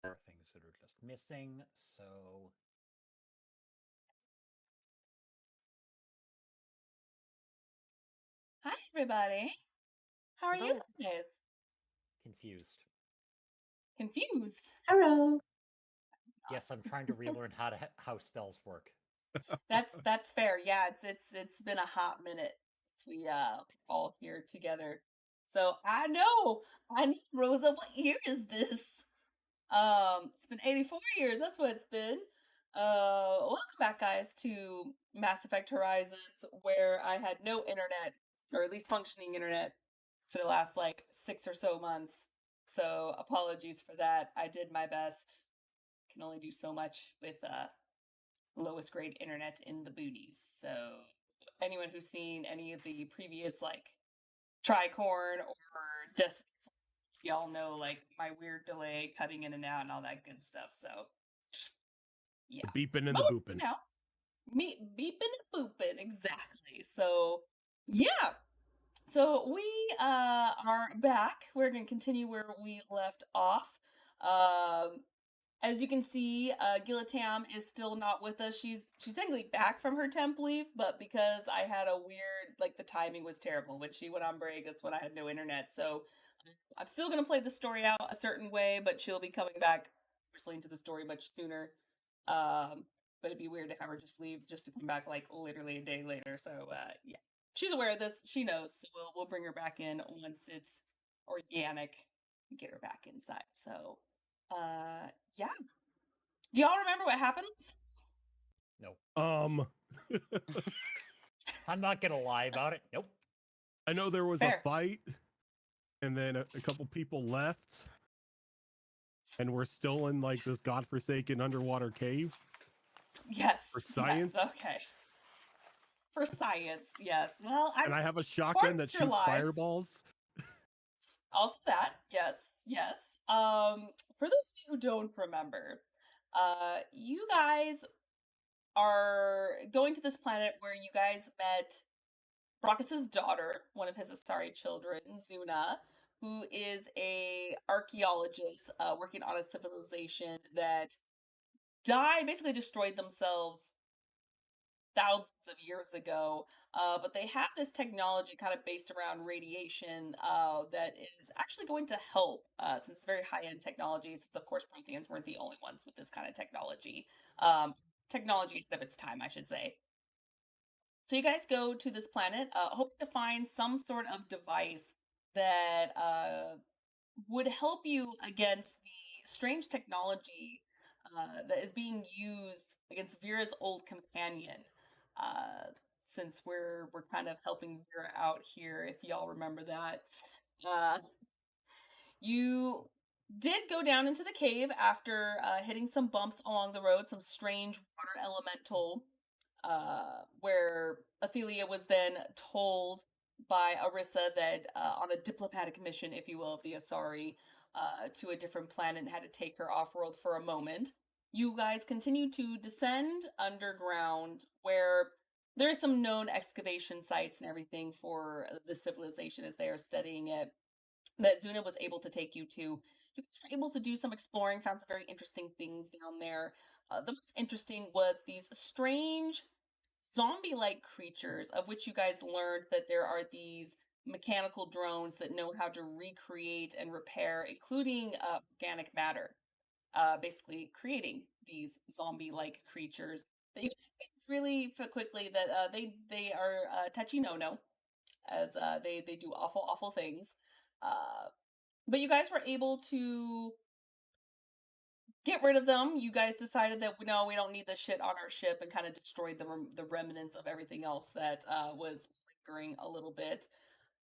There are things that are just missing, so... Hi, everybody. How are you Hello. guys? Confused. Confused. Hello. Yes, I'm trying to relearn how spells work. That's fair. Yeah, it's been a hot minute since we all here together. So I know, Rosa. What year is this? It's been 84 years. That's what it's been. Welcome back, guys, to Mass Effect Horizons, where I had no internet, or at least functioning internet, for the last like 6 or so months. So apologies for that. I did my best. Can only do so much with lowest grade internet in the booties. So anyone who's seen any of the previous like Tricorn or Destiny, y'all know like my weird delay cutting in and out and all that good stuff. So yeah, The beeping and but the booping. now me beeping and booping exactly. So yeah. So we are back. We're gonna continue where we left off. Um as you can see, Gilatam is still not with us. She's technically back from her temp leave, but because I had a weird, like the timing was terrible. When she went on break, that's when I had no internet. So I'm still gonna play the story out a certain way, but she'll be coming back, obviously, into the story much sooner. But it'd be weird to have her just leave just to come back like literally a day later. So yeah, she's aware of this. She knows. So we'll bring her back in once it's organic. Get her back inside. So yeah. Do y'all remember what happens? No. I'm not gonna lie about it. Nope. I know there was a fight, and then a couple people left, and we're still in like this godforsaken underwater cave. Yes. For science. Yes, okay. For science, yes. Well, and I have a shotgun that shoots fireballs. Also that, yes, yes. For those of you who don't remember, you guys are going to this planet where you guys met Brockus's daughter, one of his Asari children, Zuna, who is a archaeologist working on a civilization that died, basically destroyed themselves thousands of years ago. But they have this technology kind of based around radiation that is actually going to help, since it's very high-end technology, since of course Protheans weren't the only ones with this kind of technology. Technology of its time, I should say. So you guys go to this planet, hoping to find some sort of device that would help you against the strange technology that is being used against Vera's old companion. Since we're kind of helping Vera out here, if y'all remember that. You did go down into the cave after hitting some bumps along the road, some strange water elemental, where Athelia was then told by Arissa that on a diplomatic mission, if you will, of the Asari to a different planet and had to take her off-world for a moment. You guys continue to descend underground where there are some known excavation sites and everything for the civilization as they are studying it that Zuna was able to take you to. You guys were able to do some exploring, found some very interesting things down there. The most interesting was these strange zombie-like creatures, of which you guys learned that there are these mechanical drones that know how to recreate and repair, including organic matter. Basically creating these zombie-like creatures. They really quickly that they are touchy no, as they do awful things. But you guys were able to get rid of them. You guys decided that no, we don't need this shit on our ship, and kind of destroyed the remnants of everything else that was lingering a little bit.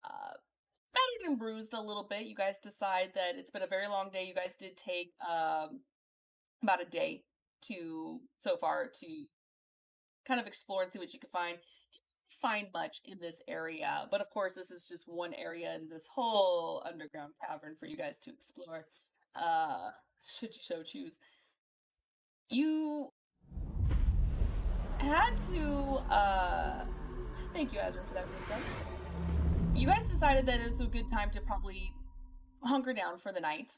Battered and bruised a little bit. You guys decide that it's been a very long day. You guys did take about a day so far to kind of explore and see what you could find. Didn't find much in this area, but of course this is just one area in this whole underground cavern for you guys to explore, should you so choose. You had to thank you, Azra, for that reset. You guys decided that it was a good time to probably hunker down for the night.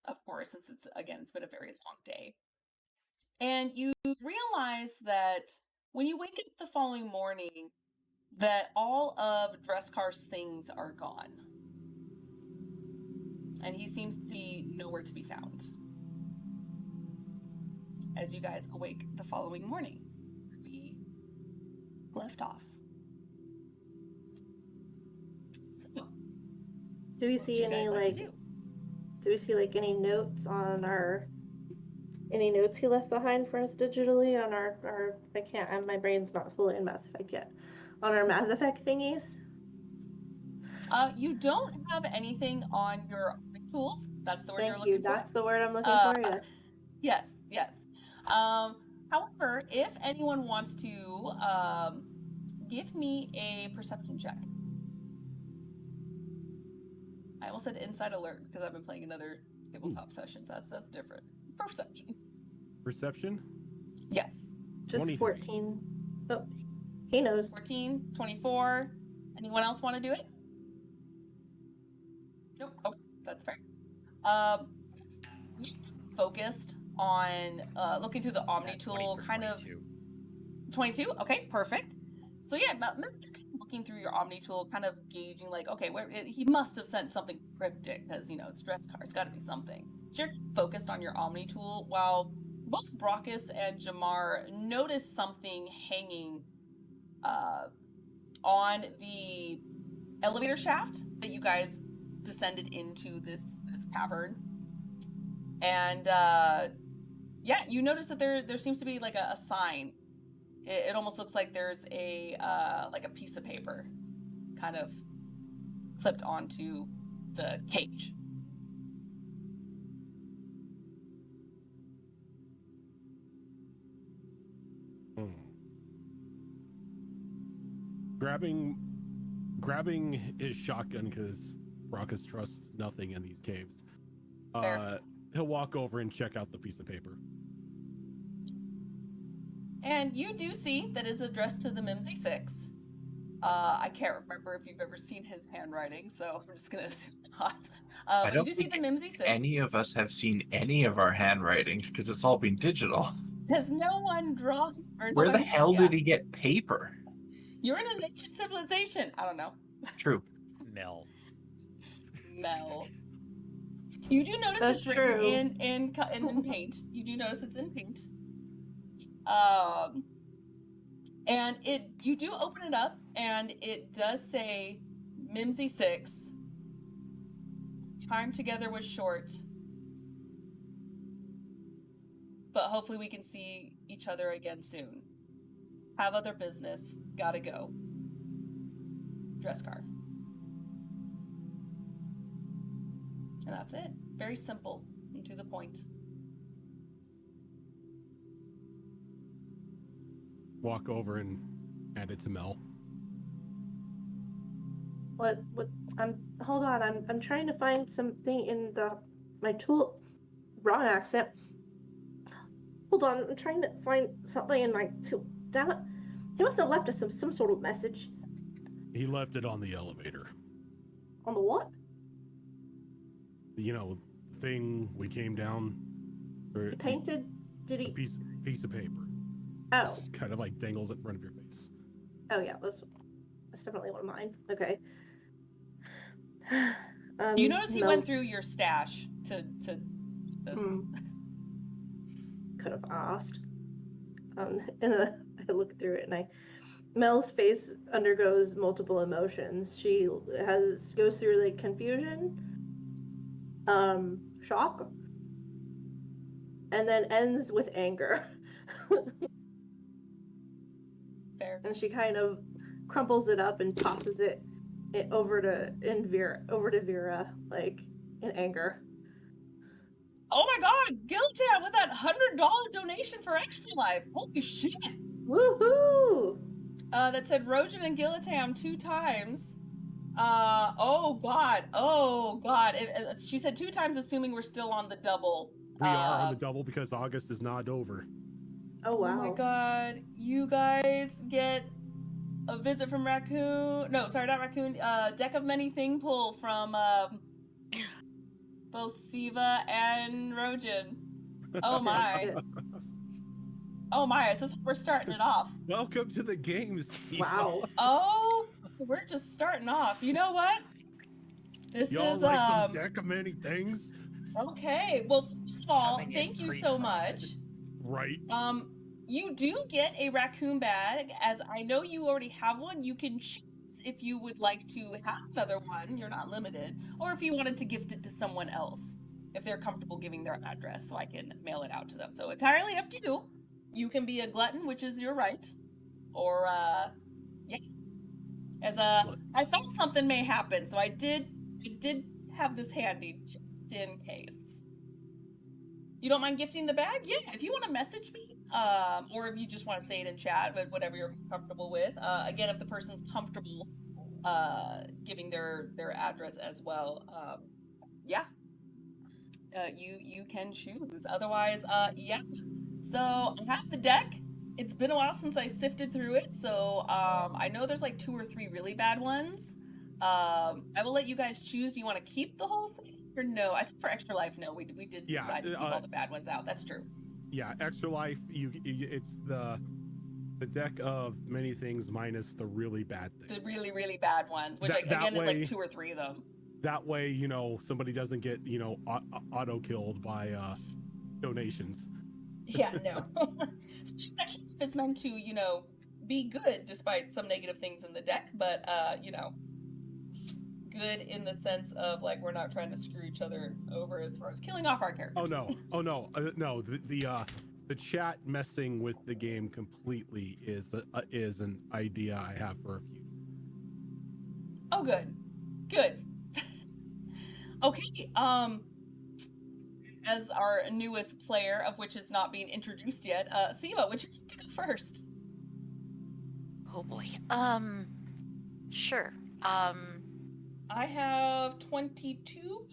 of course, since it's been a very long day. And you realize that when you wake up the following morning, that all of Dresskar's things are gone. And he seems to be nowhere to be found. As you guys awake the following morning, we left off. So, Do we see what would you any guys like to like? do? Do we see like any notes on our? Any notes he left behind for us digitally on our? I can't. My brain's not fully in Mass Effect yet. On our Mass Effect thingies. You don't have anything on your tools. That's the word you're Thank you. looking for. That's the word I'm looking for. Yes. Yes. However, if anyone wants to give me a perception check. I almost said inside alert because I've been playing another tabletop session, so that's different. Perception. Perception? Yes. Just 23. 14. Oh, he knows. 14, 24. Anyone else want to do it? Nope. Okay, that's fair. You focused on looking through the Omni At tool, 20 for kind of 22. 22. Okay, perfect. So yeah, you're kind of looking through your Omni tool, kind of gauging like, okay, he must have sent something cryptic because it's Dresskar. It's got to be something. So you're focused on your Omni tool while both Brockus and Jamar notice something hanging on the elevator shaft that you guys descended into this cavern. And yeah, you notice that there seems to be like a sign. It almost looks like there's a piece of paper kind of clipped onto the cage. Grabbing his shotgun because Brockus trusts nothing in these caves. Fair. He'll walk over and check out the piece of paper. And you do see that is addressed to the Mimsy Six. I can't remember if you've ever seen his handwriting, so I'm just gonna assume not. I But don't you do see think the Mimsy Six. any of us have seen any of our handwritings because it's all been digital. Does no one draw? Or Where no the one- hell yeah. did he get paper? You're in an ancient civilization. I don't know. True. Mel. Mel. You do notice That's it's written true. in paint. You do notice it's in paint. And you do open it up, and it does say Mimsy 6. Time together was short. But hopefully we can see each other again soon. Have other business. Gotta go. Dresskar. And that's it. Very simple and to the point. Walk over and hand it to Mel. What? Hold on. I'm trying to find something in my tool. Wrong accent. Hold on. I'm trying to find something in my tool. Damn it. He must have left us some sort of message. He left it on the elevator. On the what? Thing we came down. Or He painted? Did a he? piece of paper. Oh. Just kind of like dangles in front of your face. Oh yeah. That's definitely one of mine. Okay. You notice he Mel went through your stash to this. could have asked. And I look through it, and Mel's face undergoes multiple emotions. She goes through like confusion, shock, and then ends with anger. Fair. And she kind of crumples it up and tosses it over to Vera, like in anger. Oh my god, Giltan with that $100 donation for Extra Life. Holy shit. Woohoo! That said Rojan and Gillitam 2 times. Oh god. She said 2 times, assuming we're still on the double. We are on the double because August is not over. Oh wow. Oh my god. You guys get a visit from Raccoon. No, sorry, not Raccoon. Deck of Many Thing Pull from both Siva and Rojin. Oh my. Oh my, is this we're starting it off? Welcome to the game, Steve. Wow. Oh, we're just starting off. You know what? This Y'all is like some deck of many things? okay. Well, first of all, Coming in thank you so much. pre-fried. Right. You do get a raccoon bag, as I know you already have one. You can choose if you would like to have another one. You're not limited, or if you wanted to gift it to someone else, if they're comfortable giving their address, so I can mail it out to them. So entirely up to you. You can be a glutton, which is your right, or yeah. As I thought something may happen, so I did have this handy just in case. You don't mind gifting the bag? Yeah, if you want to message me, or if you just want to say it in chat, but whatever you're comfortable with. Again, if the person's comfortable giving their address as well, yeah, you can choose. Otherwise, yeah. So I have the deck. It's been a while since I sifted through it, so I know there's like 2 or 3 really bad ones. I will let you guys choose. Do you want to keep the whole thing or no? I think for Extra Life, no. We did decide to keep all the bad ones out. That's true. Yeah, Extra Life. It's the deck of many things minus the really bad things. The really, really bad ones, which again is like 2 or 3 of them. That way, somebody doesn't get auto killed by donations. Yeah, no. Extra Life is meant to, be good despite some negative things in the deck, but good in the sense of like we're not trying to screw each other over as far as killing off our characters. Oh no. No. The chat messing with the game completely is an idea I have for a few. Oh, good. Okay. As our newest player, of which is not being introduced yet, Siva, would you like to go first? Oh boy. Sure. I have 22.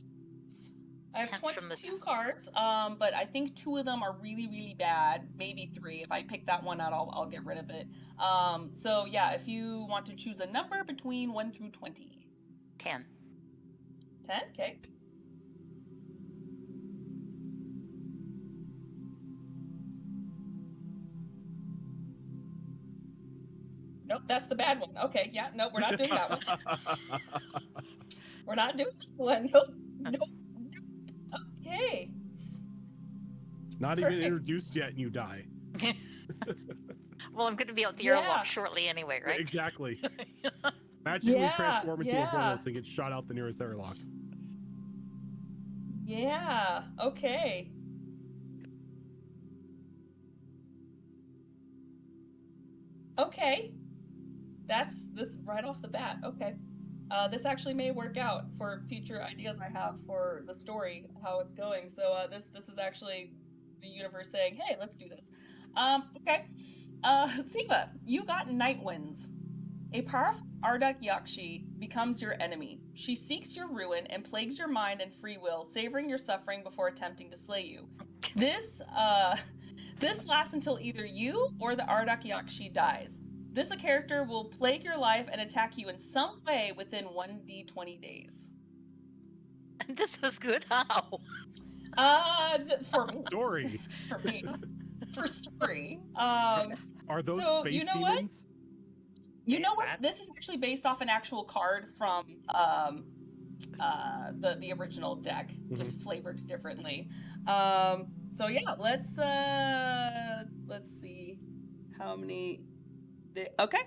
I have Count from the 22 cards, but I think 2 of them are really, really bad. Maybe 3. If I pick that one out, I'll get rid of it. So yeah, if you want to choose a number between 1 through 20. 10. 10? Okay. Nope, that's the bad one. Okay, yeah, nope, we're not doing that one. We're not doing that one. Nope. Okay. Not Perfect. even introduced yet, and you die. Well, I'm going to be out the Yeah. airlock shortly anyway, right? Exactly. Magically Yeah, transform into a yeah. bolus and get shot out the nearest airlock. Yeah, okay. Okay. That's this right off the bat. Okay. This actually may work out for future ideas I have for the story, how it's going. So this is actually the universe saying, hey, let's do this. Okay. Siva, you got Night Winds. A powerful Ardak Yakshi becomes your enemy. She seeks your ruin and plagues your mind and free will, savoring your suffering before attempting to slay you. This lasts until either you or the Ardak Yakshi dies. This character will plague your life and attack you in some way within 1d20 days. This is good. How? For me. Story. For me. For story. Are those so, space you know what? demons? You know what? That- This is actually based off an actual card from the original deck, just flavored differently. So yeah, let's see how many. Okay.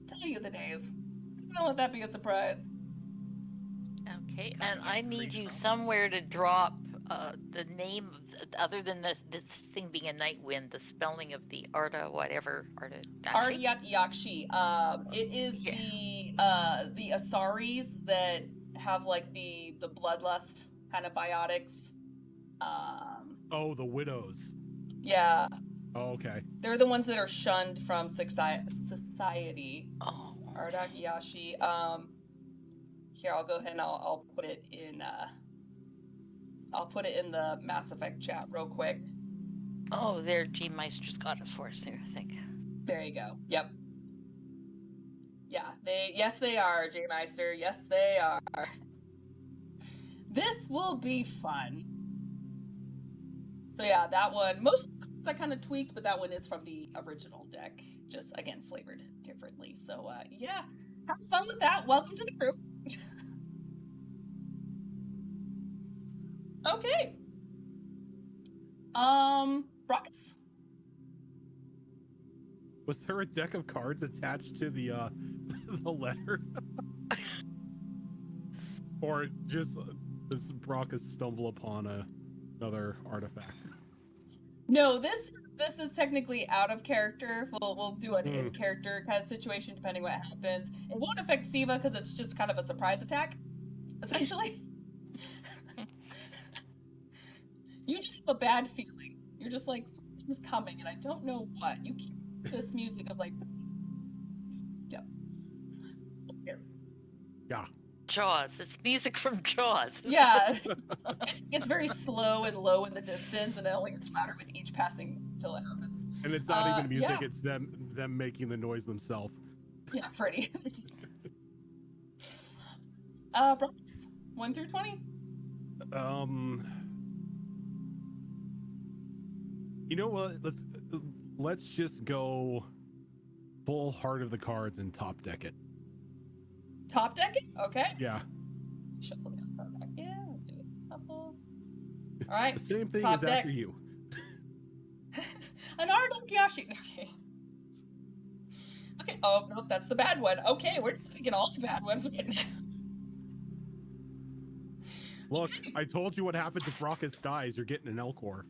Tell you the days. Don't let that be a surprise. Okay, Coming and in I need you pre-from. somewhere to drop the name, other than this thing being a night wind, the spelling of the Arda whatever. Ardiat Yakshi. It is the Asaris that have like the bloodlust kind of biotics. Oh, the widows. Yeah, Oh, okay. they're the ones that are shunned from society. Oh. Ardak Yashi. Here I'll go ahead and I'll put it in. I'll put it in the Mass Effect chat real quick. Oh, there, G Meister's got it for us there, I think. There you go. Yep. Yeah, they are, J Meister. Yes, they are. This will be fun. So yeah, that one, most I kind of tweaked, but that one is from the original deck. Just, again, flavored differently. So yeah, have fun with that. Welcome to the crew. Okay. Brockus. Was there a deck of cards attached to the the letter? Or just does Brockus stumble upon another artifact? No, this is technically out of character. We'll do an in character kind of situation depending what happens. It won't affect Siva because it's just kind of a surprise attack, essentially. You just have a bad feeling. You're just like, something's coming and I don't know what. You keep this music of like, yeah. Yes. Yeah. Jaws. It's music from Jaws. Yeah. It's very slow and low in the distance, and it only gets louder with each passing till it happens. And it's not even music, yeah. it's them making the noise themselves. Yeah, pretty. Bronx, 1 through 20. You know what? Let's just go full heart of the cards and top deck it. Top deck it? Okay. Yeah. Shuffle down card back. Yeah, we'll do a couple. All right. The same thing top as deck. after you. An Ardonkiyashi. Okay. Okay. Oh, nope, that's the bad one. Okay, we're just picking all the bad ones. Look, I told you what happens if Brockus dies. You're getting an Elcor.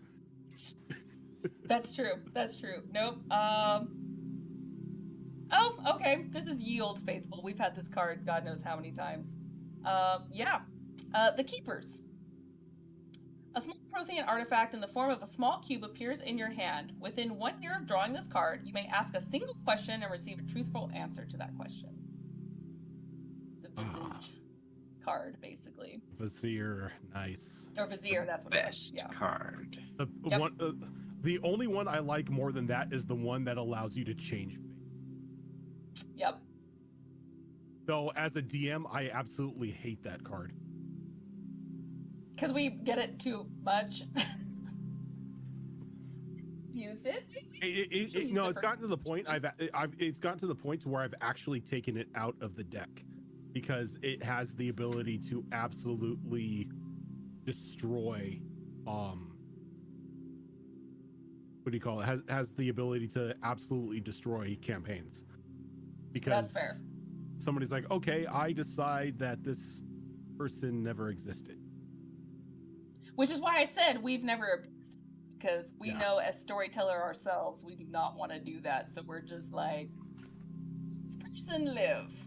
That's true. That's true. Nope. Oh, okay. This is Yield Faithful. We've had this card God knows how many times. Yeah. The Keepers. A small Prothean artifact in the form of a small cube appears in your hand. Within 1 year of drawing this card, you may ask a single question and receive a truthful answer to that question. The Visage card, basically. Vizier, nice. Or Vizier, that's what it is. Best Yeah. card. The only one I like more than that is the one that allows you to change fate. Yep. Though, as a DM, I absolutely hate that card. Because we get it too much. Used it? No, it's gotten to the point. It's gotten to the point to where I've actually taken it out of the deck because it has the ability to absolutely destroy. What do you call it? Has the ability to absolutely destroy campaigns. Because That's fair. Somebody's like, okay, I decide that this person never existed. Which is why I said we've never abused it. Because we Yeah. know as storyteller ourselves, we do not want to do that. So we're just like, does this person live?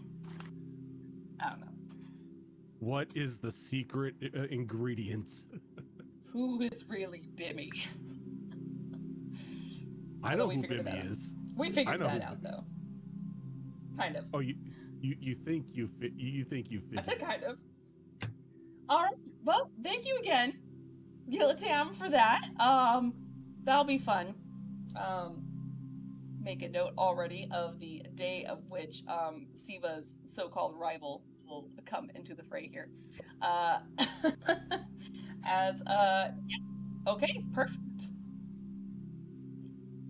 I don't know. What is the secret ingredients? Who is really Bimmy? I Although know we who figured that Bimmy out. is. We I figured know that who out, though. Kind of. Oh, you think you fit? You think you fit? I said kind of. All right. Well, thank you again, Gilitam, for that. That'll be fun. Make a note already of the day of which Siva's so-called rival will come into the fray here. Yeah. Okay, perfect.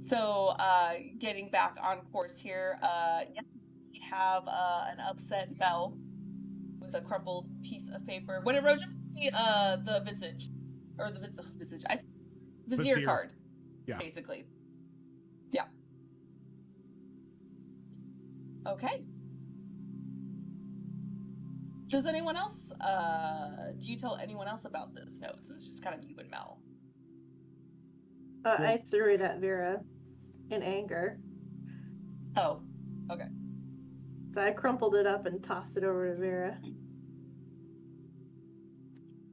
So, getting back on course here, yeah, we have an upset Mel with a crumpled piece of paper. What did Rojan? The visage, or the visage. Vizier Vizier. card. Yeah. Basically. Yeah. Okay. Does anyone else? Do you tell anyone else about this? No, it's just kind of you and Mel. I threw it at Vera in anger. Oh, okay. So I crumpled it up and tossed it over to Vera.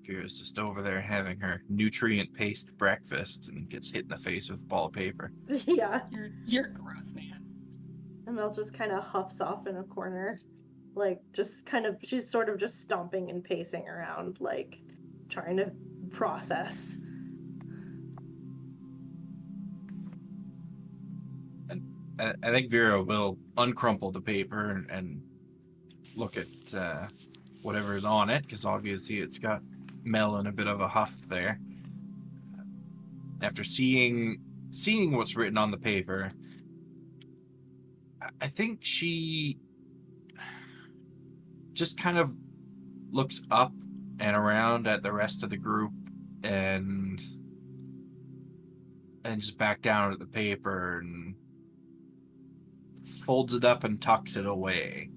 Vera's just over there having her nutrient-paced breakfast and gets hit in the face with a ball of paper. Yeah. You're gross, man. And Mel just kind of huffs off in a corner. Like, just kind of, she's sort of just stomping and pacing around, like, trying to process. I think Vera will uncrumple the paper and look at whatever's on it, because obviously it's got Mel in a bit of a huff there. After seeing what's written on the paper, I think she just kind of looks up and around at the rest of the group and just back down at the paper and folds it up and tucks it away.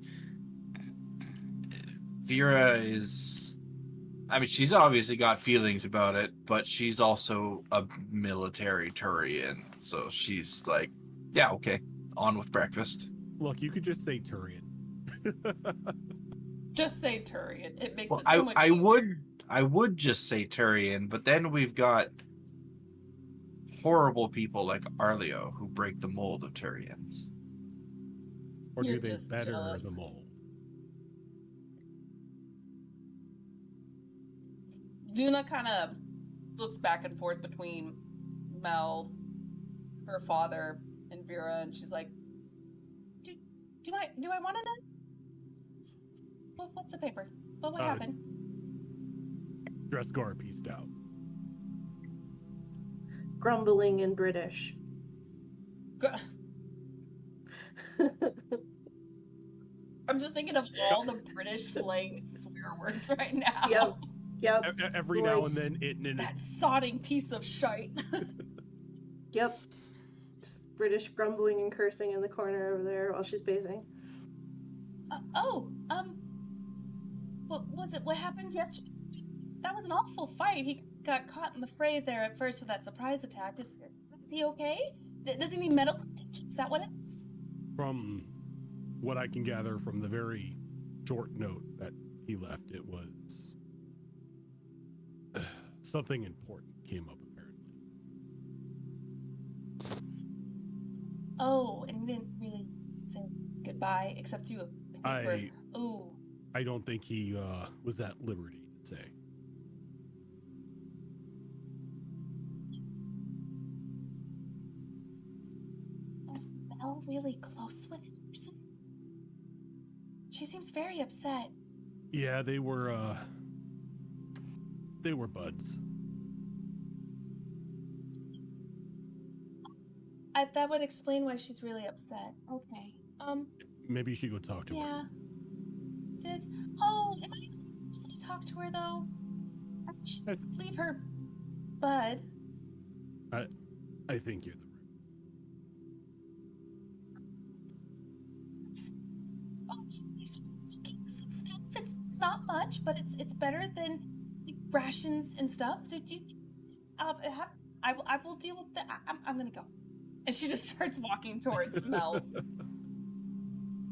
Vera is, I mean, she's obviously got feelings about it, but she's also a military Turian, so she's like, yeah, okay, on with breakfast. Look, you could just say Turian. Just say Turian. It makes Well, it so much I easier. would just say Turian, but then we've got horrible people like Arleo who break the mold of Turians. Or You're do they just better jealous. the mold? Zuna kind of looks back and forth between Mel, her father, and Vera, and she's like, "Do I want to know? What's the paper? What happened?" Dresgar pieced out. Grumbling in British. I'm just thinking of all the British slang swear words right now. Yep. Yep. Every now and then, it and That sodding piece of shite. Yep. Just British grumbling and cursing in the corner over there while she's pacing. What was it? What happened yesterday? That was an awful fight. He got caught in the fray there at first with that surprise attack. Is he okay? Does he need medical attention? Is that what it is? From what I can gather from the very short note that he left, it was something important came up apparently. Oh, and he didn't really say goodbye except through a paper. Oh. I don't think he was at liberty to say. Is Mel really close with him or something? She seems very upset. Yeah, they were buds. That would explain why she's really upset. Okay. Maybe you should go talk to her. Yeah. Says, oh, am I the person to talk to her though? I should leave her bud. I think you're the Oh, he's cooking some stuff. It's not much, but it's better than like, rations and stuff. So do you, I will deal with that. I'm gonna go. And she just starts walking towards Mel.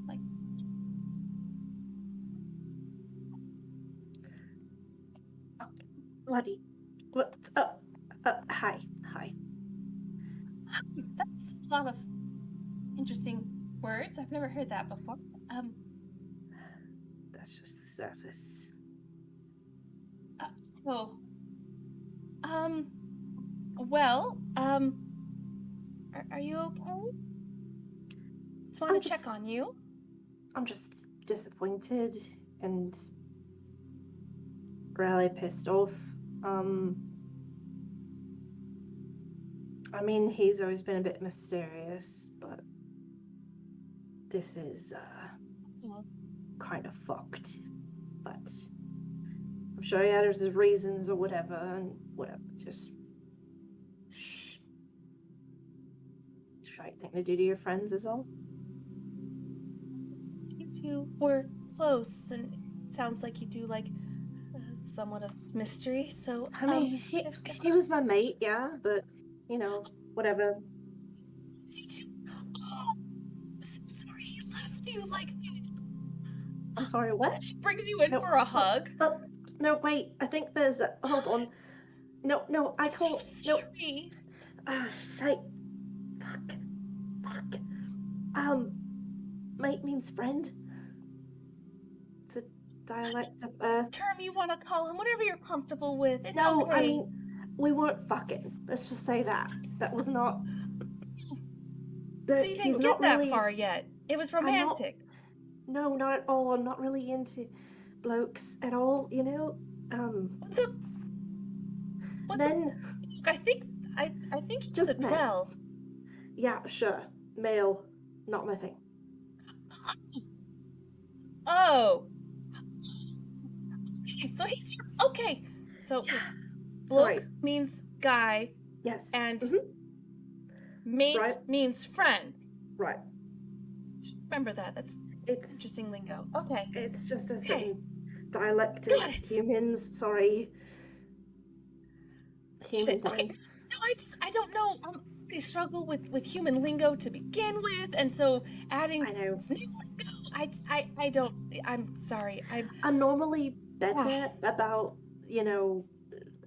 Like, Bloody. What? Hi. that's a lot of interesting words. I've never heard that before. That's just the surface. Well, well, are you okay? Just want I'm to check just- on you. I'm just disappointed and really pissed off. I mean, he's always been a bit mysterious, but this is kind of fucked. But I'm sure he had his reasons or whatever, and whatever. Just shh. Right thing to do to your friends is all. You two were close, and it sounds like you do like somewhat of mystery. So, I mean, he was my mate, yeah, but you know, whatever. you two. Oh, so sorry he left you like that. I'm sorry, what? She brings you in No, for a hug. No, wait. I think there's a. Hold on. No, I So can't. No. scary. Ah, shite. Fuck. Mate means friend. It's a dialect of Earth. Term you want to call him, whatever you're comfortable with. It's No, okay. I mean, we weren't fucking. Let's just say that. That was not. so you he's didn't get not that really, far yet. It was not- romantic. No, not at all. I'm not really into blokes at all, you know? What's a Men, look, I think he's Just a men. Drell. yeah, sure. Male, not my thing. Oh. Okay, so he's your okay. So Yeah. Bloke Sorry. means guy Yes. and Mhm. mate Right. means friend. Right. Remember that. That's It's interesting lingo. Okay. it's just a Okay. certain dialect Got of it. humans. Sorry. Human Okay. thing. No, I don't know. I struggle with human lingo to begin with, and so adding I know. this new lingo, I don't. I'm sorry. I'm normally better Ah. about,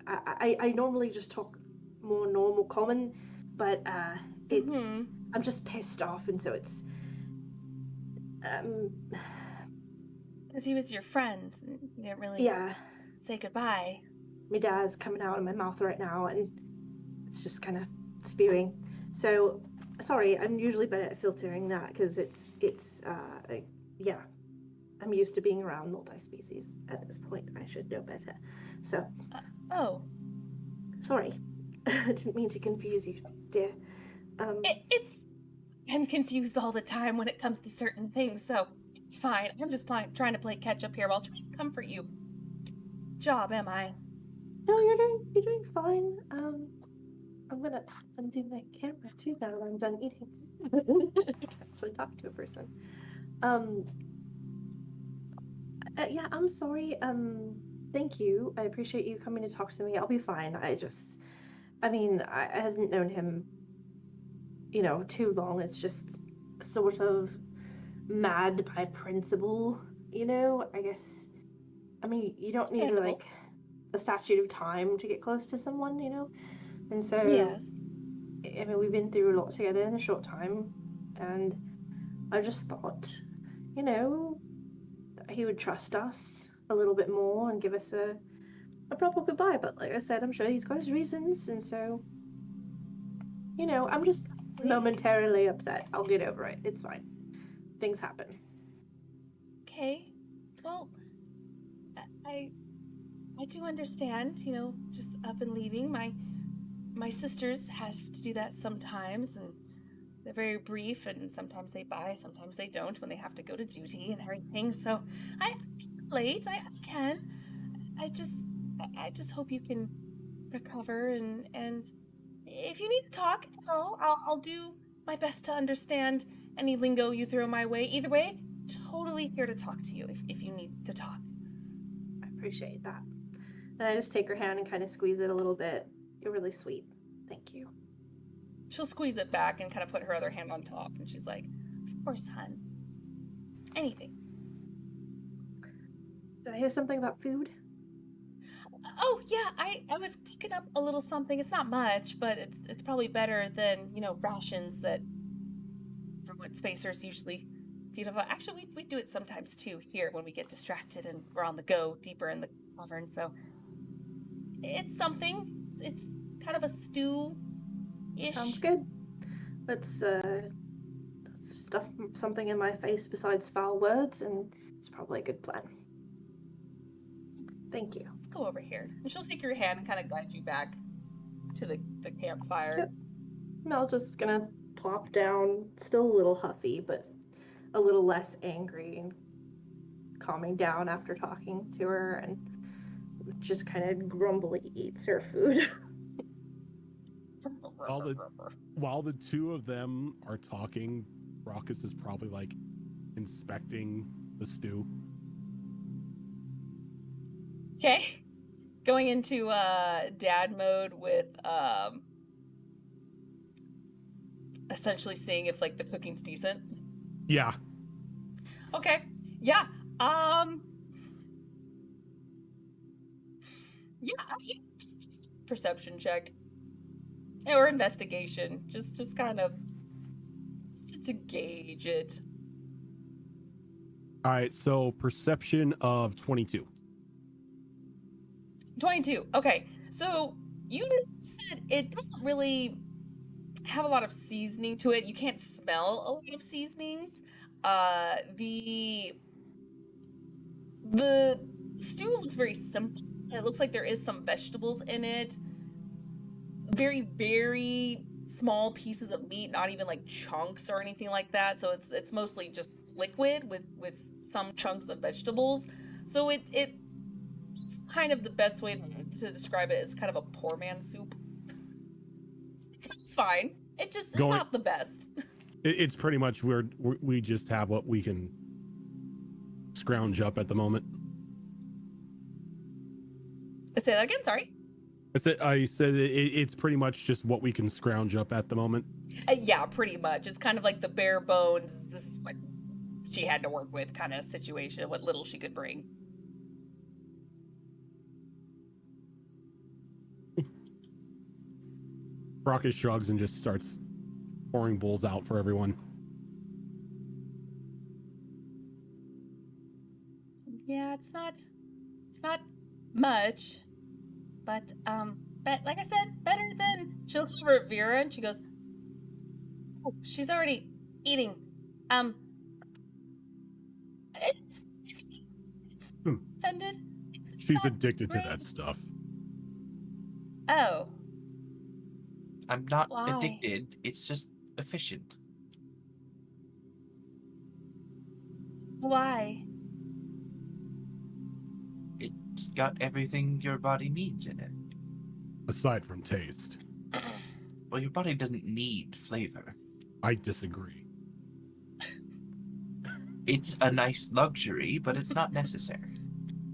I normally just talk more normal common, but it's Mhm. I'm just pissed off, and so it's um Because he was your friend. And you didn't really yeah, say goodbye. my dad's coming out of my mouth right now, and it's just kind of spewing. So sorry, I'm usually better at filtering that because yeah, I'm used to being around multi-species at this point. I should know better. So Oh, sorry. I didn't mean to confuse you, dear. it's. I'm confused all the time when it comes to certain things. So fine. I'm just trying to play catch up here while trying to comfort you. Job, am I? No, you're doing fine. I'm gonna undo my camera too now that I'm done eating. Actually talk to a person. Yeah, I'm sorry. Thank you. I appreciate you coming to talk to me. I'll be fine. I mean, I hadn't known him, too long. It's just sort of mad by principle, I guess. I mean, you don't need Understandable. like a statute of time to get close to someone, And so, Yes. I mean, we've been through a lot together in a short time, and I just thought, that he would trust us a little bit more and give us a proper goodbye. But like I said, I'm sure he's got his reasons, and so, I'm just momentarily upset. I'll get over it. It's fine. Things happen. Okay. Well, I do understand, just up and leaving. My sisters have to do that sometimes, and they're very brief, and sometimes they buy, sometimes they don't when they have to go to duty and everything. So I can relate. I can. I just hope you can recover, and if you need to talk at all, I'll do my best to understand any lingo you throw my way. Either way, totally here to talk to you if you need to talk. I appreciate that. And I just take her hand and kind of squeeze it a little bit. You're really sweet. Thank you. She'll squeeze it back and kind of put her other hand on top, and she's like, "Of course, hun. Anything." Did I hear something about food? Oh yeah, I was cooking up a little something. It's not much, but it's probably better than rations that from what spacers usually feed off. Actually, we do it sometimes too here when we get distracted and we're on the go deeper in the cavern. So it's something. It's kind of a stew-ish. Sounds good. Let's stuff something in my face besides foul words, and it's probably a good plan. Thank you. Let's go over here. And she'll take your hand and kind of guide you back to the campfire. Yep. Mel's just gonna plop down, still a little huffy, but a little less angry and calming down after talking to her, and just kind of grumbly eats her food. While the two of them are talking, Raucus is probably like inspecting the stew. Okay. Going into dad mode with essentially seeing if like the cooking's decent. Yeah. Okay. Yeah. Yeah, just perception check. Or investigation. Just kind of to gauge it. All right, so perception of 22. 22. Okay. So you said it doesn't really have a lot of seasoning to it. You can't smell a lot of seasonings. The stew looks very simple. It looks like there is some vegetables in it. Very, very small pieces of meat, not even like chunks or anything like that. So it's mostly just liquid with some chunks of vegetables. So it's kind of the best way to describe it is kind of a poor man's soup. It's fine. It's not the best. It's pretty much we just have what we can scrounge up at the moment. Say that again. Sorry. I said it's pretty much just what we can scrounge up at the moment. Yeah, pretty much. It's kind of like the bare bones. This is what she had to work with kind of situation. What little she could bring. Brockus shrugs and just starts pouring bowls out for everyone. Yeah, it's not much, but like I said, better than. She looks over at Vera and she goes, "Oh, she's already eating. It's offended. She's not addicted to great." that stuff. Oh, I'm not Why? addicted. It's just efficient. why? It's got everything your body needs in it. Aside from taste, Well, your body doesn't need flavor. I disagree. It's a nice luxury, but it's not necessary.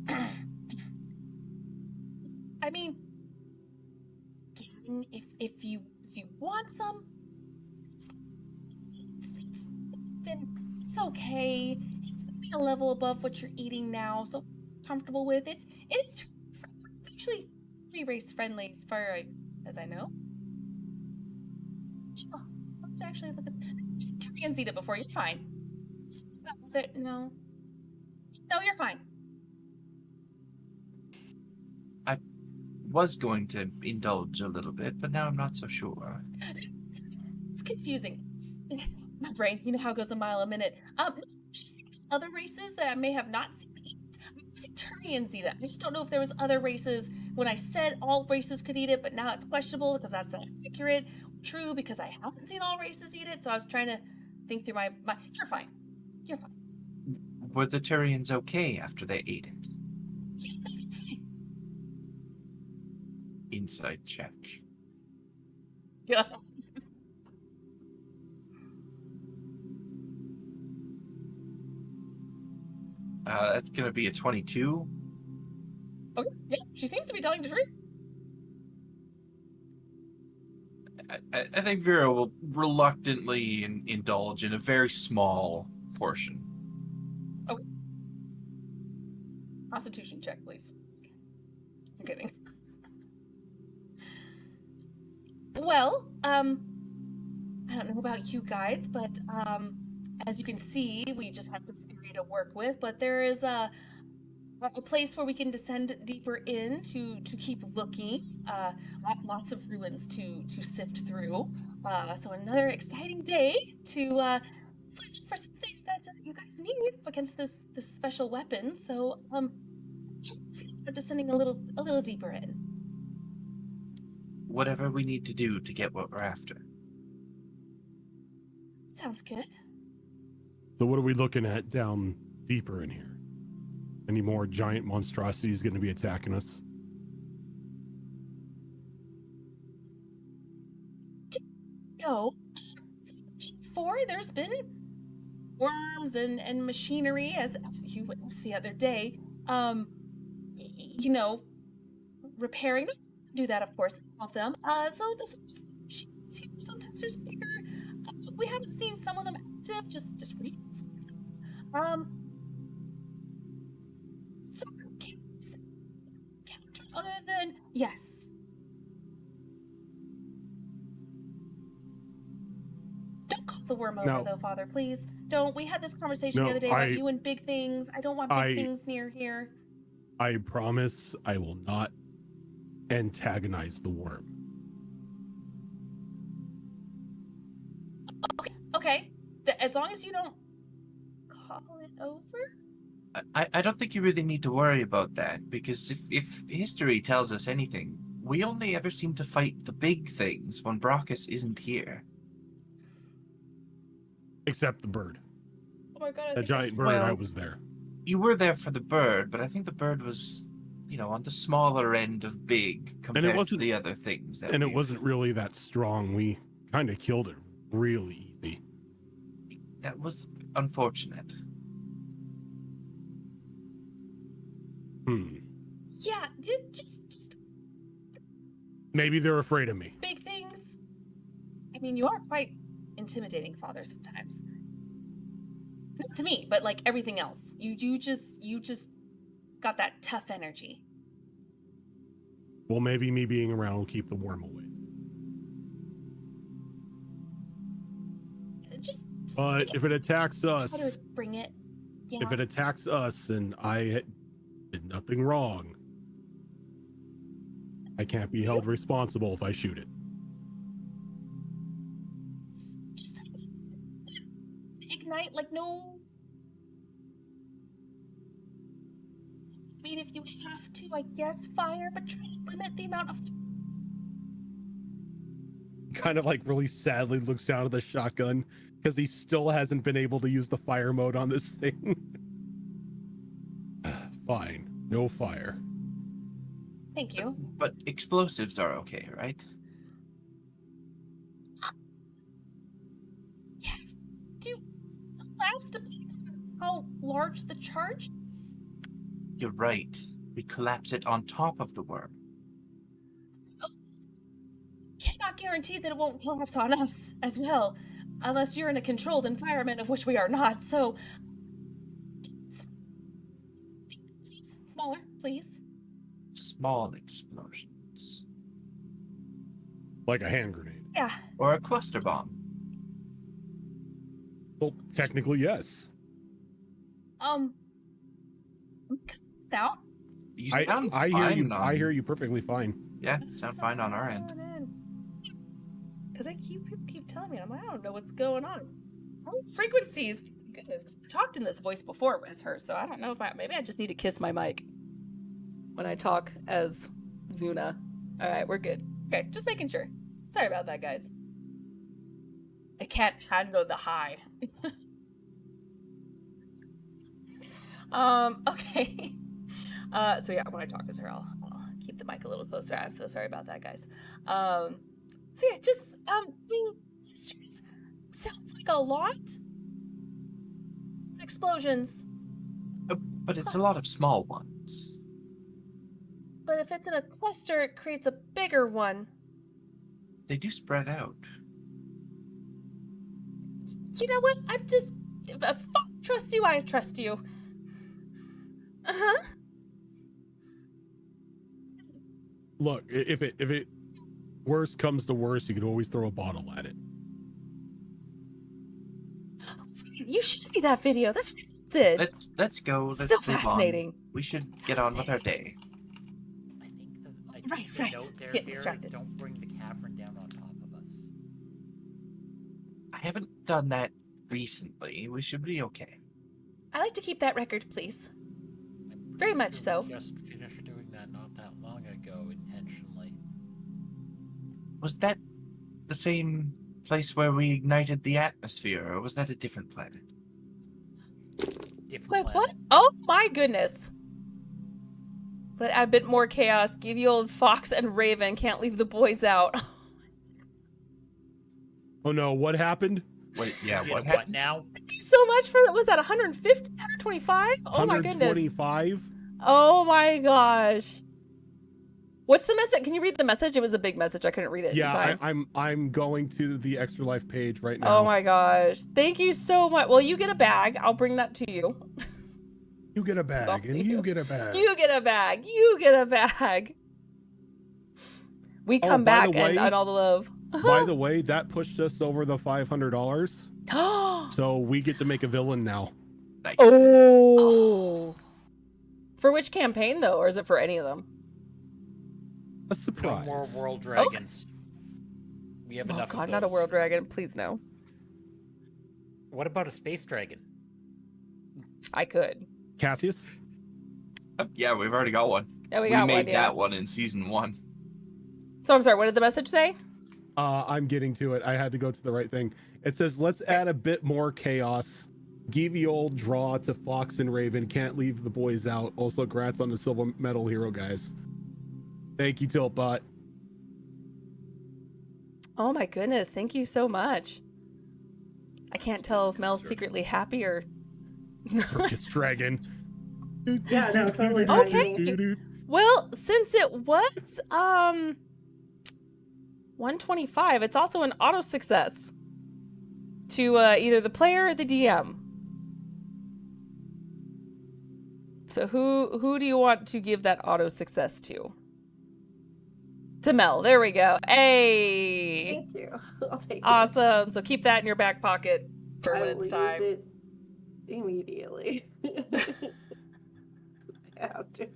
I mean, if you want some, then it's okay. It's gonna be a level above what you're eating now, so comfortable with it. It's actually free race friendly as far as I know. Oh, let's actually look at Turians eat it before. You're fine. Just go with it. No, you're fine. Was going to indulge a little bit, but now I'm not so sure. It's confusing. My brain, you know how it goes a mile a minute. Just other races that I may have not seen eat. I've seen Turians eat it. I just don't know if there was other races when I said all races could eat it, but now it's questionable because that's not accurate. True, because I haven't seen all races eat it, so I was trying to think through my you're fine. You're fine. Were the Turians okay after they ate it? Yeah, no, you're fine. Inside check. Yeah. That's gonna be a 22. Okay. Yeah, she seems to be telling the truth. I think Vera will reluctantly indulge in a very small portion. Okay. Constitution check, please. I'm kidding. Well, I don't know about you guys, but as you can see, we just have this area to work with, but there is a place where we can descend deeper in to keep looking. Lots of ruins to sift through. So another exciting day to look for something that you guys need against this special weapon. So descending a little deeper in. Whatever we need to do to get what we're after. Sounds good. So what are we looking at down deeper in here? Any more giant monstrosities going to be attacking us? No. Before there's been worms and machinery, as you witnessed the other day. Repairing. Do that, of course, all of them. So there's machines here. Sometimes there's bigger. We haven't seen some of them active. Just reading. So other than yes. Don't call the worm over, No. though, Father. Please don't. We had this conversation No, the other day about you and big things. I don't want big things near here. I promise I will not antagonize the worm. Okay. As long as you don't call it over. I don't think you really need to worry about that, because if history tells us anything, we only ever seem to fight the big things when Brockus isn't here. Except the bird. Oh my god, I The think giant that's- bird, I Well- was there. You were there for the bird, but I think the bird was, on the smaller end of big compared to wasn't- the other things. That And it we've- wasn't really that strong. We kind of killed it really easy. That was unfortunate. Yeah, just Maybe they're afraid of me. big things. I mean, you are quite intimidating, Father, sometimes. Not to me, but like everything else. You just got that tough energy. Well, maybe me being around will keep the worm away. Just But if it attacks try us, to bring it. Yeah. if it attacks us and I did nothing wrong, I can't be held responsible if I shoot it. Just ignite, like no. I mean, if you have to, I guess fire, but try to limit the amount of. Kind of like really sadly looks down at the shotgun because he still hasn't been able to use the fire mode on this thing. Fine, no fire. Thank you. But explosives are okay, right? Yeah. Do allows depend on how large the charge is. You're right. We collapse it on top of the worm. Cannot guarantee that it won't collapse on us as well, unless you're in a controlled environment, of which we are not. So, please, smaller, please. Small explosions. Like a hand grenade. Yeah. Or a cluster bomb. Well, technically, yes. Out. You sound I hear fine you. on- I hear you perfectly fine. Yeah, sound fine on our end. Because people keep telling me, I'm like, I don't know what's going on. How many frequencies? Goodness, 'cause I've talked in this voice before as her, so I don't know if maybe I just need to kiss my mic when I talk as Zuna. All right, we're good. Okay, just making sure. Sorry about that, guys. I can't handle the high. Okay. So yeah, when I talk as her, I'll keep the mic a little closer. I'm so sorry about that, guys. So yeah, just clusters sounds like a lot. Explosions. But it's a lot of small ones. But if it's in a cluster, it creates a bigger one. They do spread out. You know what? I'm just if I trust you, I trust you. Uh-huh. Look, if it worst comes to worst, you could always throw a bottle at it. You showed me that video. That's what I did. Let's go. Let's Still move on. fascinating. We should get on with our day. I think Right, the right. note there, Get Vera, is distracted. don't bring the cavern down on top of us. I haven't done that recently. We should be okay. I like to keep that record, please. I'm Very pretty much sure so. we just finished doing that not that long ago intentionally. Was that the same place where we ignited the atmosphere, or was that a different planet? Different Wait, planet. what? Oh my goodness. Let add a bit more chaos. Give you old Fox and Raven. Can't leave the boys out. Oh no, what happened? Wait, yeah, Did what what happened? now? Thank you so much for that. Was that 150? 125? Oh my goodness. 125? Oh my gosh. What's the message? Can you read the message? It was a big message. I couldn't read it in Yeah, time. I'm going to the Extra Life page right now. Oh my gosh. Thank you so much. Well, you get a bag. I'll bring that to you. You get a I'll bag, see and you. you get a bag. You get a bag. You get a bag. We Oh, come by back the way- and all the love. By the way, that pushed us over the $500, so we get to make a villain now. Nice. Oh. For which campaign though, or is it for any of them? A No surprise. more world dragons. We have Oh enough god, of not a those. world dragon, please no. What about a space dragon? I could. Cassius? Yeah, we've already got one. Yeah, we We got made one. Yeah. that one in season 1. So I'm sorry. What did the message say? I'm getting to it. I had to go to the right thing. It says, let's add a bit more chaos. Give the old draw to Fox and Raven. Can't leave the boys out. Also, congrats on the silver medal hero, guys. Thank you, Tiltbot. Oh my goodness! Thank you so much. I can't tell if Mel's secretly happy or. Circus Dragon. Yeah, no, totally fine. Okay. Well, since it was 125, it's also an auto success to either the player or the DM. So who do you want to give that auto success to? To Mel. There we go. Hey. Thank you. I'll take it. Awesome. So keep that in your back pocket for when I it's will time. use it immediately. I have to.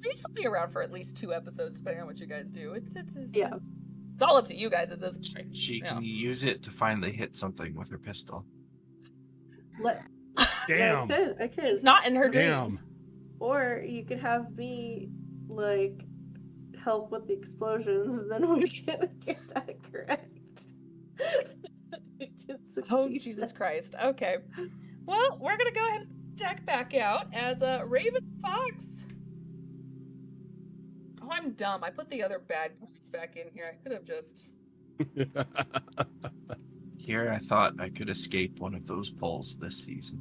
This will be around for at least 2 episodes, depending on what you guys do. It's Yeah. It's all up to you guys at this point. She Yeah. can use it to finally hit something with her pistol. Damn. Yeah, I could. It's not in her Damn. dreams. Or you could have me, like, help with the explosions, and then we can get that correct. Oh, Jesus Christ. Okay. Well, we're going to go ahead and deck back out as Raven Fox. Oh, I'm dumb. I put the other bad cards back in here. I could have just... Here, I thought I could escape one of those pulls this season.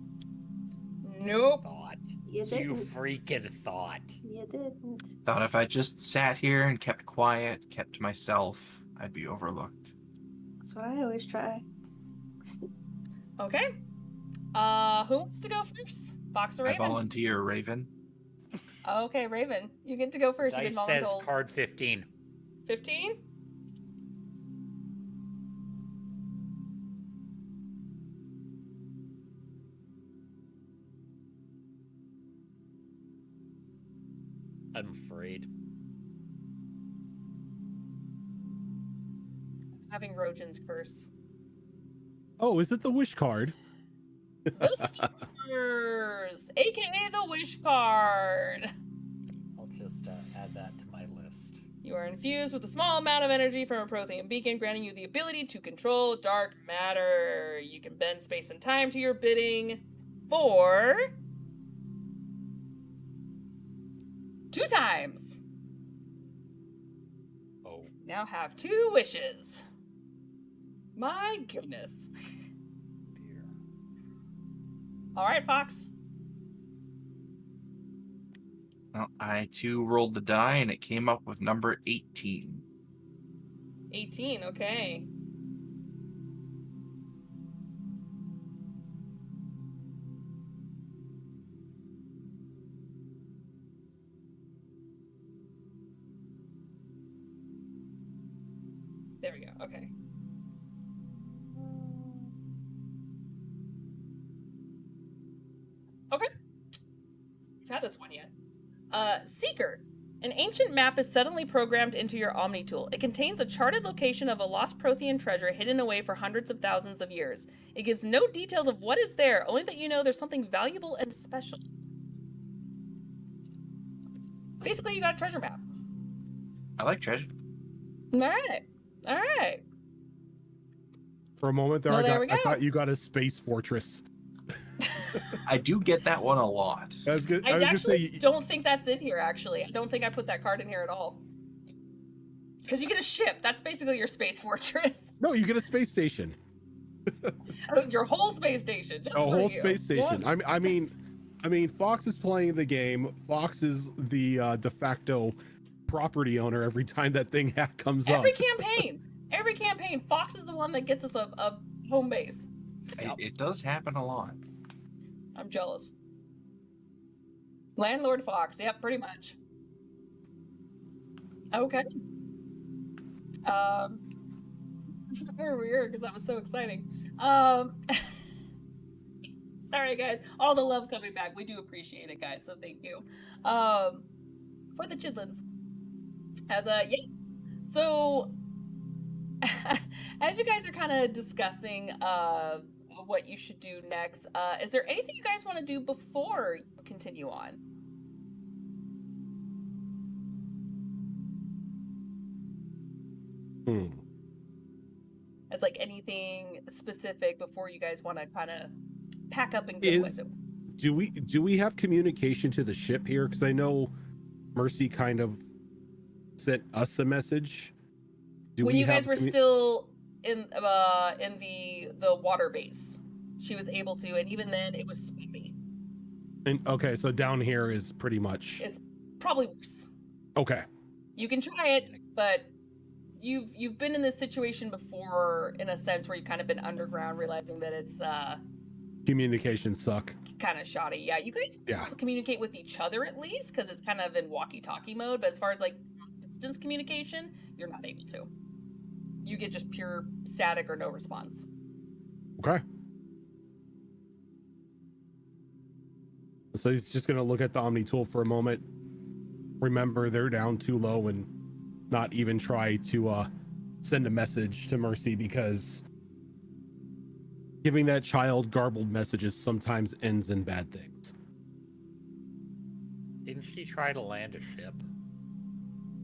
Nope. Thought. You You didn't. freaking thought. You didn't. Thought if I just sat here and kept quiet, kept to myself, I'd be overlooked. That's what I always try. Okay. Who wants to go first? Fox or I Raven? volunteer, Raven. Okay, Raven. You get to go first. Dice You says get voluntold. card 15. 15? I'm afraid. Having Rojan's curse. Oh, is it the wish card? The Stars, aka the Wish card. I'll just add that to my list. You are infused with a small amount of energy from a Prothean beacon, granting you the ability to control dark matter. You can bend space and time to your bidding for 2 times. Oh, Now have 2 wishes. My goodness. dear. All right, Fox. Well, I too rolled the die and it came up with number 18. 18, okay. There we go, okay. Okay. You've had this one yet. Seeker. An ancient map is suddenly programmed into your Omni tool. It contains a charted location of a lost Prothean treasure hidden away for hundreds of thousands of years. It gives no details of what is there, only that you know there's something valuable and special. Basically, you got a treasure map. I like treasure. Alright. Alright. For a moment there, Well, there we I go. thought you got a space fortress. I do get that one a lot. I was gonna I say actually don't think that's in here, actually. I don't think I put that card in here at all. Because you get a ship. That's basically your space fortress. no, you get a space station. Your whole space station. Just A for whole you. space station. Yeah. I mean, Fox is playing the game. Fox is the de facto property owner every time that thing comes Every up. campaign, Fox is the one that gets us a home base. It does happen a lot. I'm jealous. Landlord Fox, yep, pretty much. Okay. Very weird because that was so exciting. Sorry guys, all the love coming back. We do appreciate it, guys. So thank you. For the chidlins. Yeah. So as you guys are kind of discussing what you should do next. Is there anything you guys want to do before you continue on? It's like anything specific before you guys want to kind of pack up and get with it. Do we have communication to the ship here? Because I know Mercy kind of sent us a message. When you guys were still in the water base, she was able to, and even then it was spammy. And okay, so down here is pretty much. It's probably worse. Okay. You can try it, but you've been in this situation before, in a sense, where you've kind of been underground, realizing that it's Communications suck. kind of shoddy. Yeah, you guys have to communicate with each other at least, because it's kind of in walkie-talkie mode. But as far as like distance communication, you're not able to. You get just pure static or no response. Okay. So he's just gonna look at the Omni tool for a moment. Remember, they're down too low, and not even try to send a message to Mercy, because giving that child garbled messages sometimes ends in bad things. Didn't she try to land a ship?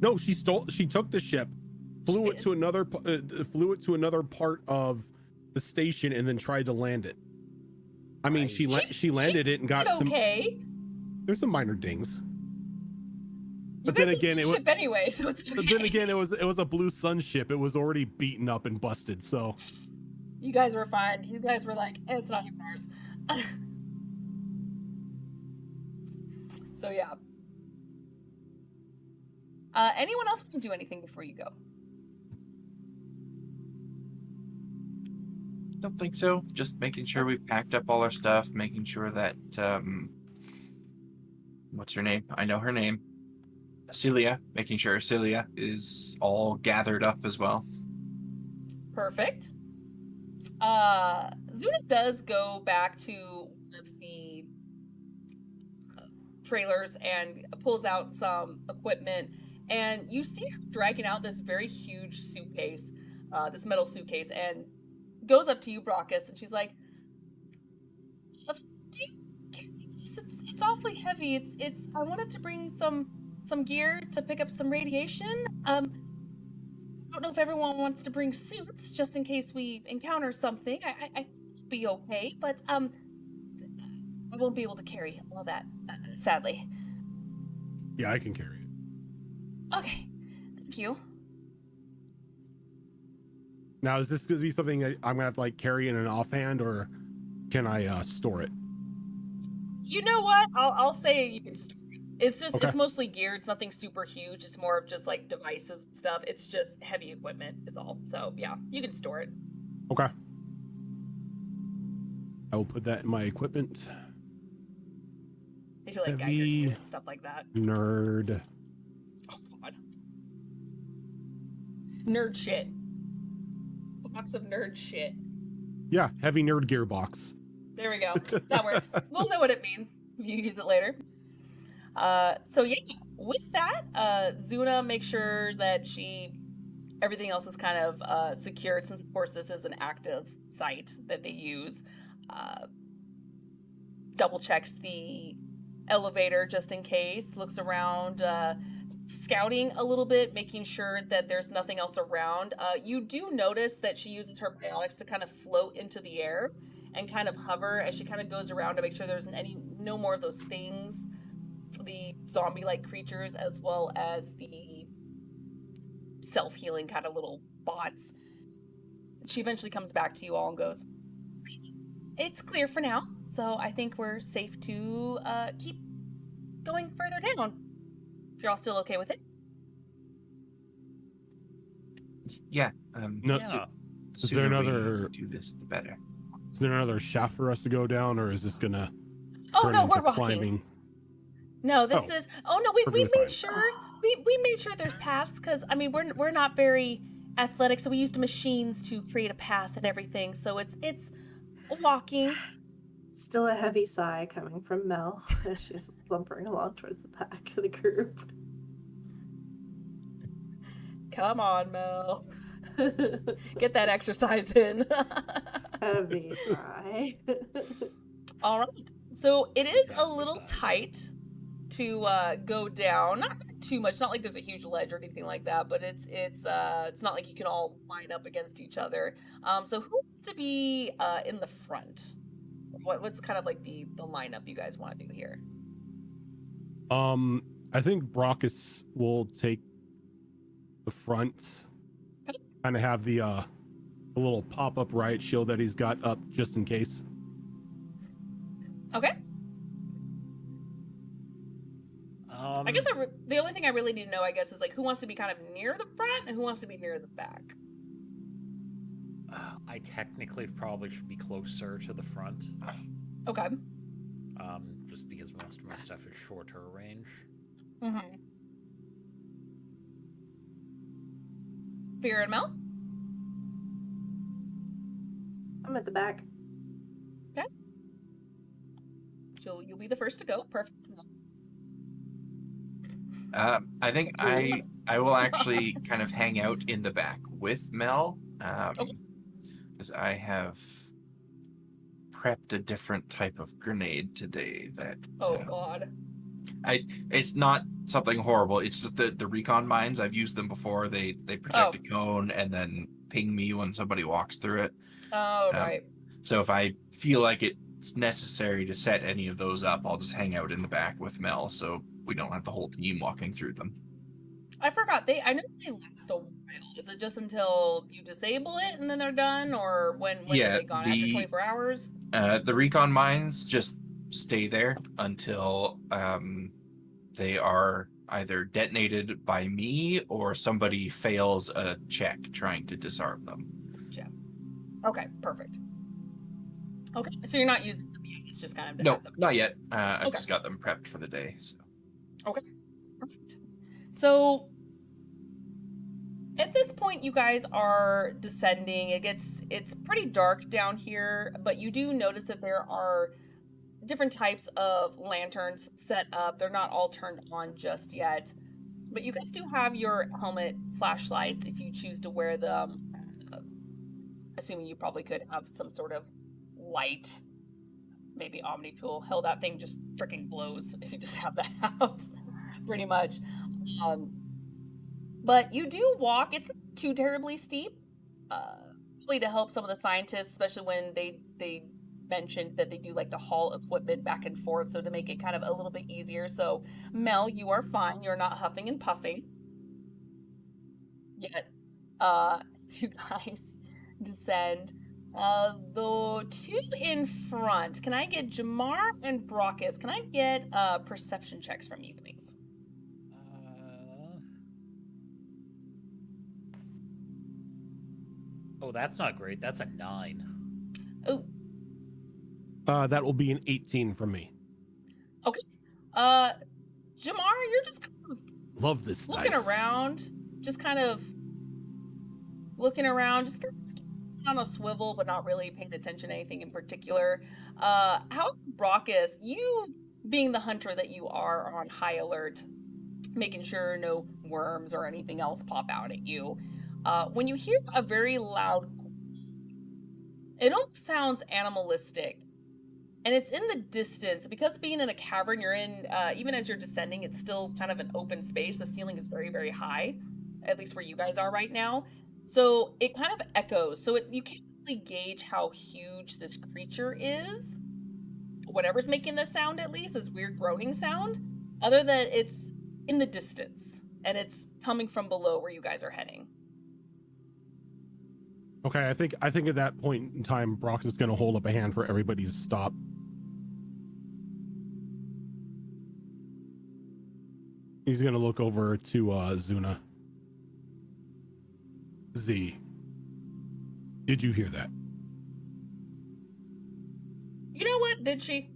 No, she took the ship, flew it to another part of the station, and then tried to land it. I mean, she landed it and got some. Okay. There's some minor dings. But then again, it was ship anyway, so it's okay. But then again, it was a Blue Sun ship. It was already beaten up and busted. So you guys were fine. You guys were like, it's not yours. So yeah. Anyone else want to do anything before you go? Don't think so. Just making sure we've packed up all our stuff, making sure that what's her name? I know her name. Celia, making sure Celia is all gathered up as well. Perfect. Zuna does go back to one of the trailers and pulls out some equipment, and you see her dragging out this very huge suitcase, this metal suitcase, and goes up to you, Brockus, and she's like, "Do you carry this? It's awfully heavy. It's. I wanted to bring some gear to pick up some radiation. I don't know if everyone wants to bring suits just in case we encounter something. I be okay, but I won't be able to carry all that, sadly." Yeah, I can carry it. Okay, thank you. Now, is this going to be something that I'm going to have to like carry in an offhand, or can I store it? You know what? I'll say you can store it. It's just, Okay. It's mostly gear. It's nothing super huge. It's more of just like devices and stuff. It's just heavy equipment is all. So yeah, you can store it. Okay. I will put that in my equipment. These are like Geiger Heavy gear and stuff like that. Nerd. Oh god. Nerd shit. Box of nerd shit. Yeah, heavy nerd gearbox. There we go. That works. We'll know what it means. You use it later. So yeah, with that, Zuna makes sure that everything else is kind of secured, since of course this is an active site that they use. Double checks the elevator just in case, looks around, scouting a little bit, making sure that there's nothing else around. You do notice that she uses her bionics to kind of float into the air and kind of hover as she kind of goes around to make sure there's no more of those things, the zombie-like creatures, as well as the self-healing kind of little bots. She eventually comes back to you all and goes, "It's clear for now, so I think we're safe to keep going further down. If you're all still okay with it." Yeah. No, Yeah. Is there another? Do this, the better. Is there another shaft for us to go down, or is this gonna Oh turn no, into we're walking. climbing? No, this Oh, is. Oh no, we perfectly made fine. sure we made sure there's paths, because I mean we're not very athletic, so we used machines to create a path and everything. So it's walking. Still a heavy sigh coming from Mel as she's lumbering along towards the back of the group. Come on, Mel. Get that exercise in. Heavy sigh. way. All right. So it is Yeah, a there's little eyes. tight to go down. Not too much. Not like there's a huge ledge or anything like that. But it's not like you can all line up against each other. So who wants to be in the front? What's kind of like the lineup you guys want to do here? I think Brockus will take the front. Okay. Kind of have the little pop-up riot shield that he's got up just in case. Okay. I guess the only thing I really need to know, I guess, is like who wants to be kind of near the front and who wants to be near the back. I technically probably should be closer to the front, Okay. just because most of my stuff is shorter range. Mm-hmm. Fear and Mel? I'm at the back. You'll be the first to go. Perfect. I think I will actually kind of hang out in the back with Mel, because I have prepped a different type of grenade today. That Oh God. it's not something horrible. It's just the recon mines. I've used them before. They project a cone and then ping me when somebody walks through it. Oh right. So if I feel like it's necessary to set any of those up, I'll just hang out in the back with Mel, so we don't have the whole team walking through them. I forgot. I know they last a while. Is it just until you disable it and then they're done, or when Yeah, are they gone? After 24 hours? The recon mines just stay there until they are either detonated by me or somebody fails a check trying to disarm them. Yeah. Okay. Perfect. Okay. So you're not using them yet. It's just kind of to No, have them. not yet. I've Okay. just got them prepped for the day. So. Perfect. So at this point, you guys are descending. It's pretty dark down here, but you do notice that there are different types of lanterns set up. They're not all turned on just yet, but you guys do have your helmet flashlights if you choose to wear them. Assuming you probably could have some sort of light, maybe Omni tool. Hell, that thing just freaking glows if you just have that out. Pretty much. But you do walk. It's not too terribly steep. Probably to help some of the scientists, especially when they mentioned that they do like to haul equipment back and forth, so to make it kind of a little bit easier. So Mel, you are fine. You're not huffing and puffing yet. You guys descend. The two in front. Can I get Jamar and Brockus? Can I get perception checks from you, please? Oh, that's not great. That's a 9. Oh, That will be an 18 from me. Jamar, you're just kind of Love this looking dice. around, just kind of looking around, just kind of on a swivel, but not really paying attention to anything in particular. How Brockus, you being the hunter that you are on high alert, making sure no worms or anything else pop out at you. When you hear a very loud, it almost sounds animalistic. And it's in the distance. Because being in a cavern, you're in, even as you're descending, it's still kind of an open space. The ceiling is very, very high, at least where you guys are right now. So it kind of echoes. So you can't really gauge how huge this creature is. Whatever's making this sound, at least, this weird groaning sound. Other than it's in the distance. And it's coming from below where you guys are heading. Okay, I think at that point in time, Brock is going to hold up a hand for everybody to stop. He's going to look over to Zuna. Z, did you hear that? You know what? Did she?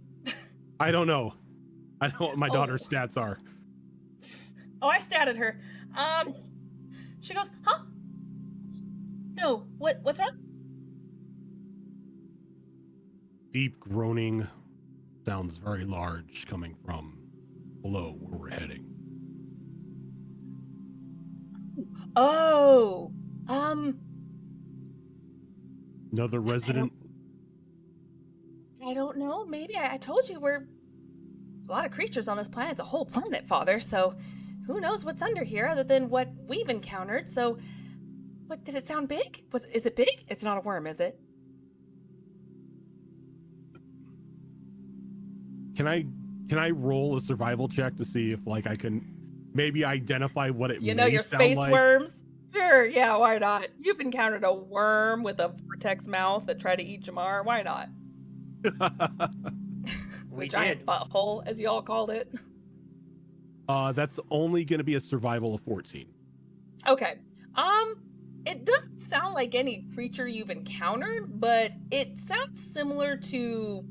I don't know. I don't know what my daughter's stats are. Oh, I statted her. She goes, huh? No, what's wrong? Deep groaning sounds very large coming from below where we're heading. Oh, Another resident. maybe I told you there's a lot of creatures on this planet. It's a whole planet, Father, so who knows what's under here other than what we've encountered, so... What, did it sound big? Is it big? It's not a worm, is it? Can I roll a survival check to see if like I can maybe identify what it You know may your sound space like? worms? Sure, yeah, why not? You've encountered a worm with a vortex mouth that tried to eat Jamar. Why not? We The giant did. butthole, as y'all called it. That's only going to be a survival of 14. Okay. It doesn't sound like any creature you've encountered, but it sounds similar to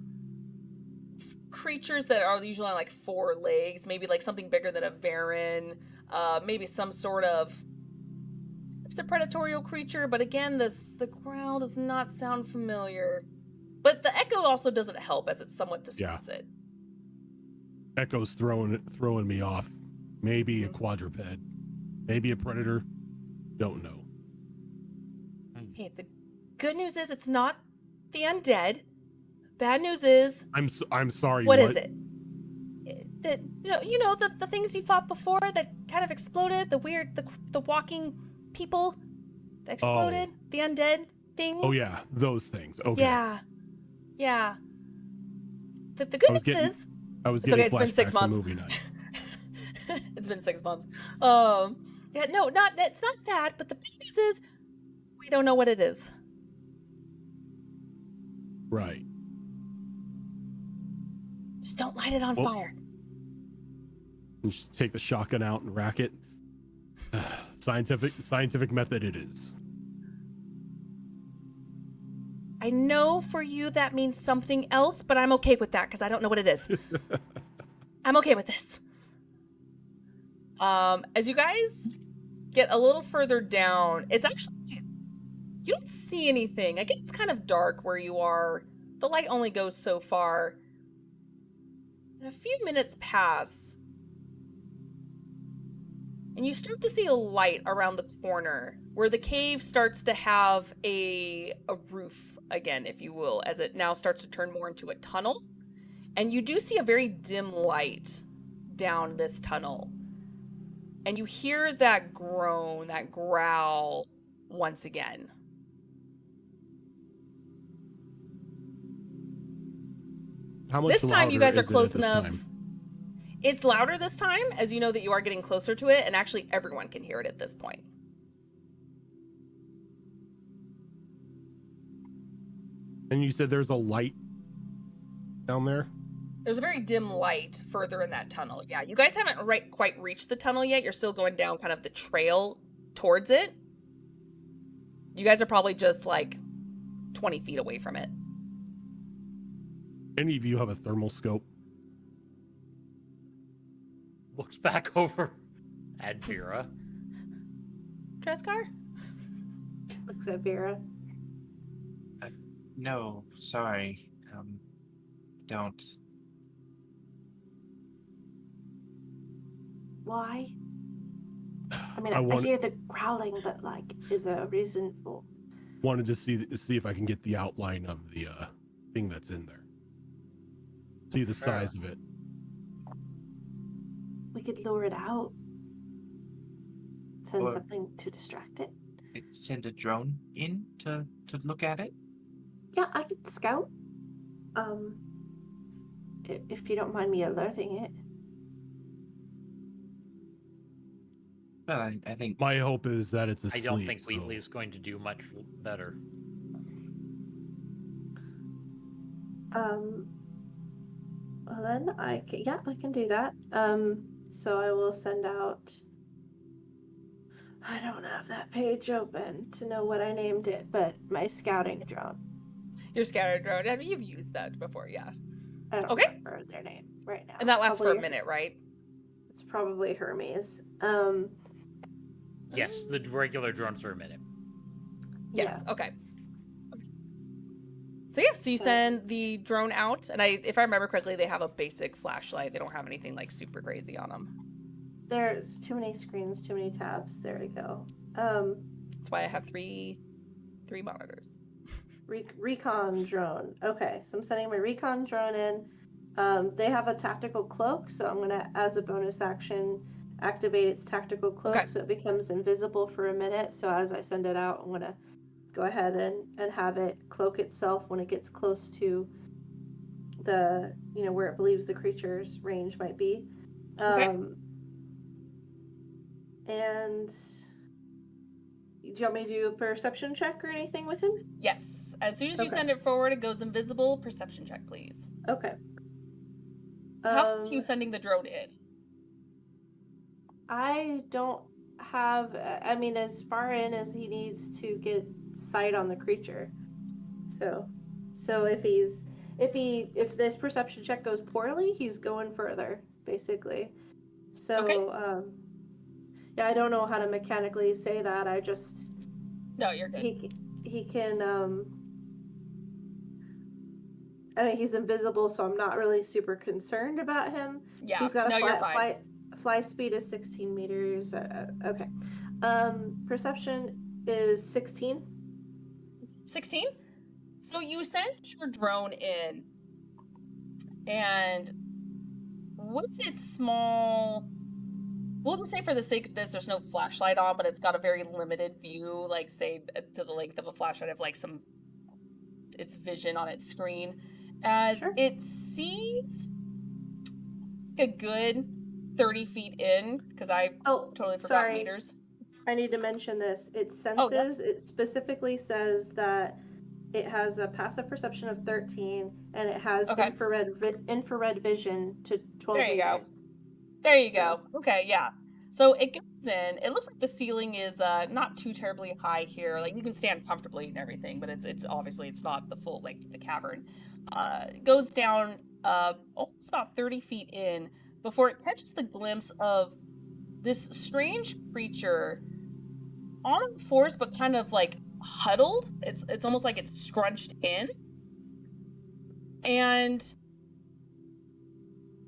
creatures that are usually on like 4 legs, maybe like something bigger than a Varan, maybe some sort of... It's a predatorial creature, but again, the growl does not sound familiar. But the echo also doesn't help, as it somewhat distorts it. Echo's throwing me off. Maybe a quadruped, maybe a predator. Don't know. Hey, the good news is it's not the undead. Bad news is... I'm sorry. What is it? The the things you fought before that kind of exploded, the walking people that exploded, the undead things. Oh yeah, those things. Okay. Yeah. The good news is I was it's getting okay, it's been 6 flashbacks from months. movie night. It's been 6 months. Yeah, no, it's not that, but the bad news is we don't know what it is. Right. Just don't light it on Well- fire. And just take the shotgun out and rack it. Scientific method it is. I know for you that means something else, but I'm okay with that because I don't know what it is. I'm okay with this. As you guys get a little further down, it's actually, you don't see anything. Again, it's kind of dark where you are. The light only goes so far. And a few minutes pass, and you start to see a light around the corner where the cave starts to have a roof again, if you will, as it now starts to turn more into a tunnel. And you do see a very dim light down this tunnel. And you hear that groan, that growl once again. How much This time you louder guys are is it close at this enough. time? It's louder this time, as you know that you are getting closer to it, and actually everyone can hear it at this point. And you said there's a light down there? There's a very dim light further in that tunnel. Yeah, you guys haven't quite reached the tunnel yet. You're still going down kind of the trail towards it. You guys are probably just like 20 feet away from it. Any of you have a thermal scope? Looks back over at Vera. Treskar? Looks at Vera. No, sorry. Don't. Why? I mean, I I hear the growling, but like, is there a reason for? Wanted to see if I can get the outline of the thing that's in there. See the Fair. size of it. We could lure it out. Send Or- something to distract it. Send a drone in to look at it? Yeah, I could scout. If you don't mind me alerting it. Well, I think My hope is that it's I asleep. don't think so- Wheatley's going to do much better. Well then, I can do that. So I will send out. I don't have that page open to know what I named it, but my scouting drone. Your scatter drone. I mean, you've used that before, yeah. I don't Okay. remember their name right now. And that lasts for a Probably- minute, right? It's probably Hermes. Yes, the regular drones are a minute. Yes. Okay. So yeah, so you send the drone out, and if I remember correctly, they have a basic flashlight. They don't have anything like super crazy on them. There's too many screens, too many tabs. There we go. That's why I have three monitors. recon drone. Okay, so I'm sending my recon drone in. They have a tactical cloak, so I'm gonna, as a bonus action, activate its tactical cloak Okay. so it becomes invisible for a minute. So as I send it out, I'm gonna go ahead and have it cloak itself when it gets close to the, where it believes the creature's range might be. Okay. And do you want me to do a perception check or anything with him? Yes. As soon as you Okay. send it forward, it goes invisible. Perception check, please. Okay. How far are you sending the drone in? I don't have, I mean, as far in as he needs to get sight on the creature. So if this perception check goes poorly, he's going further, basically. So, Okay. Yeah, I don't know how to mechanically say that. I just, No, you're good. he can, I mean, he's invisible, so I'm not really super concerned about him. Yeah. He's got no, a you're fine. fly speed of 16 meters. Okay. Perception is 16. 16? So you sent your drone in, and with its small, we'll just say for the sake of this, there's no flashlight on, but it's got a very limited view, like say to the length of a flashlight of like its vision on its screen. As Sure. it sees a good 30 feet in, because I Oh, totally forgot sorry. meters. I need to mention this. It senses, Oh, yes. it specifically says that it has a passive perception of 13 and it has Okay. infrared vision to 12 There you go. meters. There you So- go. Okay, yeah. So it goes in. It looks like the ceiling is not too terribly high here. Like you can stand comfortably and everything, but it's obviously it's not the full like the cavern. It goes down almost about 30 feet in before it catches the glimpse of this strange creature on all fours, but kind of like huddled. It's almost like it's scrunched in. And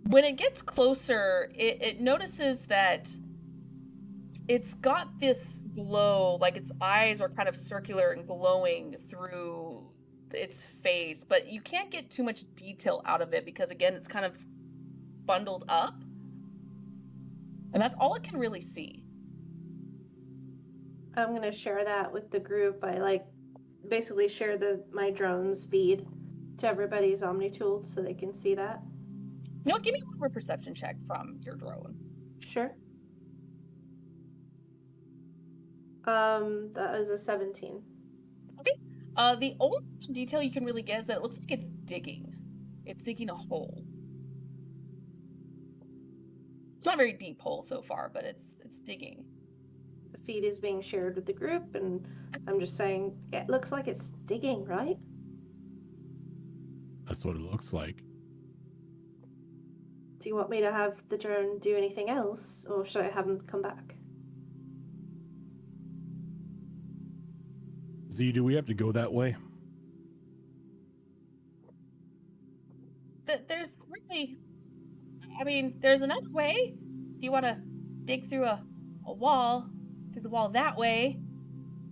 when it gets closer, it notices that it's got this glow, like its eyes are kind of circular and glowing through its face, but you can't get too much detail out of it because, again, it's kind of bundled up. And that's all it can really see. I'm gonna share that with the group. I basically share my drone's feed to everybody's OmniTool so they can see that. You know what? Give me one more perception check from your drone. Sure. That was a 17. The only detail you can really get is that it looks like it's digging. It's digging a hole. It's not a very deep hole so far, but it's digging. The feed is being shared with the group, and I'm just saying it looks like it's digging, right? That's what it looks like. Do you want me to have the drone do anything else, or should I have him come back? Z, do we have to go that way? But there's really, I mean, there's another way. If you want to dig through a wall, through the wall that way.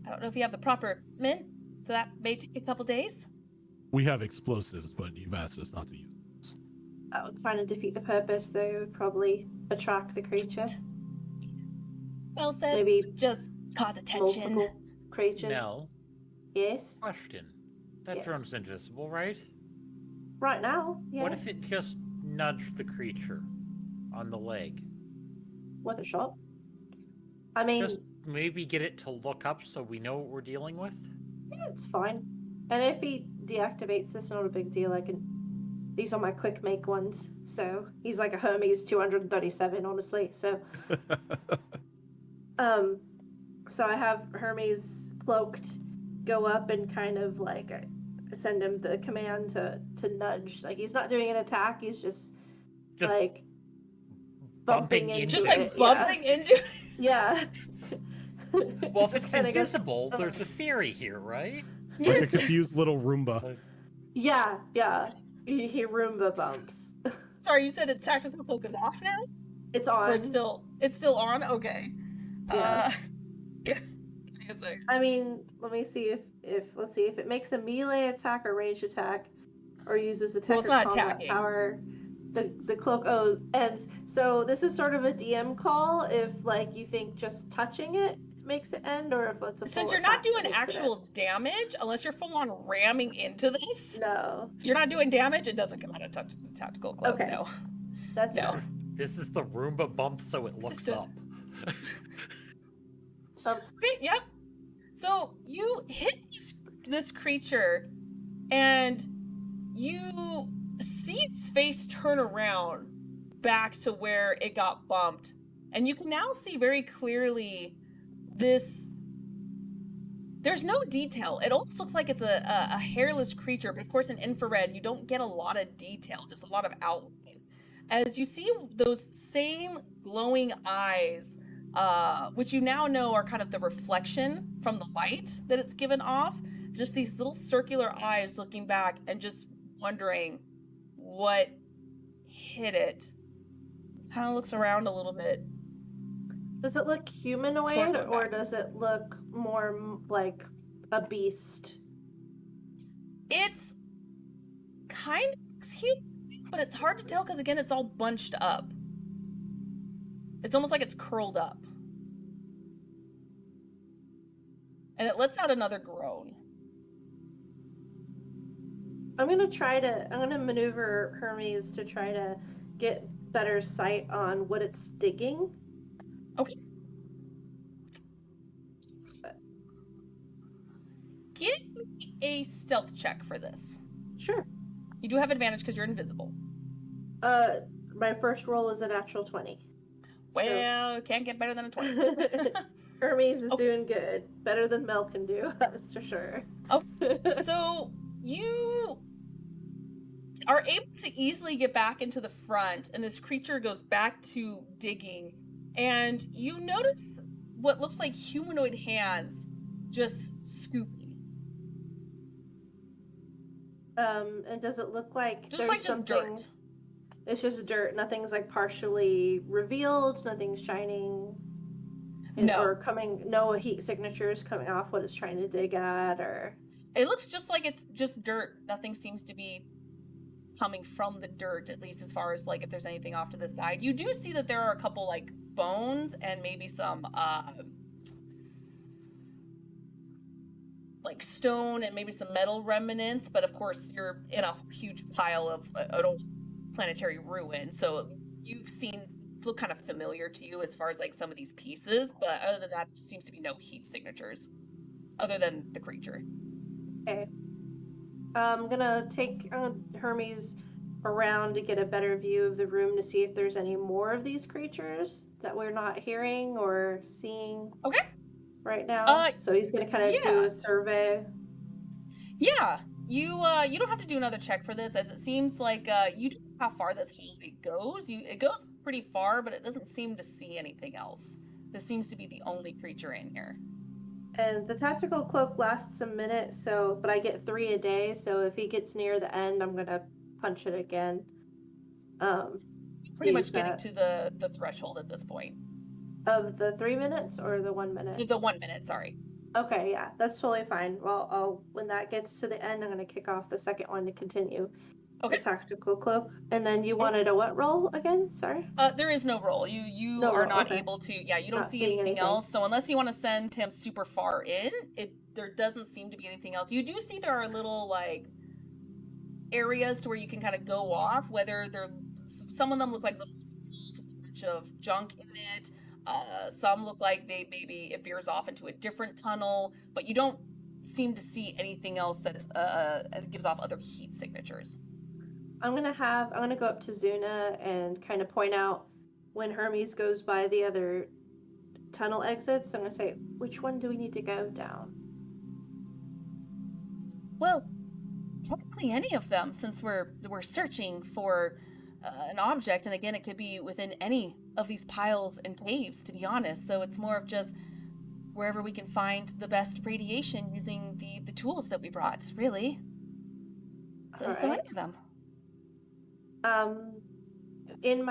I don't know if you have the proper equipment, so that may take a couple days. We have explosives, but you've asked us not to use those. That would kind of defeat the purpose, though. It would probably attract the creature. Well said. Maybe Just cause attention. multiple creatures. Mel, Yes. question. That Yes. drone's invisible, right? Right now, yeah. What if it just nudged the creature on the leg? With a shot? I mean, Just maybe get it to look up so we know what we're dealing with? yeah, it's fine. And if he deactivates this, not a big deal. These are my quick make ones. So he's like a Hermes 237, honestly. So, so I have Hermes cloaked go up and kind of like send him the command to nudge. Like he's not doing an attack. He's just like bumping into Just it. like bumping into. Yeah. Well, if Just it's kinda goes, invisible, there's a theory here, right? Like a confused little Roomba. Yeah, yeah. He Roomba bumps. Sorry, you said its tactical cloak is off now? It's Or on. it's still on? Okay. Yeah. Give me music. I mean, let me see if it makes a melee attack or ranged attack, or uses attack Well, it's or not combat attacking. power. The cloak ends. So this is sort of a DM call. If like you think just touching it makes it end, or if it's a full Since you're not attack that doing makes it actual end. damage, unless you're full on ramming into this, No. you're not doing damage. It doesn't come out of tactical cloak. Okay. No. That's No. fine. This is the Roomba bump, so it looks Just a- up. Okay, yep. So you hit this creature, and you see its face turn around back to where it got bumped, and you can now see very clearly this. There's no detail. It almost looks like it's a hairless creature, but of course in infrared you don't get a lot of detail, just a lot of outline. As you see those same glowing eyes, which you now know are kind of the reflection from the light that it's given off, just these little circular eyes looking back and just wondering what hit it. Kind of looks around a little bit. Does it look humanoid, Circle or back. does it look more like a beast? It's kind of cute, but it's hard to tell because, again, it's all bunched up. It's almost like it's curled up. And it lets out another groan. I'm gonna maneuver Hermes to try to get better sight on what it's digging. Okay. Give me a stealth check for this. Sure. You do have advantage because you're invisible. My first roll is a natural 20. Well, can't get better than a 20. So Hermes is Okay. doing good. Better than Mel can do, that's for sure. So you are able to easily get back into the front, and this creature goes back to digging, and you notice what looks like humanoid hands just scooping. And does it look like Just there's like just something? dirt. It's just dirt. Nothing's like partially revealed. Nothing's shining. No. Or coming. No heat signatures coming off what it's trying to dig at, or. It looks just like it's just dirt. Nothing seems to be coming from the dirt, at least as far as like if there's anything off to the side. You do see that there are a couple like bones and maybe some like stone and maybe some metal remnants, but of course you're in a huge pile of an old planetary ruin, so you've seen look kind of familiar to you as far as like some of these pieces, but other than that, there seems to be no heat signatures other than the creature. Okay. I'm gonna take Hermes around to get a better view of the room to see if there's any more of these creatures that we're not hearing or seeing. Okay. Right now. So he's gonna kind of do yeah. a survey. Yeah, you don't have to do another check for this, as it seems like you don't know how far this hallway goes. It goes pretty far, but it doesn't seem to see anything else. This seems to be the only creature in here. And the tactical cloak lasts a minute, but I get 3 a day. So if he gets near the end, I'm gonna punch it again. Pretty much getting to the threshold at this point. Of the 3 minutes or the 1 minute? The 1 minute, sorry. Okay, yeah, that's totally fine. Well, when that gets to the end, I'm gonna kick off the second one to continue. Okay. The tactical cloak, and then you wanted a what roll again? Sorry. There is no roll. You No are roll, not okay. able to. Yeah, you don't Not see seeing anything anything. else. So unless you want to send him super far in, there doesn't seem to be anything else. You do see there are little like areas to where you can kind of go off. Whether some of them look like little holes with a bunch of junk in it. Some look like maybe it veers off into a different tunnel, but you don't seem to see anything else that gives off other heat signatures. I'm gonna go up to Zuna and kind of point out when Hermes goes by the other tunnel exits. I'm gonna say, which one do we need to go down? Well, technically any of them, since we're searching for an object, and again, it could be within any of these piles and caves, to be honest. So it's more of just wherever we can find the best radiation using the tools that we brought, really. So All any right. of them. in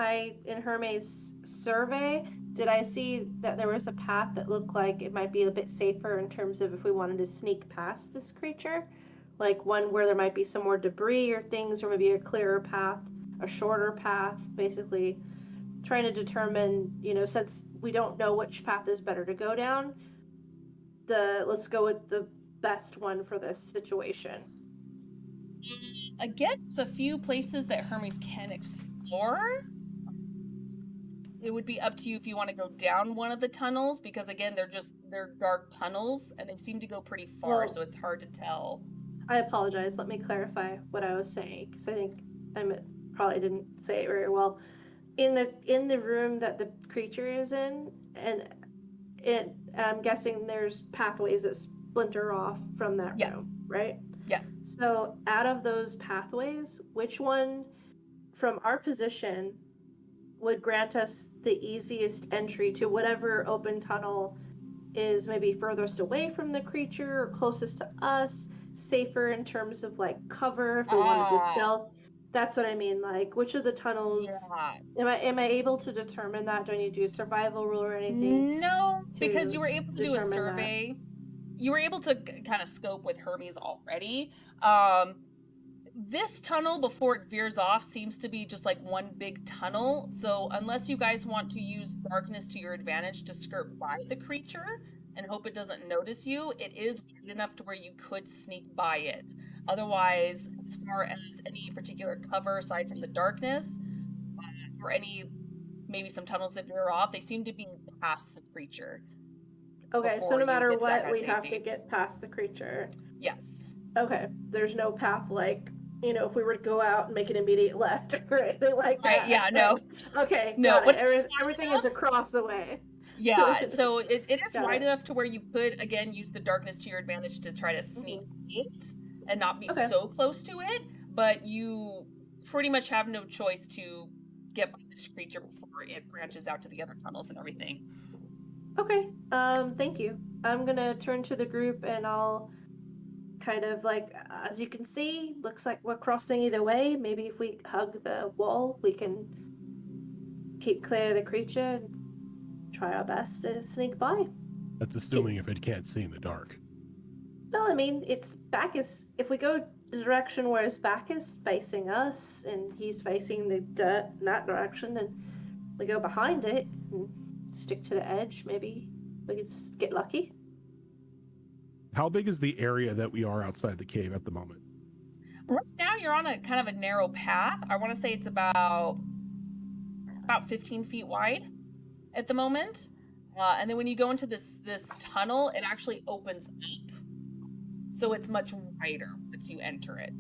Hermes survey, did I see that there was a path that looked like it might be a bit safer in terms of if we wanted to sneak past this creature? Like one where there might be some more debris or things, or maybe a clearer path, a shorter path, basically trying to determine, since we don't know which path is better to go down, let's go with the best one for this situation. Again, there's a few places that Hermes can explore. It would be up to you if you want to go down one of the tunnels, because again, they're dark tunnels and they seem to go pretty far, Well, so it's hard to tell. I apologize. Let me clarify what I was saying, because I think I probably didn't say it very well. In the room that the creature is in, and I'm guessing there's pathways that splinter off from that Yes. room, right? Yes. So out of those pathways, which one from our position would grant us the easiest entry to whatever open tunnel is maybe furthest away from the creature or closest to us, safer in terms of like cover if we wanted to stealth? That's what I mean. Like, which of the tunnels am I able to determine that? Do I need to do a survival roll or anything? No, because you were able to do a determine that? survey. You were able to kind of scope with Hermes already. This tunnel, before it veers off, seems to be just like one big tunnel. So unless you guys want to use darkness to your advantage to skirt by the creature and hope it doesn't notice you, it is wide enough to where you could sneak by it. Otherwise, as far as any particular cover aside from the darkness, or maybe some tunnels that veer off, they seem to be past the creature. Okay, so before no you matter get to that what, kind of we have to safety. get past the creature. Yes. Okay, there's no path like, if we were to go out and make an immediate left or anything like Right, that. yeah, no. Okay, No, got but it. it's wide Everything enough. is across the way. Yeah, so it is Got wide it. enough to where you could, again, use the darkness to your advantage to try to sneak it and not be Okay. so close to it, but you pretty much have no choice to get by this creature before it branches out to the other tunnels and everything. Okay, thank you. I'm gonna turn to the group and I'll kind of like, as you can see, looks like we're crossing either way. Maybe if we hug the wall, we can keep clear of the creature and try our best to sneak by. That's assuming if it can't see in the dark. Well, I mean, if we go the direction where his back is facing us and he's facing the dirt in that direction, then we go behind it and stick to the edge. Maybe we could get lucky. How big is the area that we are outside the cave at the moment? Right now, you're on a kind of a narrow path. I want to say it's about 15 feet wide at the moment. And then when you go into this tunnel, it actually opens up. So it's much wider once you enter it.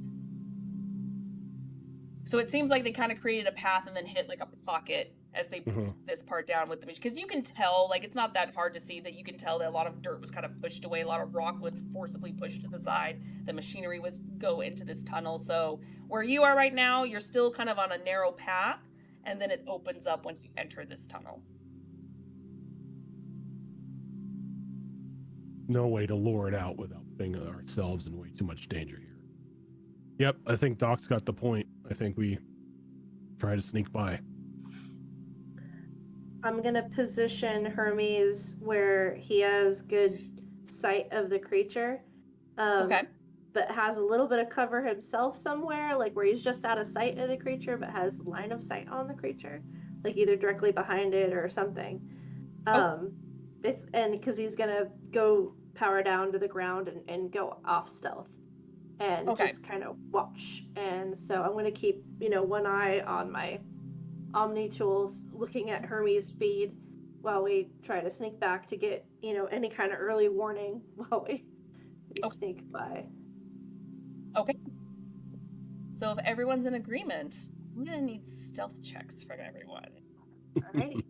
So it seems like they kind of created a path and then hit like a pocket as they put this part down with the machine. Because you can tell, like, it's not that hard to see that you can tell that a lot of dirt was kind of pushed away. A lot of rock was forcibly pushed to the side. The machinery was go into this tunnel. So where you are right now, you're still kind of on a narrow path. And then it opens up once you enter this tunnel. No way to lure it out without putting ourselves in way too much danger here. Yep, I think Doc's got the point. I think we try to sneak by. I'm gonna position Hermes where he has good sight of the creature. Okay. But has a little bit of cover himself somewhere, like where he's just out of sight of the creature, but has line of sight on the creature, like either directly behind it or something. And because he's gonna go power down to the ground and go off stealth, and just kind of watch. And so I'm gonna keep, one eye on my Omni tools, looking at Hermes' feed while we try to sneak back to get, any kind of early warning while we sneak by. Okay. So if everyone's in agreement, I'm gonna need stealth checks from everyone. Alrighty.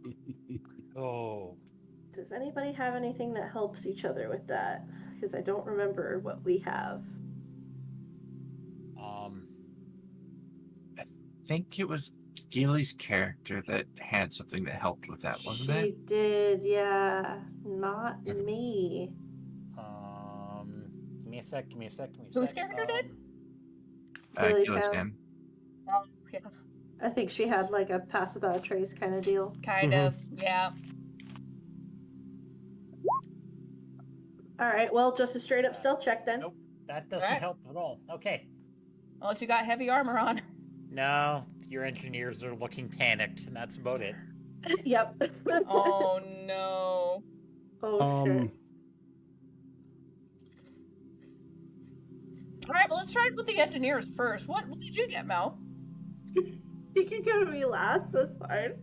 Oh. Does anybody have anything that helps each other with that? Because I don't remember what we have. I think it was Gilly's character that had something that helped with that, wasn't it? She did, yeah. Not me. Give me a sec. Whose character did? Gilly's Gilly's help. hand. Yeah. I think she had like a pass without a trace kind of deal. Kind Mhm. of, yeah. All right, well, just a straight up stealth check then. Nope, that doesn't Alright. help at all. Okay. Unless you got heavy armor on. No, your engineers are looking panicked, and that's about it. Yep. Oh no. Oh shit. Alright, well let's try it with the engineers first. What did you get, Mel? You can go to me last. That's fine.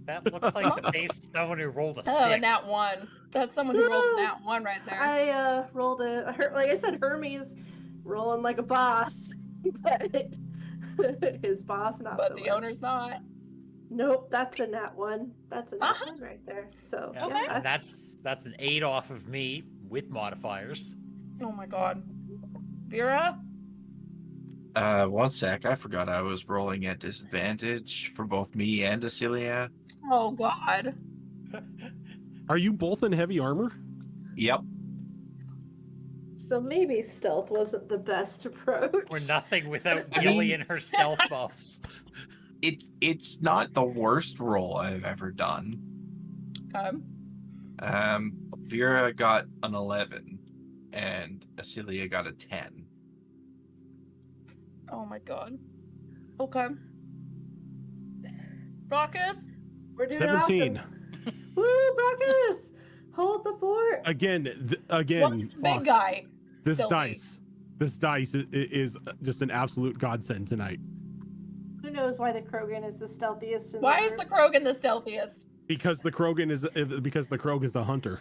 That looks like the face of someone who rolled a Oh, stick. nat 1. That's someone who rolled nat 1 right there. I rolled like I said, Hermes rolling like a boss, but his boss not But so the much. owner's not. Nope, that's a nat 1. That's a nat Uh-huh. 1 right there. So Yeah, Okay. and that's an 8 off of me with modifiers. Oh my god. Vera? 1 sec. I forgot I was rolling at disadvantage for both me and Acelia. Oh god. Are you both in heavy armor? Yep. So maybe stealth wasn't the best approach. We're nothing without I Gilly mean- and her stealth buffs. It's not the worst roll I've ever done. Okay. Vera got an 11, and Acelia got a 10. Oh my god. Okay. Brockus? We're doing 17. awesome. Woo, Brockus! Hold the fort. Again, What's the big Fox, guy? This Stealthy? dice is just an absolute godsend tonight. Who knows why the Krogan is the stealthiest? In Why the is the group? Krogan the stealthiest? Because the Krogan is a hunter.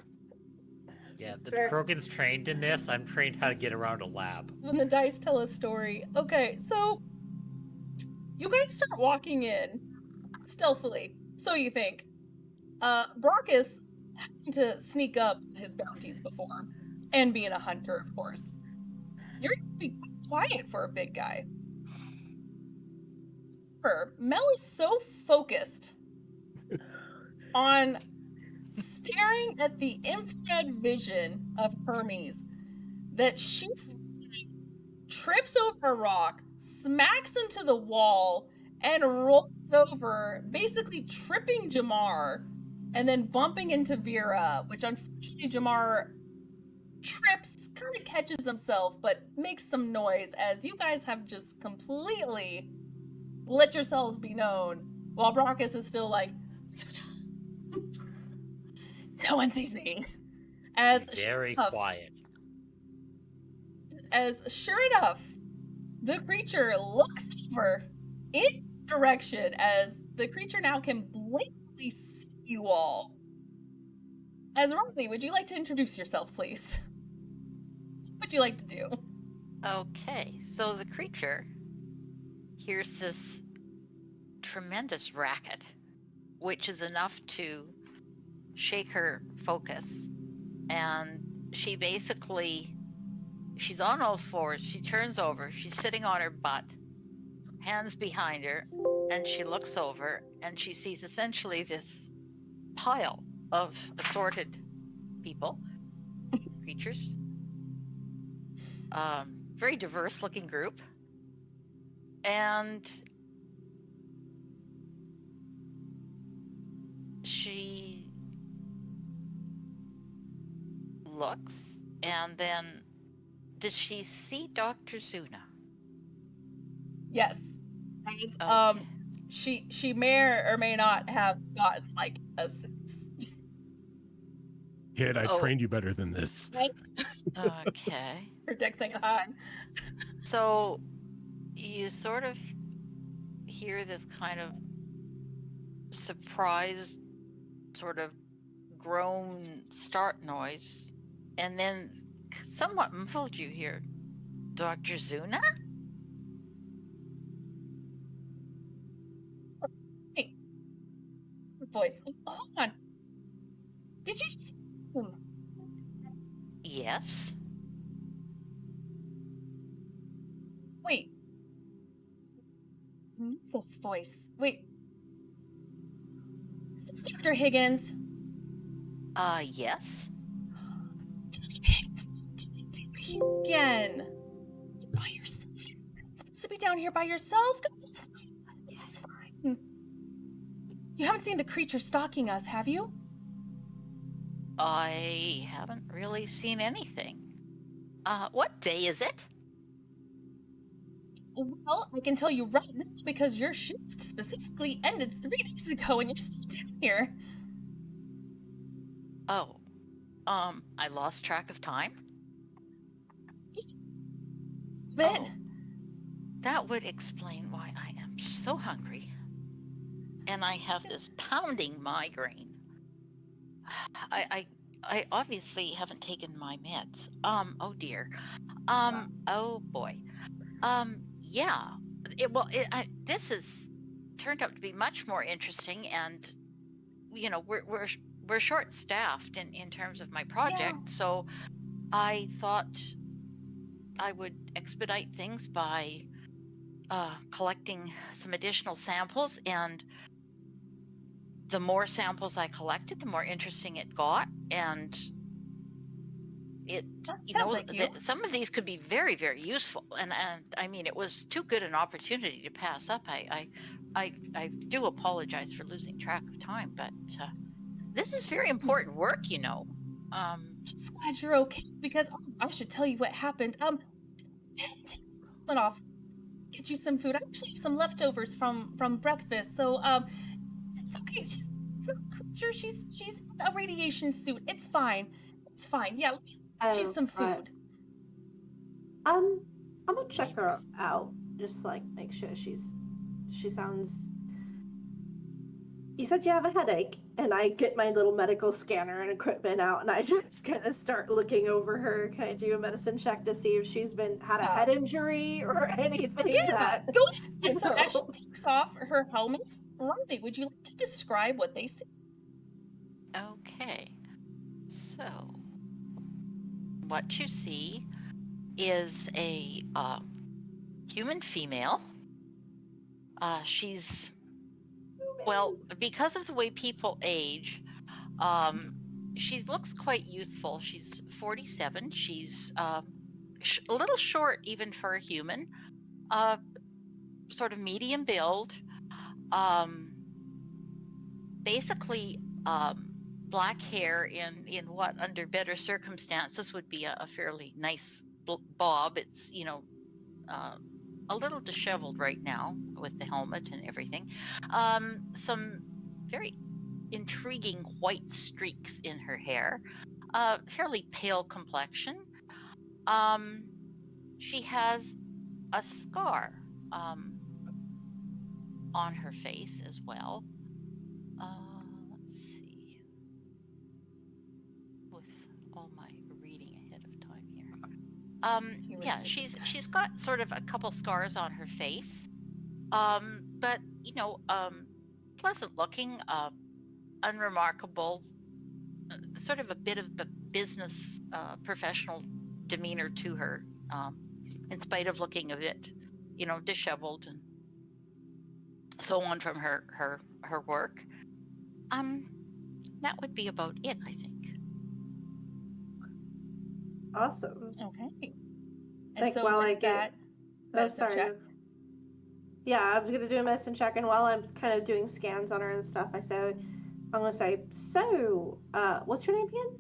Yeah, the Fair. Krogan's trained in this. I'm trained how to get around a lab. When the dice tell a story. Okay, so you guys start walking in stealthily. So you think. Brockus having to sneak up his bounties before, and being a hunter, of course. You're gonna be quiet for a big guy. Mel is so focused on staring at the infrared vision of Hermes that she trips over a rock, smacks into the wall, and rolls over, basically tripping Jamar and then bumping into Vera, which unfortunately Jamar trips, kind of catches himself, but makes some noise as you guys have just completely let yourselves be known while Brockus is still like, no one sees me. As Very sure enough- quiet. As sure enough, the creature looks over in direction as the creature now can blatantly see you all. As Riley, would you like to introduce yourself, please? What would you like to do? Okay, so the creature hears this tremendous racket, which is enough to shake her focus. And she basically, she's on all fours, she turns over, she's sitting on her butt, hands behind her, and she looks over and she sees essentially this pile of assorted people, creatures. Very diverse looking group. And she looks, and then does she see Dr. Zuna? Yes. As, Okay. she may or may not have gotten like a 6. Kid, I Oh. trained you better than this. Okay. Her deck's ain't high. So you sort of hear this kind of surprised sort of groan start noise, and then somewhat muffled you hear, Dr. Zuna? Voice. Hold on. Did you just Yes. wait? This voice. Wait. Is this Dr. Higgins? Yes. Dr. Higgins, what did I do here again? You're by yourself. You're not supposed to be down here by yourself. This is fine. You haven't seen the creature stalking us, have you? I haven't really seen anything. What day is it? Well, I can tell you right now because your shift specifically ended 3 days ago and you're still down here. Oh, I lost track of time. Bit. Oh, that would explain why I am so hungry. And I have this pounding migraine. I obviously haven't taken my meds. Oh dear. Oh boy. Yeah. This has turned out to be much more interesting, and we're short-staffed in terms of my project, so I thought I would expedite things by collecting some additional samples, and the more samples I collected, the more interesting it got, and some of these could be very, very useful, and I mean, it was too good an opportunity to pass up. I do apologize for losing track of time, but this is very important work, Just glad you're okay because I should tell you what happened. Went off. Get you some food. I actually have some leftovers from breakfast, so it's okay. She's a creature. She's in a radiation suit. It's fine. It's fine. Yeah, let me get you some food. Right. I'm gonna check her out. Just like make sure she sounds. You said you have a headache, and I get my little medical scanner and equipment out, and I just kind of start looking over her. Can I do a medicine check to see if she's had a head injury or anything? Yeah, go ahead. And so as she know. takes off her helmet, Riley, would you like to describe what they see? Okay. So, what you see is a human female. She's, well, because of the way people age, she looks quite youthful. She's 47. She's a little short even for a human. Sort of medium build. Basically, black hair in what under better circumstances would be a fairly nice bob. It's a little disheveled right now with the helmet and everything. Some very intriguing white streaks in her hair. Fairly pale complexion. She has a scar on her face as well. Let's see. With all my reading ahead of time here. Yeah, she's got sort of a couple scars on her face. But pleasant looking, unremarkable, sort of a bit of a business professional demeanor to her, in spite of looking a bit, disheveled and so on from her work. That would be about it, I think. Awesome. Okay. I think while I get medicine sorry. check. Yeah, I'm gonna do a medicine check, and while I'm kind of doing scans on her and stuff, I'm gonna say, so, what's your name again?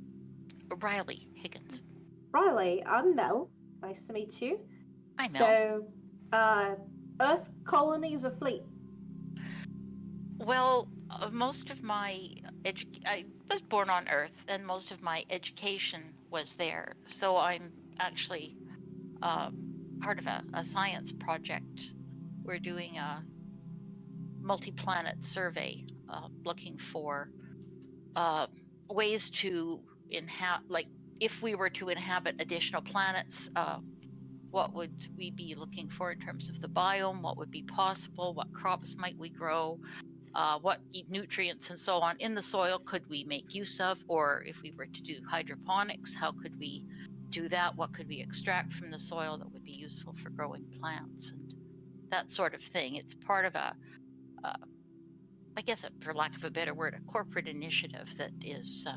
Riley Higgins. Riley, I'm Mel. Nice to meet you. Hi, Mel. So, Earth colonies or fleet? Well, most of my I was born on Earth, and most of my education was there. So I'm actually part of a science project. We're doing a multi-planet survey, looking for ways to if we were to inhabit additional planets, what would we be looking for in terms of the biome? What would be possible? What crops might we grow? What nutrients and so on in the soil could we make use of? Or if we were to do hydroponics, how could we do that? What could we extract from the soil that would be useful for growing plants and that sort of thing? It's part of I guess, for lack of a better word, a corporate initiative that is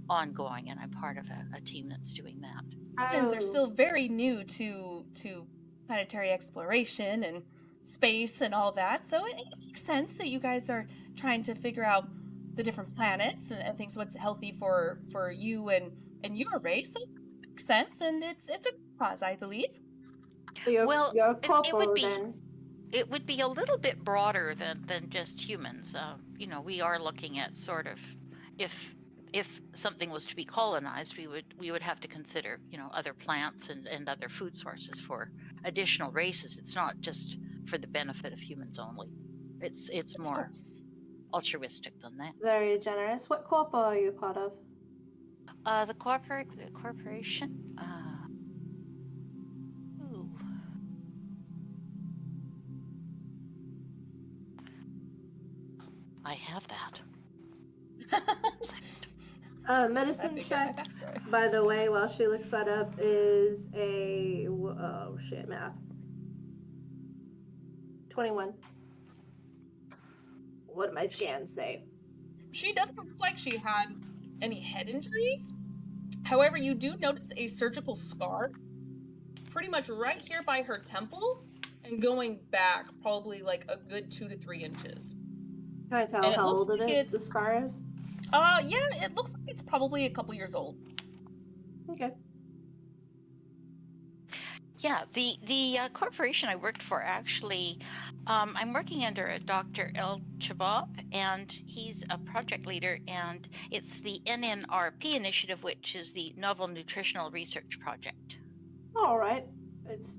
ongoing, and I'm part of a team that's doing that. Humans are still very new to planetary exploration, and space and all that. So it makes sense that you guys are trying to figure out the different planets and things, what's healthy for you and your race. So it makes sense, and it's a cause, I believe. So you're, Well, you're a it corporal would be then. it would be a little bit broader than just humans. We are looking at sort of if something was to be colonized, we would have to consider other plants and other food sources for additional races. It's not just for the benefit of humans only. It's Of more course. altruistic than that. Very generous. What corporal are you part of? The corporation. Ooh. I have that. Medicine That'd be my check, backstory. by the way, while she looks that up, is a oh shit, math. 21. What do my scans say? She doesn't look like she had any head injuries. However, you do notice a surgical scar pretty much right here by her temple and going back probably like a good 2 to 3 inches. Can I tell And it how looks old it like is? The it's- scar is? Yeah, it looks like it's probably a couple years old. Okay. Yeah, the corporation I worked for actually, I'm working under a Dr. El Chabab, and he's a project leader, and it's the NNRP initiative, which is the Novel Nutritional Research Project. All right. It's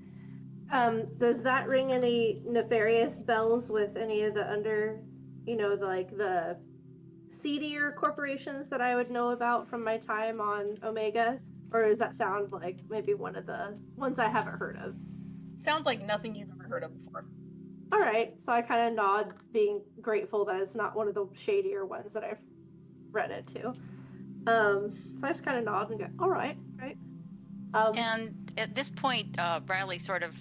does that ring any nefarious bells with any of the under, the seedier corporations that I would know about from my time on Omega? Or does that sound like maybe one of the ones I haven't heard of? Sounds like nothing you've ever heard of before. All right, so I kind of nod, being grateful that it's not one of the shadier ones that I've read it to. So I just kind of nod and go, all right, right. And at this point, Bradley sort of,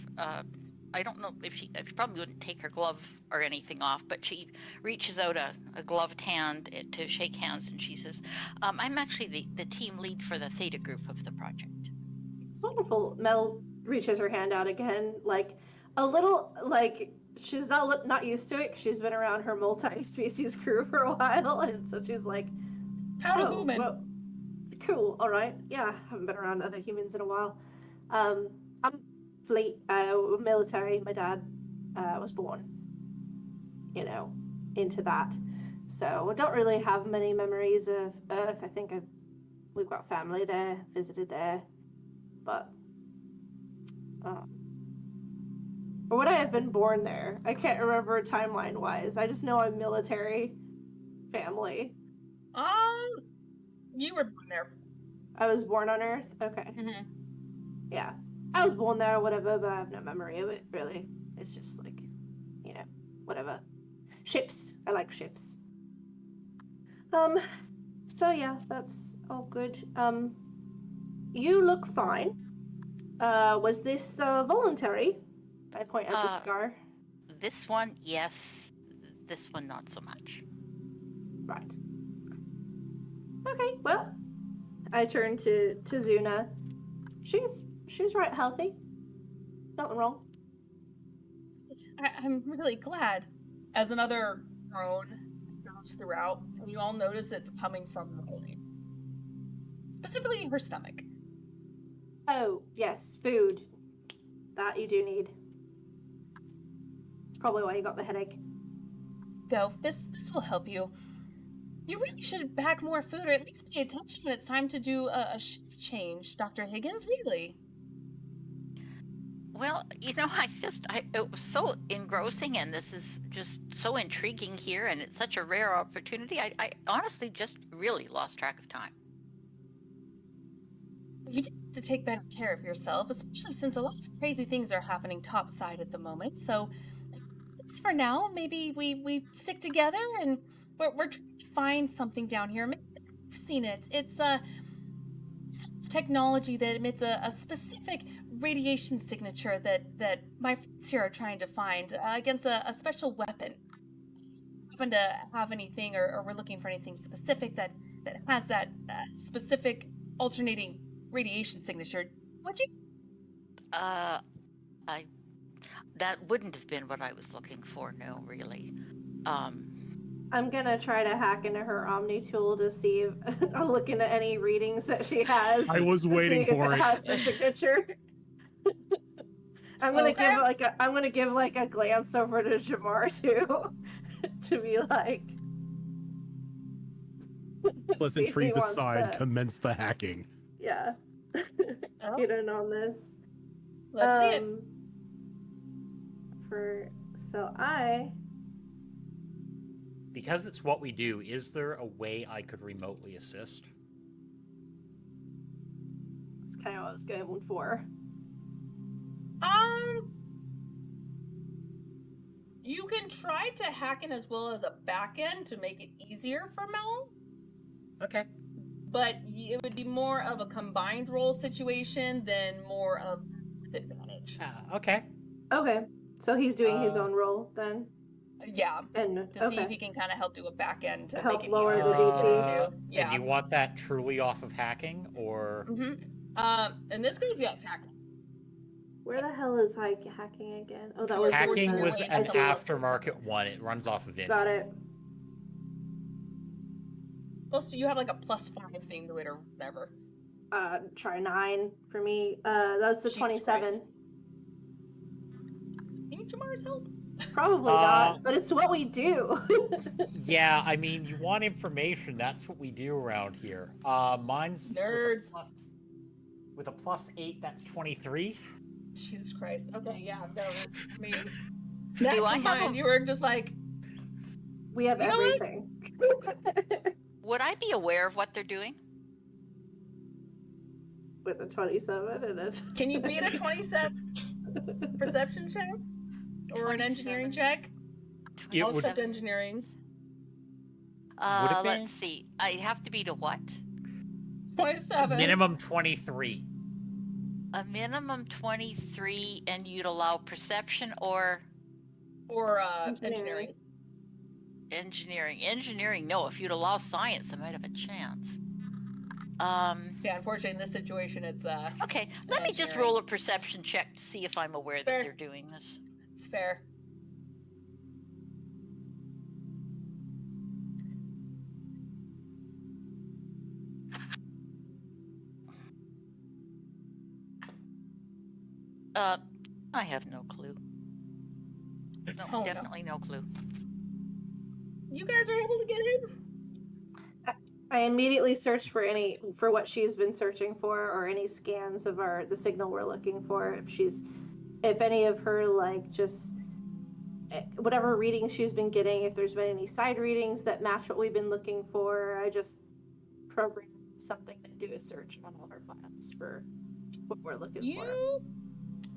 I don't know if she probably wouldn't take her glove or anything off, but she reaches out a gloved hand to shake hands, and she says, I'm actually the team lead for the Theta group of the project. It's wonderful. Mel reaches her hand out again, like a little, like she's not used to it 'cause she's been around her multi-species crew for a while, and so she's like, Found a oh, human. well, cool, all right. Yeah, haven't been around other humans in a while. I'm fleet, military. My dad was born, into that. So I don't really have many memories of Earth. I think we've got family there, visited there, but or would I have been born there? I can't remember timeline-wise. I just know I'm military family. You were born there. I was born on Earth? Okay. Mm-hmm. Yeah. I was born there or whatever, but I have no memory of it, really. It's just like, whatever. Ships. I like ships. So yeah, that's all good. You look fine. Was this voluntary? I point at the scar. This one, yes. This one, not so much. Right. Okay, well, I turn to Zuna. She's right healthy. Nothing wrong. I'm really glad. As another groan goes throughout, and you all notice it's coming from the belly. Specifically her stomach. Oh, yes, food. That you do need. It's probably why you got the headache. Go. This will help you. You really should pack more food, or at least pay attention when it's time to do a shift change, Dr. Higgins, really. Well, it was so engrossing, and this is just so intriguing here, and it's such a rare opportunity. I honestly just really lost track of time. You do have to take better care of yourself, especially since a lot of crazy things are happening topside at the moment. So, at least for now, maybe we stick together and we're trying to find something down here. Maybe I've seen it. It's a sort of technology that emits a specific radiation signature that my friends here are trying to find against a special weapon. Happen to have anything, or we're looking for anything specific that has that specific alternating radiation signature, would you? that wouldn't have been what I was looking for. No, really. I'm gonna try to hack into her Omni tool to see if I'll look into any readings that she has. I was to waiting see if for it it. has the signature. I'm gonna Okay. give like a glance over to Jamar too, to be like. Pleasant see if he freeze wants aside, to- commence the hacking. Yeah. Oh. Get in on this. Let's see it. Because it's what we do, is there a way I could remotely assist? That's kind of what I was going for. You can try to hack in as well as a back end to make it easier for Mel, Okay. but it would be more of a combined role situation than more of advantage. Okay. Okay, so he's doing his Uh, own role then, Yeah, and to see if he can kind of help do a back end to Help make it lower easier the for you DC. too. And Yeah. you want that truly off of hacking, or And this goes yes, hacking. where the hell is hacking again? Oh, that You was were hacking forcing your was way an into someone else's. aftermarket one. It runs off of Int. got it. Plus, you have like a +5 thing to it or whatever. Try 9 for me. That's the Jesus 27. Christ. Need Jamar's help? Probably not, but it's what we do. Yeah, I mean, you want information. That's what we do around here. Mine's Nerds. With a +8, that's 23. Jesus Christ. Okay, yeah, no, I mean, Do that I have combined, a- you were just like, We have You know what? everything. Would I be aware of what they're doing? With a 27 and a. can you beat a 27 perception check? Or an engineering 27. check? It I'll would- accept engineering. Would it be? Let's see. I have to beat a what? 27. Minimum 23. A minimum 23, and you'd allow perception or Or Engineering. engineering. engineering. No, if you'd allow science, I might have a chance. Yeah, unfortunately, in this situation, it's Okay, let me just Engineering. roll a perception check to see if I'm aware Fair. that they're doing this. it's fair. I have no clue. No, Oh, no. definitely no clue. You guys are able to get in? I immediately searched for what she's been searching for, or any scans of the signal we're looking for. If any of her whatever readings she's been getting, if there's been any side readings that match what we've been looking for, I just programmed something to do a search on all her files for what we're looking for.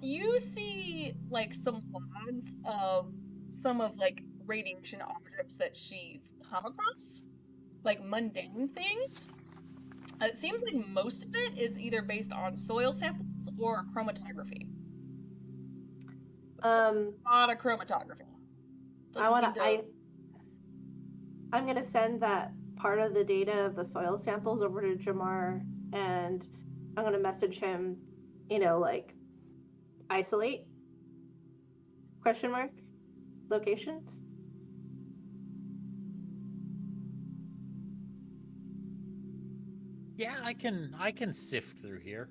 You see like some logs of some of like radiation objects that she's come across, like mundane things. It seems like most of it is either based on soil samples or chromatography. A lot of chromatography. I'm gonna send that part of the data of the soil samples over to Jamar, and I'm gonna message him, like isolate ? Locations. Yeah, I can sift through here.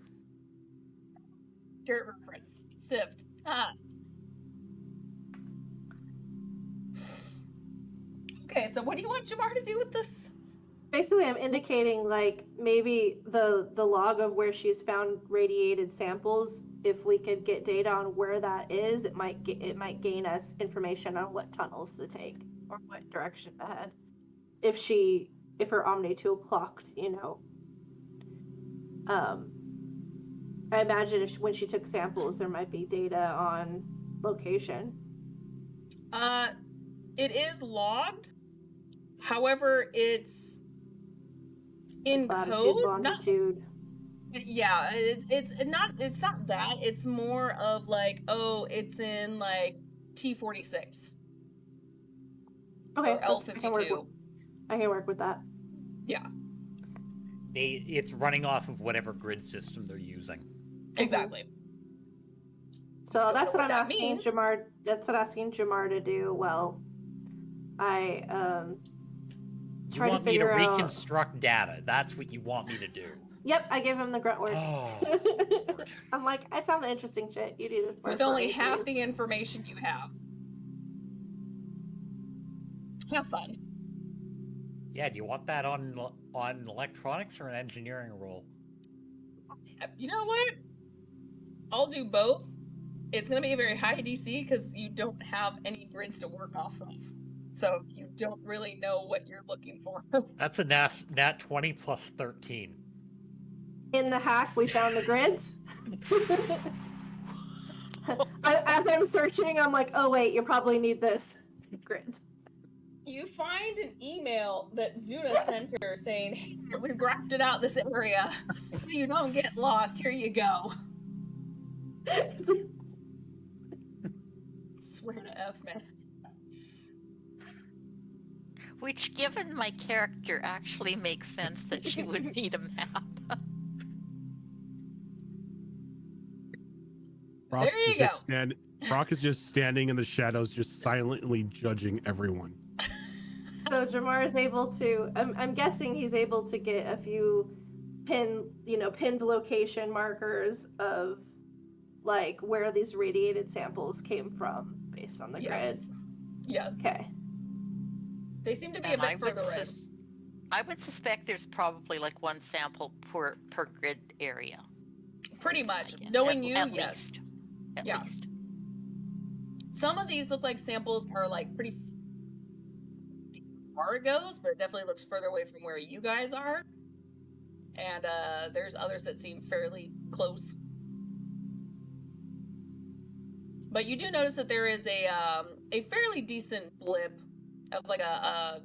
Dirt reference. Sift. Ah. Okay, so what do you want Jamar to do with this? Basically, I'm indicating like maybe the log of where she's found radiated samples. If we could get data on where that is, it might gain us information on what tunnels to take or what direction to head. If her Omni tool clocked, I imagine when she took samples, there might be data on location. It is logged. However, it's in Latitude, code. longitude. Yeah, it's not that. It's more of like, oh, it's in like T46 Okay, or L52. I can work with that. Yeah, It's running off of whatever grid system they're using. exactly. So Don't that's know what what I'm that asking means. Jamar. That's what I'm asking Jamar to do. Well, I You Try to want me to figure out- reconstruct data. That's what you want me to do. Yep, I gave him the grunt word. Oh, Lord. I'm like, I found the interesting shit. You do this part With for only me, half please. the information you have. Have fun. Yeah, do you want that on electronics or an engineering role? You know what? I'll do both. It's going to be a very high DC because you don't have any grids to work off of. So you don't really know what you're looking for. That's a nat 20 plus 13. In the hack, we found the grids. As I'm searching, I'm like, oh wait, you probably need this grid. You find an email that Zuna sent her saying, hey, we grafted out this area so you don't get lost. Here you go. Swear to F, man. Which, given my character, actually makes sense that she would need a map. Brock There you is just Brock is just standing in the shadows, just silently judging everyone. So Jamar is able to. I'm guessing he's able to get a few pinned location markers of like where these radiated samples came from based on the grid. Yes. Okay. They seem to be And a bit further in. I would suspect there's probably like one sample per grid area. Pretty I much. guess. Knowing you, at yes. least. At Yeah. least. Some of these look like samples are like pretty far it goes, but it definitely looks further away from where you guys are. And there's others that seem fairly close. But you do notice that there is a fairly decent blip of like a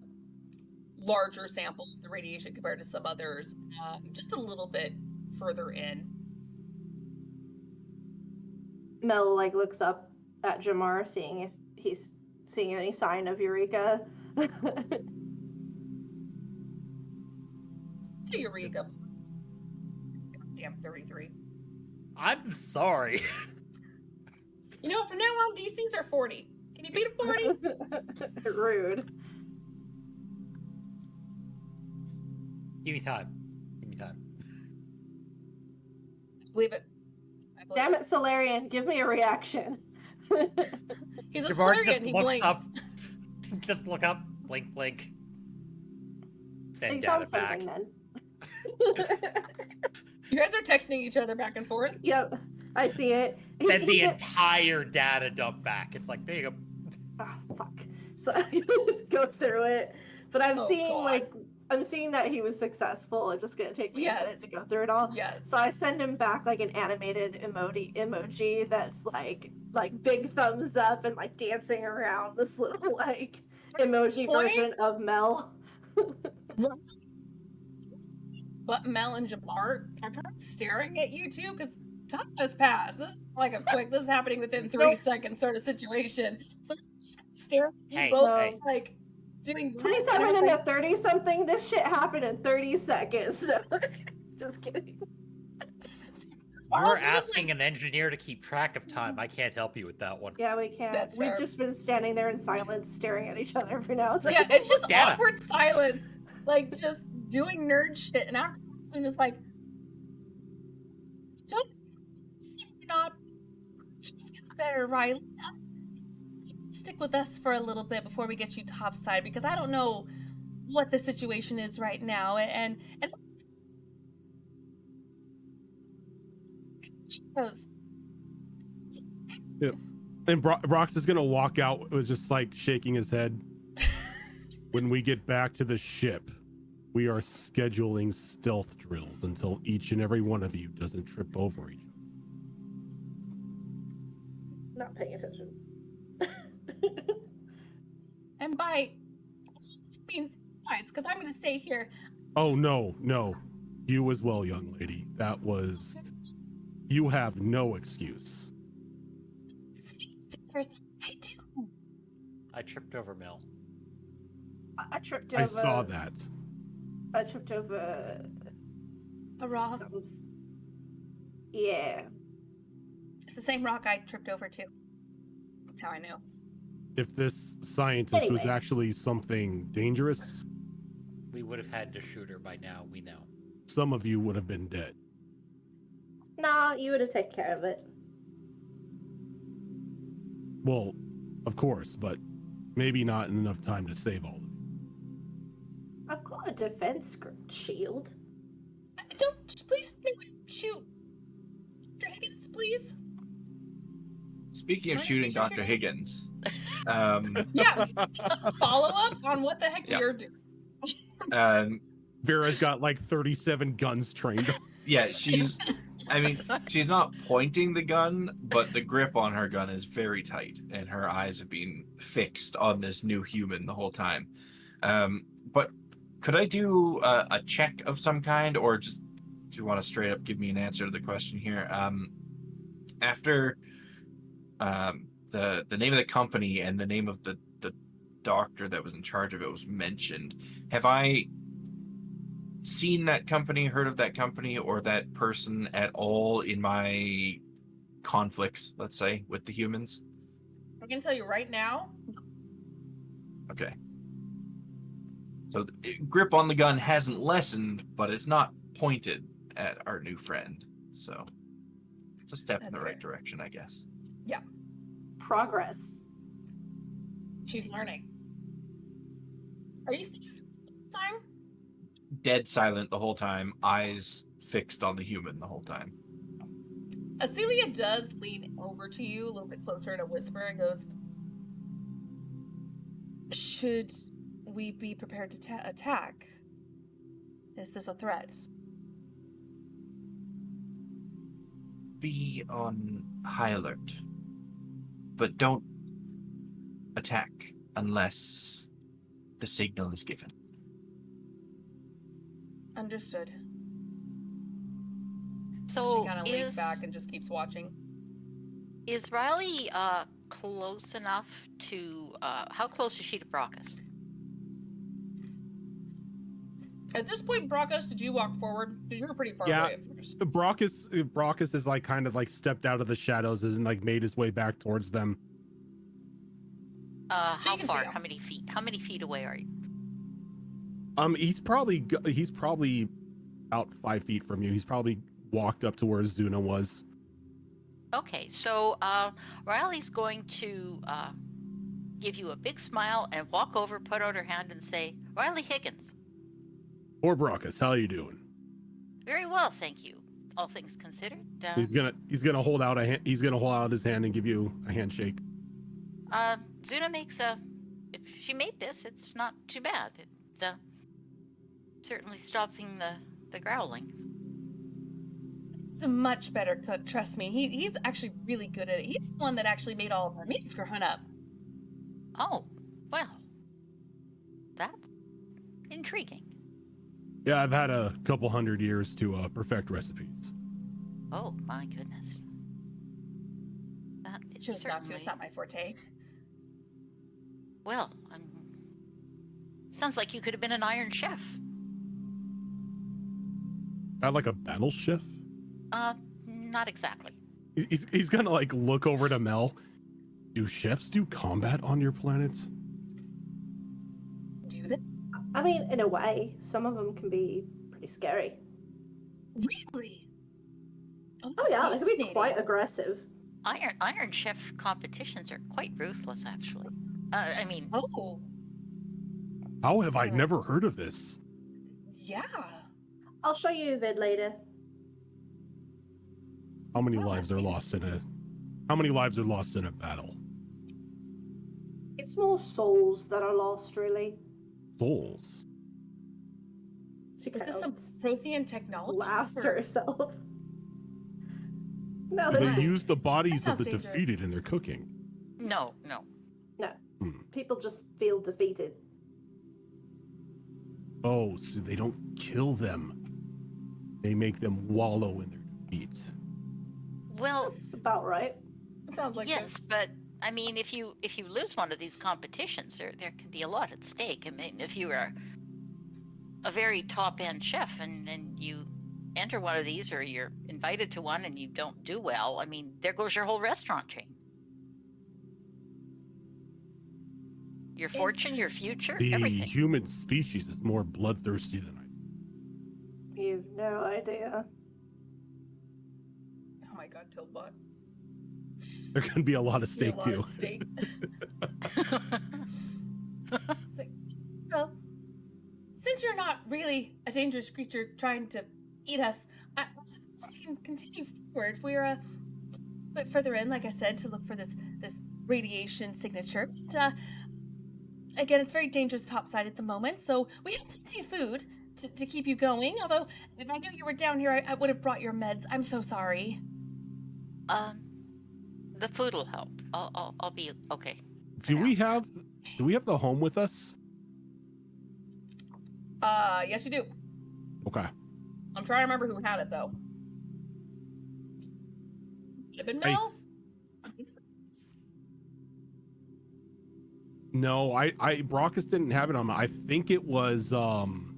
larger sample of the radiation compared to some others, just a little bit further in. Mel like looks up at Jamar, seeing if he's seeing any sign of Eureka. So Eureka. Damn 33. I'm sorry. You know, from now on, DCs are 40. Can you beat a 40? Rude. Give me time. Give me time. Believe it. I believe Damn it, Solarian, give me a reaction. He's a Javar Solarian, just he looks blinks. up. Just look up. Blink, blink. Send You data found back. something then. You guys are texting each other back and forth. Yep, I see it. Send the entire data dump back. It's like, there you go. Oh, fuck. So I go through it. But I'm Oh, seeing God. I'm seeing that he was successful. It's just gonna take me a minute Yes. to go through it all. Yes. So I send him back like an animated emoji that's like big thumbs up and like dancing around this little like emoji Point? version of Mel. But Mel and Jamar are kind of staring at you two because time has passed. This is like this is happening within 3 seconds sort of situation. So just stare at you Hey, both hey. just like doing 27 into 30 something. This shit happened in 30 seconds. So just kidding. You're asking an engineer to keep track of time. I can't help you with that one. Yeah, we can't. That's We've fair. just been standing there in silence, staring at each other for now. It's like, Yeah, it's just Data. awkward silence, like just doing nerd shit, and after I'm just like, don't you're not better, Riley. Stick with us for a little bit before we get you topside, because I don't know what the situation is right now, and she goes, And Brox is gonna walk out with just like shaking his head. When we get back to the ship, we are scheduling stealth drills until each and every one of you doesn't trip over each other. not paying attention. and by means guys, because I'm gonna stay here. Oh no, you as well, young lady. You have no excuse. I do. I tripped over Mel. I tripped over. I saw that. I tripped over. A rock. Yeah. It's the same rock I tripped over too. That's how I know. If this scientist was Anyway. actually something dangerous, We would have had to shoot her by now. We know. some of you would have been dead. Nah, you would have taken care of it. Well, of course, but maybe not in enough time to save all of you. I've got a defense shield. Don't please no, shoot, dragons, please. Speaking of Right, shooting sure, Dr. sure. Higgins, Yeah, follow up on what the heck Yeah. you're doing. um, Vera's got like 37 guns trained. yeah, she's not pointing the gun, but the grip on her gun is very tight, and her eyes have been fixed on this new human the whole time. But could I do a check of some kind, or just do you want to straight up give me an answer to the question here? After the name of the company and the name of the doctor that was in charge of it was mentioned, have I seen that company, heard of that company, or that person at all in my conflicts, let's say, with the humans? I can tell you right now. Okay. So grip on the gun hasn't lessened, but it's not pointed at our new friend. So it's a step in the That's right fair. direction, I guess. Progress. She's learning. Are you still time? Dead silent the whole time, eyes fixed on the human the whole time. Acelia does lean over to you a little bit closer and a whisper and goes, should we be prepared to attack? Is this a threat? Be on high alert, but don't attack unless the signal is given. Understood. So She kind of leans back and just keeps watching. is Riley close enough to how close is she to Brockus? At this point, Brockus, did you walk forward? You were pretty far Yeah. away at first. Brockus is like kind of like stepped out of the shadows and like made his way back towards them. So How you can see far? him. How many feet? How many feet away are you? He's probably about 5 feet from you. He's probably walked up to where Zuna was. Okay, so Riley's going to give you a big smile and walk over, put out her hand, and say, "Riley Higgins." Or Brockus, how you doing? Very well, thank you. All things considered. He's gonna hold out he's gonna hold out his hand and give you a handshake. Zuna makes a. If she made this, it's not too bad. It certainly stopping the growling. He's a much better cook, trust me. He's actually really good at it. He's the one that actually made all of our meats for Hunt Up. Oh, well, that's intriguing. Yeah, I've had a couple hundred years to perfect recipes. Oh my goodness. That is Just not to. certainly It's not my forte. well. Sounds like you could have been an Iron Chef. Got like a battle chef? Not exactly. He's gonna like look over to Mel. Do chefs do combat on your planets? Do they? I mean, in a way, some of them can be pretty scary. Really? Oh yeah, they can be fascinating. quite aggressive. Iron Chef competitions are quite ruthless, actually. I mean, Oh, How have I Yes. never heard of this? yeah. I'll show you a vid later. How many Oh, I lives are see. lost in a battle? It's more souls that are lost, really. Souls. She Is this some kind Prothean technology? laughs to or- herself. No, Do they're they use the bodies of sounds the dangerous. defeated in their cooking? no. people just feel defeated. Oh, so they don't kill them. They make them wallow in their defeats. Well, That's about right. It sounds like yes, this. but I mean, if you lose one of these competitions, there can be a lot at stake. I mean, if you are a very top end chef and you enter one of these or you're invited to one and you don't do well, I mean, there goes your whole restaurant chain. Your fortune, your future, The everything. human species is more bloodthirsty than You've no idea. Oh my god, Tilbot. There can be a lot of Yeah, steak a lot too. of steak. It's like, well, since you're not really a dangerous creature trying to eat us, I suppose we can continue forward. We're a bit further in, like I said, to look for this radiation signature. And, again, it's very dangerous topside at the moment, so we have plenty of food to keep you going. Although, if I knew you were down here, I would have brought your meds. I'm so sorry. The food will help. I'll be okay. Do we have the home with us? Yes, you do. Okay. I'm trying to remember who had it though. Could have been Mel. No, I Brockus didn't have it on my. I think it was Someone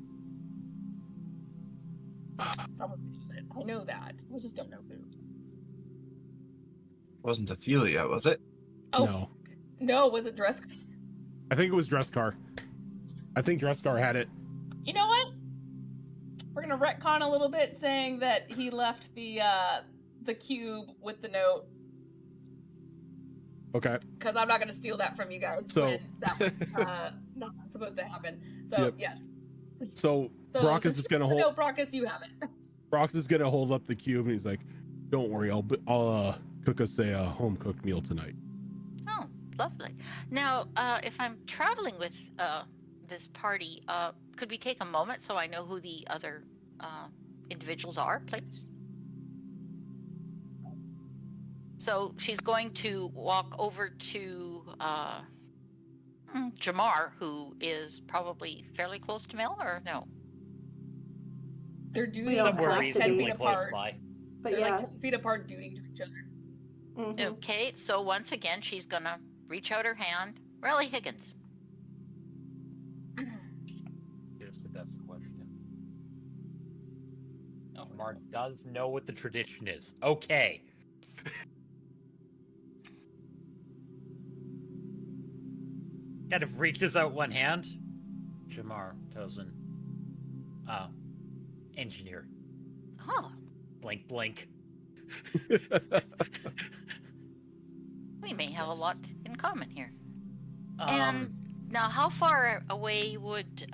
had it. I know that. I just don't know who. Wasn't Athelia, was it? Oh no, was it Dress? I think it was Dresscar. I think Dresscar had it. You know what? We're gonna retcon a little bit, saying that he left the cube with the note, Okay. because I'm not gonna steal that from you guys. So- when that was not supposed to happen. So Yep. yes. So, So Brockus since is you gonna have the hold. note, Brockus, you have it. Brockus is gonna hold up the cube, and he's like, "Don't worry, I'll cook us a home cooked meal tonight." Oh, lovely. Now, if I'm traveling with this party, could we take a moment so I know who the other individuals are, please? So she's going to walk over to Jamar, who is probably fairly close to Mel, or no? They're duty don't Somewhere have like to 10 be. reasonably feet close apart. by. But They're yeah. like 10 feet apart, duty to each other. Mhm. Okay, so once again, she's gonna reach out her hand. Riley Higgins. Here's the best question. Mark does know what the tradition is. Okay. Kind of reaches out one hand. Jamar Tozen. Engineer. Oh, Blink, blink. we may have a Yes. lot in common here. And now, how far away would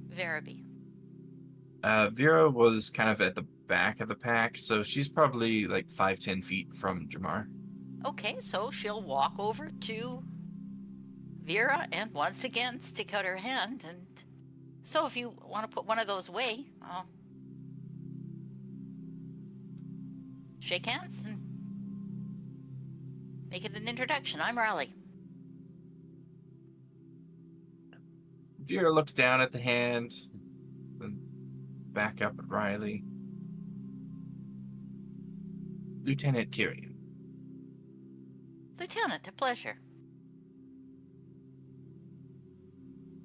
Vera be? Vera was kind of at the back of the pack, so she's probably like 5-10 feet from Jamar. Okay, so she'll walk over to Vera and once again stick out her hand. And so if you want to put one of those away, shake hands and make it an introduction. I'm Riley. Vera looks down at the hand, then back up at Riley. Lieutenant Kyrian. Lieutenant, a pleasure.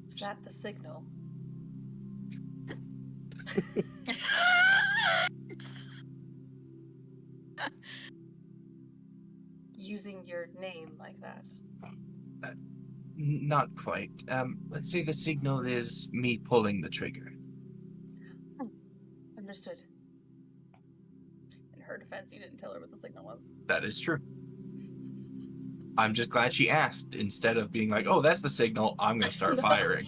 Is that the signal? Using your name like that. Not quite. Let's say the signal is me pulling the trigger. Understood. In her defense, you didn't tell her what the signal was. That is true. I'm just glad she asked instead of being like, "Oh, that's the signal. I'm going to start firing."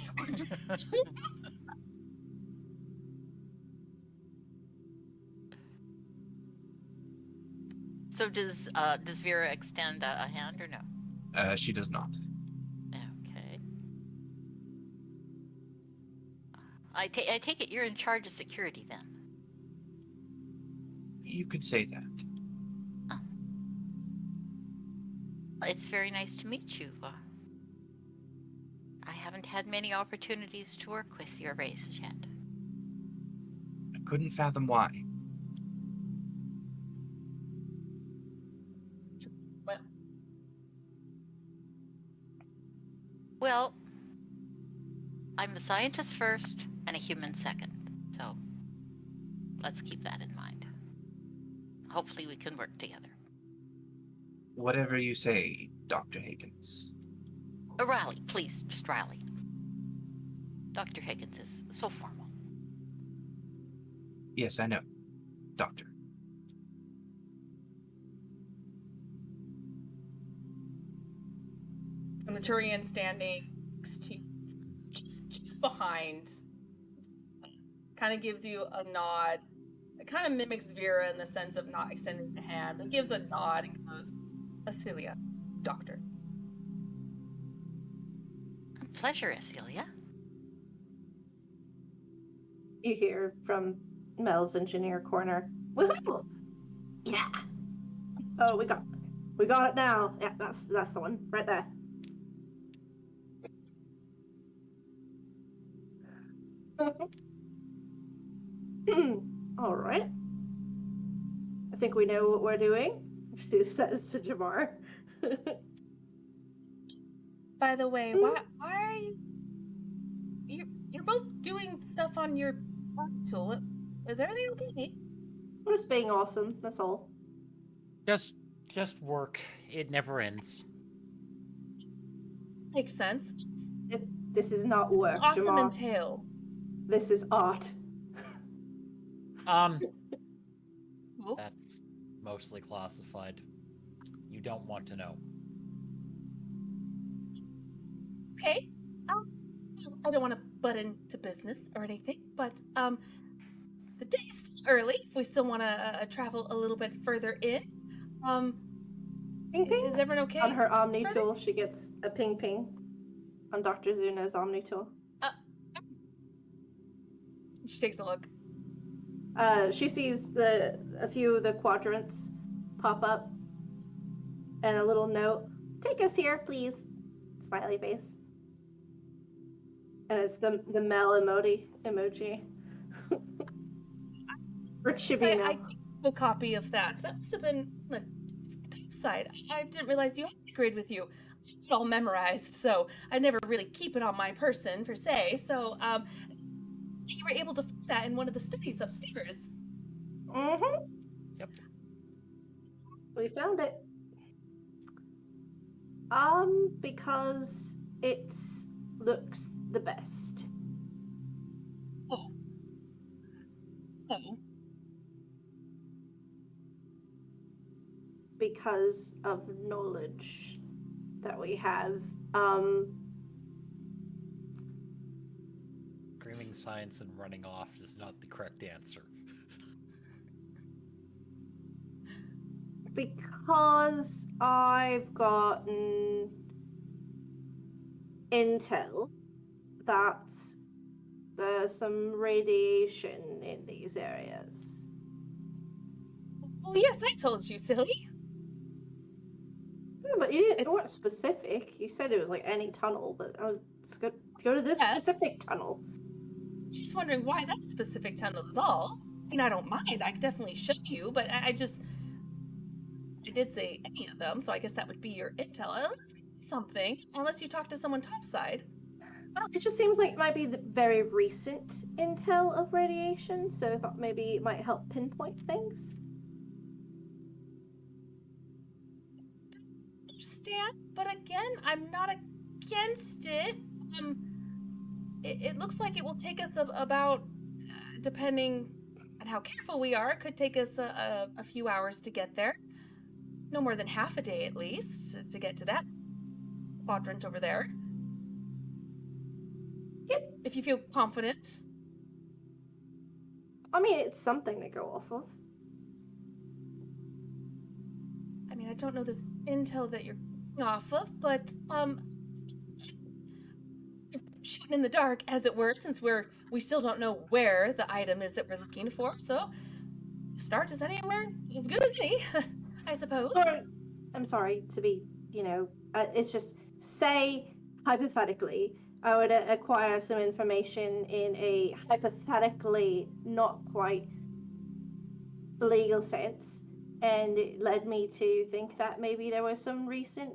So does Vera extend a hand or no? She does not. Okay. I take it you're in charge of security then. You could say that. It's very nice to meet you. I haven't had many opportunities to work with your race yet. I couldn't fathom why. Well, I'm a scientist first and a human second, so let's keep that in mind. hopefully we can work together. Whatever you say, Dr. Higgins. Riley, please, just Riley. Dr. Higgins is so formal. Yes, I know, Doctor. And the Turian standing next to you, just behind, kind of gives you a nod. It kind of mimics Vera in the sense of not extending the hand, but gives a nod and goes, Acelia, Doctor. Pleasure, Acelia. You hear from Mel's engineer corner. Woohoo! Yeah. Oh, we got it now. Yeah, that's the one right there. All right. I think we know what we're doing. She says to Jamar. By the way, why are you're both doing stuff on your tool? Is everything okay? We're just being awesome. That's all. Just work. It never ends. Makes sense. This is not work, Awesome Jamar. entail. This is art. Well, That's mostly classified. You don't want to know. okay. I don't want to butt into business or anything, but the day's still early. If we still want to travel a little bit further in, Ping ping. is everyone okay? On her Omni Further? tool, she gets a ping ping. On Dr. Zuna's Omni tool. She takes a look. She sees a few of the quadrants pop up, and a little note. Take us here, please. Smiley face. And it's the Mel emoji. For So Chibina. I gave you a copy of that. That must have been on the top side. I didn't realize you had the grid with you. It's all memorized, so I never really keep it on my person per se. So you were able to find that in one of the studies upstairs. Mm-hmm. Yep. We found it. Because it looks the best. Oh. Because of knowledge that we have. Screaming science and running off is not the correct answer. Because I've gotten intel that there's some radiation in these areas. Oh yes, I told you, silly. Yeah, but you didn't. It's- You weren't specific. You said it was like any tunnel, but I was go to this Yes. specific tunnel. Just wondering why that specific tunnel is all. I mean, I don't mind. I could definitely show you, but I did say any of them, so I guess that would be your intel. Unless something, unless you talk to someone topside. Well, it just seems like it might be the very recent intel of radiation, so I thought maybe it might help pinpoint things. Understand, but again, I'm not against it. It looks like it will take us about, depending on how careful we are, it could take us a few hours to get there. No more than half a day, at least, to get to that quadrant over there. Yep. If you feel confident. I mean, it's something to go off of. I mean, I don't know this intel that you're going off of, but shooting in the dark, as it were, since we still don't know where the item is that we're looking for. So, start is anywhere as good as any, I suppose. I'm sorry to be, it's just, say, hypothetically, I would acquire some information in a hypothetically not quite legal sense, and it led me to think that maybe there were some recent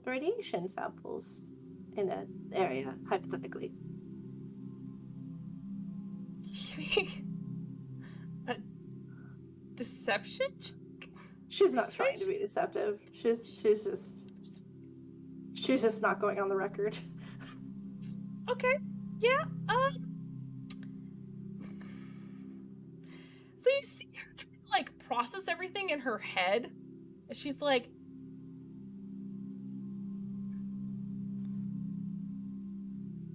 radiation samples in that area, hypothetically. deception? She's not trying to be deceptive. She's just not going on the record. Okay. Yeah. So you see her trying to like process everything in her head. She's like,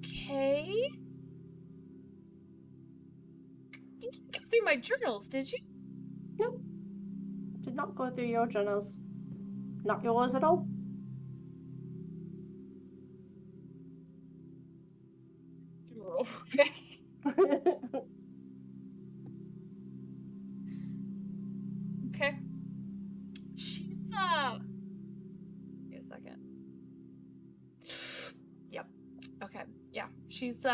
okay. You didn't go through my journals, did you? Nope. Did not go through your journals. Not yours at all. Okay. Okay. She's wait a second. Yep. Okay. Yeah. She's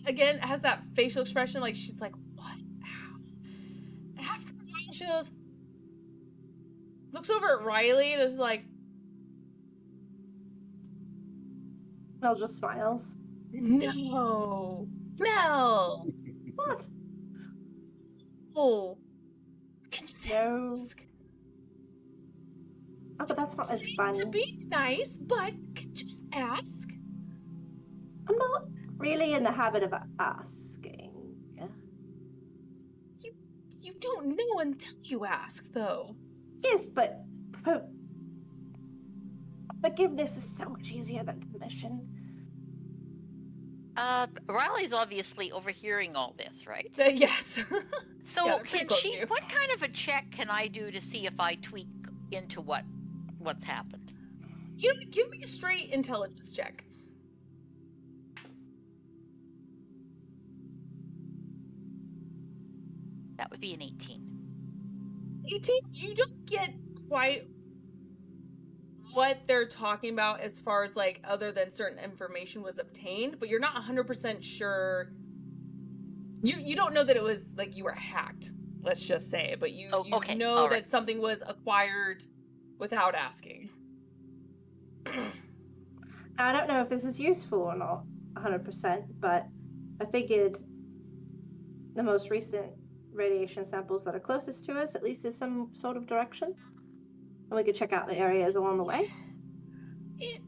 again has that facial expression like she's like, what? How? And after a while she goes, looks over at Riley and is like, Mel just smiles. no. Mel. What? Oh. Can you No. ask? Oh, but that's not as Seem fun. to be nice, but could just ask. I'm not really in the habit of asking. You don't know until you ask, though. Yes, but forgiveness is so much easier than permission. Riley's obviously overhearing all this, right? Yes. So Yeah, they're pretty can close she? to you. What kind of a check can I do to see if I tweak into what's happened? You know, give me a straight intelligence check. That would be an 18. 18, you don't get quite what they're talking about as far as like other than certain information was obtained, but you're not 100% sure. You don't know that it was like you were hacked, let's just say, but you Okay, know all that right. something was acquired without asking. Now, I don't know if this is useful or not, 100%, but I figured the most recent radiation samples that are closest to us, at least is some sort of direction. And we could check out the areas along the way. Okay,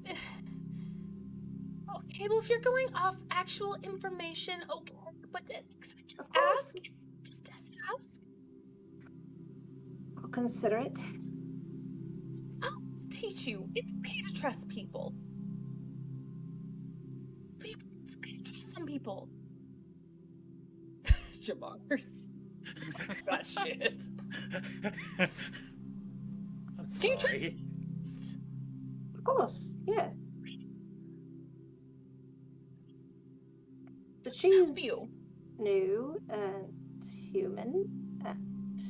well, if you're going off actual information, okay, but just Of course. ask. It's just ask. I'll consider it. I'll teach you. It's okay to trust people. It's okay to trust some people. Jamars. Got shit. I'm Do you trust sorry. Of course, yeah. But she's you. new and human, and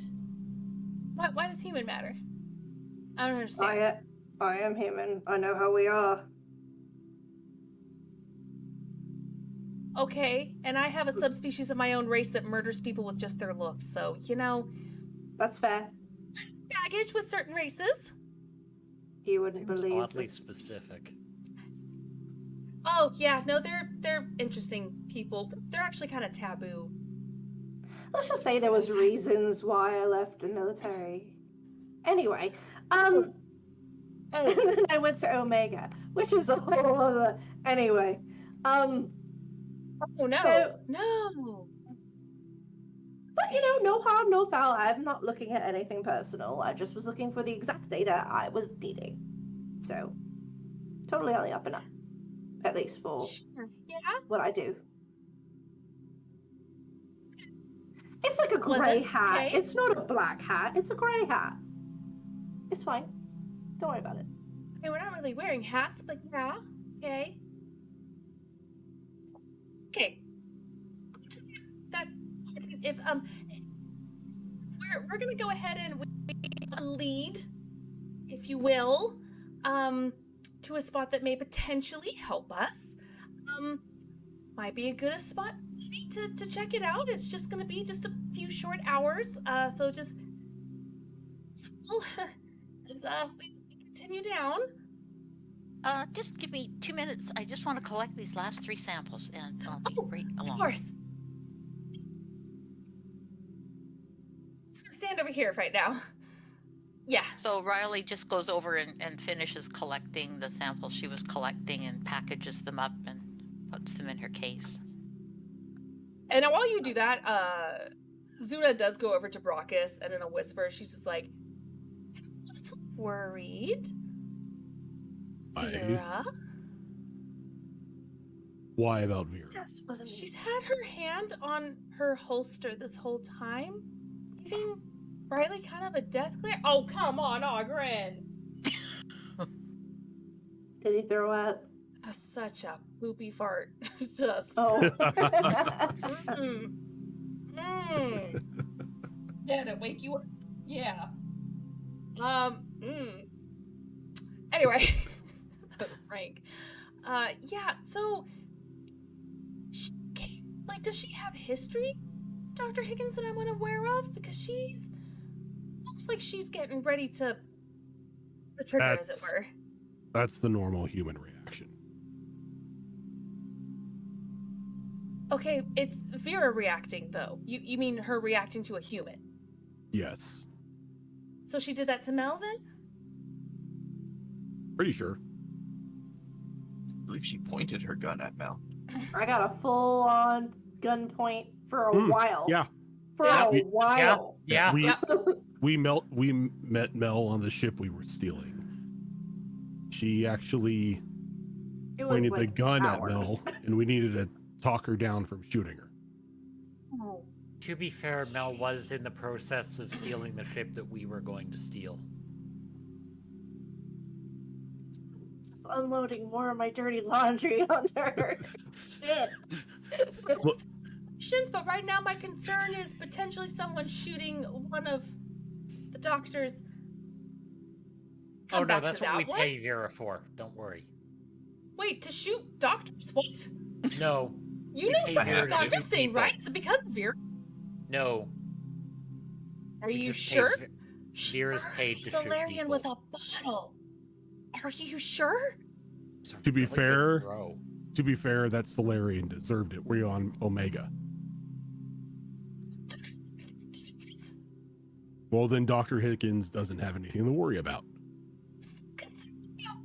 Why does human matter? I don't understand. I am human. I know how we are. Okay, and I have a subspecies of my own race that murders people with just their looks, so, you know, That's fair. baggage with certain races. You wouldn't Seems believe. oddly specific. Oh, yeah, no, they're interesting people. They're actually kind of taboo. Let's just say there was reasons why I left the military. Anyway, and then I went to Omega, which is a whole other. Anyway, Oh, no. So- No. but you know, no harm, no foul. I'm not looking at anything personal. I just was looking for the exact data I was needing. So, totally on the up and up, at least for Sure. Yeah? what I do. It's like a Was grey it hat. okay? It's not a black hat. It's a grey hat. It's fine. Don't worry about it. Okay, we're not really wearing hats, but yeah. Okay. Okay. Go to that. If we're gonna go ahead and we lead, if you will, to a spot that may potentially help us. Might be a good spot to check it out. It's just gonna be just a few short hours. So just as we continue down. Just give me 2 minutes. I just want to collect these last 3 samples, and I'll be right Of along. course. just gonna stand over here right now. Yeah. So Riley just goes over and finishes collecting the samples she was collecting and packages them up and puts them in her case. And now while you do that, Zuna does go over to Brockus, and in a whisper, she's just like, "I'm a little worried, Vera." Why about Vera? Yes, wasn't me. She's had her hand on her holster this whole time, giving Riley kind of a death glare. Oh, come on, Ogren! Did he throw up? Such a poopy fart. Just. Oh. Mm. Mm. Yeah, to wake you up. Yeah. Anyway, that was rank. Yeah. So, does she have history, Dr. Higgins, that I'm unaware of? Because looks like she's getting ready to the trigger, as it were. That's the normal human reaction. Okay, it's Vera reacting, though. You mean her reacting to a human? Yes. So she did that to Mel, then? Pretty sure. I believe she pointed her gun at Mel. I got a full-on gunpoint for a while. Yeah. For Yeah. a while. Yeah. We met Mel on the ship we were stealing. She actually It was pointed the like gun hours. at Mel, and we needed to talk her down from shooting her. To be fair, Mel was in the process of stealing the ship that we were going to steal. Just unloading more of my dirty laundry on her. Shit. Look, But right now my concern is potentially someone shooting one of the doctors. Oh Come no, back that's to what we that one. pay Vera for. Don't worry. Wait, to shoot doctors? What? No, You We know pay something's Vera to not shoot missing, people. right? Is it because of Vera? no. Are we you just pay sure? Vera's paid to shoot Solarian people. with a bottle. Are you sure? It's a To be really good fair- throw. to be fair, that Solarian deserved it. We're on Omega. Well, then Dr. Higgins doesn't have anything to worry about.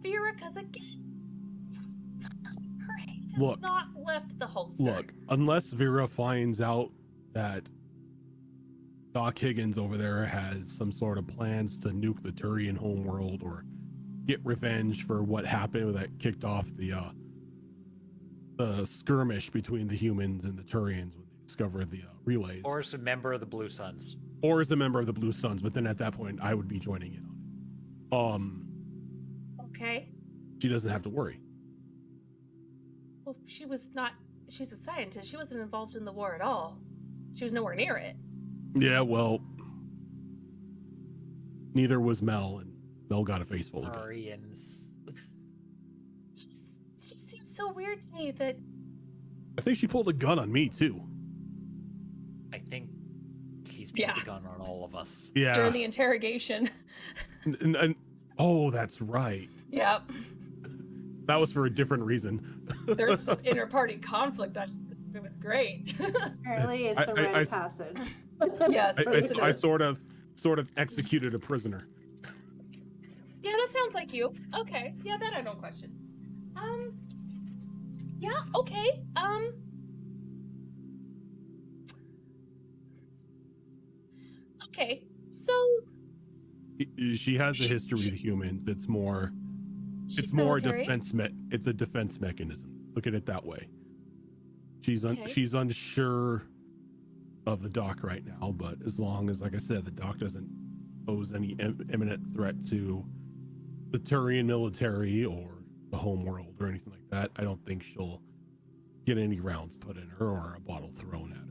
Vera, because again, her hand has Look. not left the holster. Look, unless Vera finds out that Doc Higgins over there has some sort of plans to nuke the Turian homeworld or get revenge for what happened that kicked off the skirmish between the humans and the Turians when they discovered the relays, Or as a member of the Blue Suns. or as a member of the Blue Suns. But then at that point, I would be joining in on it. Okay. She doesn't have to worry. Well, she's a scientist. She wasn't involved in the war at all. She was nowhere near it. Yeah, well, neither was Mel, and Mel got a face full of it. Arians. She seems so weird to me that I think she pulled a gun on me too. I think she's Yeah. put the gun on all of us. Yeah. during the interrogation. And oh, that's right. Yep. That was for a different reason. There's some inter-party conflict. It was great. Apparently, it's a I rite of s- passage. Yes. yes, it I is. sort of executed a prisoner. Yeah, that sounds like you. Okay. Yeah, that I don't question. Yeah, okay. Okay. So She has a history with humans. It's more she's a military. it's a defense mechanism. Look at it that way. She's Okay. she's unsure of the doc right now, but as long as, like I said, the doc doesn't pose any imminent threat to the Turian military or the home world or anything like that, I don't think she'll get any rounds put in her or a bottle thrown at her.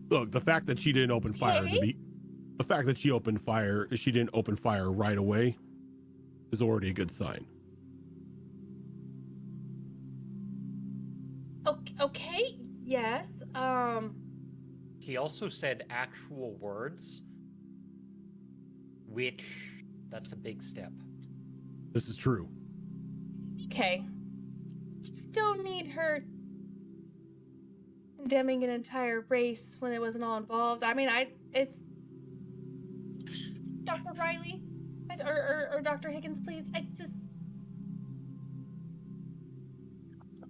Look, the fact that she didn't open fire Okay. the fact that she didn't open fire right away is already a good sign. Okay. Yes. He also said actual words, which that's a big step. This is true. Okay. Just don't need her condemning an entire race when it wasn't all involved. I mean, it's Dr. Riley or Dr. Higgins, please. I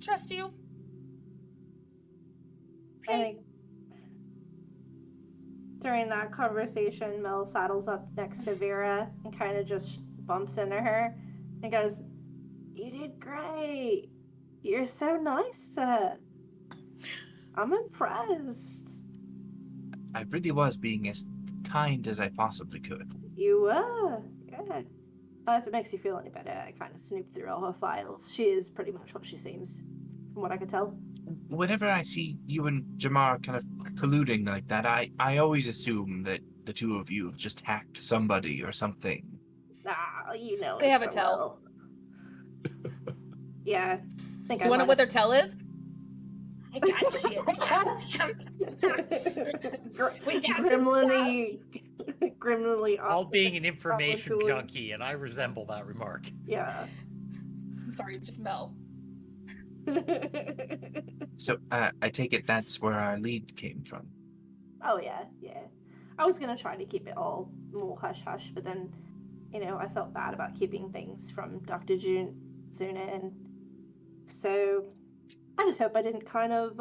trust you. I think during that conversation, Mel saddles up next to Vera and kind of just bumps into her and goes, "You did great. You're so nice. I'm impressed." I really was being as kind as I possibly could. You were, yeah. If it makes you feel any better, I kind of snooped through all her files. She is pretty much what she seems, from what I could tell. Whenever I see you and Jamar kind of colluding like that, I always assume that the two of you have just hacked somebody or something. Ah, you know. They it have a so tell. well. Yeah. I think You want to know what their tell is? I got shit. We got some Grimly All opposite being an information Probably. junkie, and I resemble that remark. Yeah. I'm sorry, just Mel. So I take it that's where our lead came from. Oh yeah. I was gonna try to keep it all more hush hush, but then, I felt bad about keeping things from Dr. Zuna, and so I just hope I didn't kind of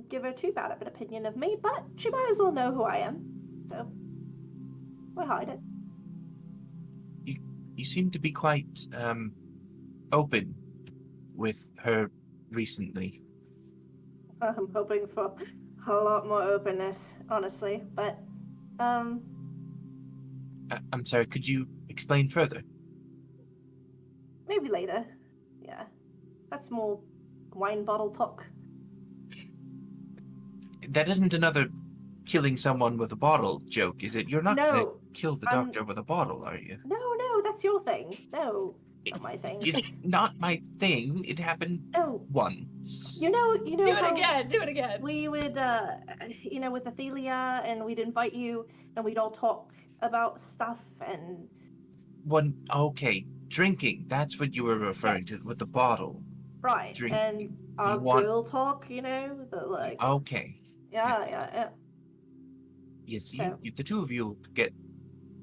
give her too bad of an opinion of me. But she might as well know who I am, so we'll hide it. You seem to be quite open with her recently. I'm hoping for a lot more openness, honestly. But I'm sorry, could you explain further? maybe later. Yeah, that's more wine bottle talk. That isn't another killing someone with a bottle joke, is it? You're not No, gonna kill the I'm- doctor with a bottle, are you? No, that's your thing. No, not my thing. It's not my thing. It happened No, once. you know. Do it how again. Do it again. We would, with Athelia, and we'd invite you, and we'd all talk about stuff, and Okay, drinking. That's what you were referring to with the Yes. bottle. right, Drinking. and our want- girl talk, the like, Okay. yeah. Yes, So- the two of you get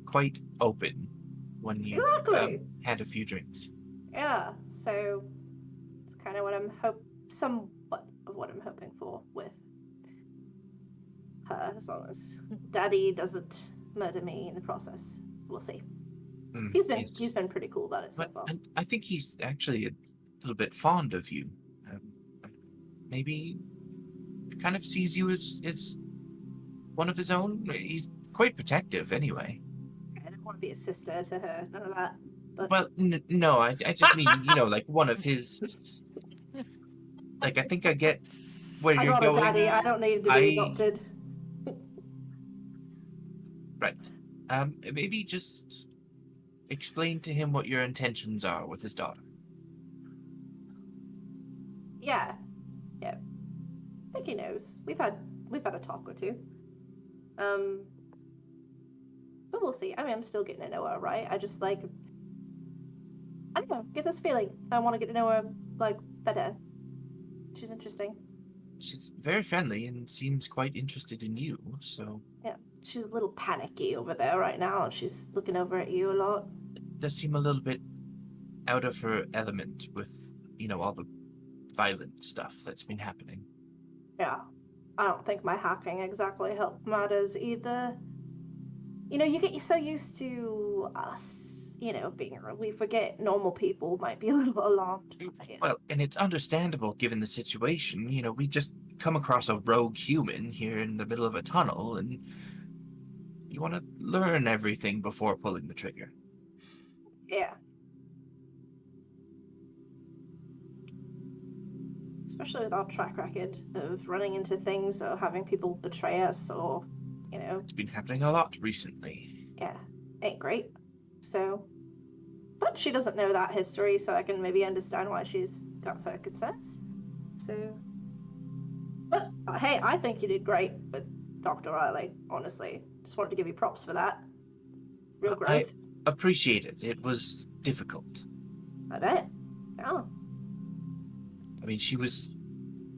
quite open when you Exactly. had a few drinks. Yeah, so it's kind of what somewhat of what I'm hoping for with her, as long as Daddy doesn't murder me in the process. We'll see. Mm, He's yes. been pretty cool about it so But far. I think he's actually a little bit fond of you. Maybe kind of sees you as one of his own. He's quite protective, anyway. I don't want to be a sister to her, none of that. But Well, no, I just mean like one of his. Like I think I get where I you're got a going. daddy. I don't need to be I- adopted. Right. Maybe just explain to him what your intentions are with his daughter. Yeah. I think he knows. We've had a talk or two. But we'll see. I mean, I'm still getting to know her, right? I just I don't know, get this feeling. I want to get to know her better. She's interesting. She's very friendly and seems quite interested in you, so She's a little panicky over there right now. She's looking over at you a lot. it does seem a little bit out of her element with, all the violent stuff that's been happening. Yeah. I don't think my hacking exactly helped matters either. You get so used to us, we forget normal people might be a little alarmed by it. Well, and it's understandable given the situation. We just come across a rogue human here in the middle of a tunnel, and you want to learn everything before pulling the trigger. Yeah. Especially with our track record of running into things or having people betray us or, It's been happening a lot recently. yeah, ain't great. So, but she doesn't know that history, so I can maybe understand why she's got her concerns. So, but hey, I think you did great with Dr. Riley, honestly. Just wanted to give you props for that. Real growth. Appreciate it. It was difficult. I bet. Yeah. I mean, she was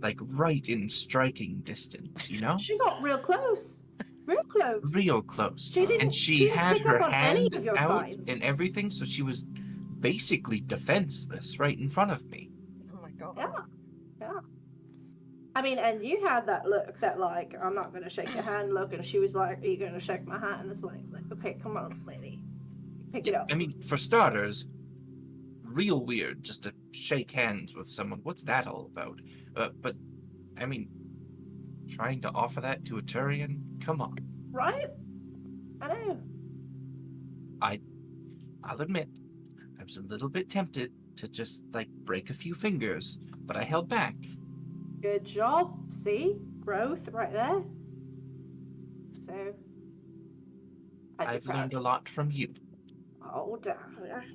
like right in striking distance, you know? She got real close. Real close. Real close. She didn't. And she had pick up her on any hand of your out signs. and everything, so she was basically defenseless right in front of me. Oh my god. Yeah. Yeah. I mean, and you had that look, that like, I'm not gonna shake your hand look, and she was like, are you gonna shake my hand? And it's like, okay, come on, lady. Pick it up. I mean, for starters, real weird just to shake hands with someone. What's that all about? But, I mean, trying to offer that to a Turian? Come on. Right? I know. I'll admit, I was a little bit tempted to just, like, break a few fingers, but I held back. Good job. See? Growth right there. So. I've learned a lot from you. Oh, damn.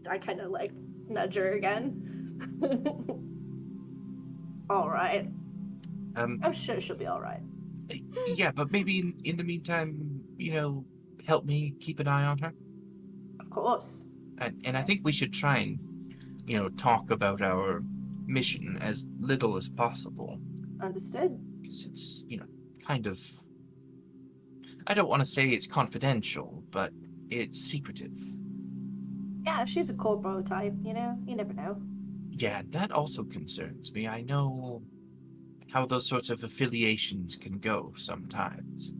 I kind of like nudge her again. All right. I'm sure she'll be all right. Yeah, but maybe in the meantime, you know, help me keep an eye on her. Of course. And I think we should try and, you know, talk about our mission as little as possible. Understood. Because it's, you know, kind of... I don't want to say it's confidential, but it's secretive. Yeah, she's a corpo type, you know? You never know. Yeah, that also concerns me. I know how those sorts of affiliations can go sometimes.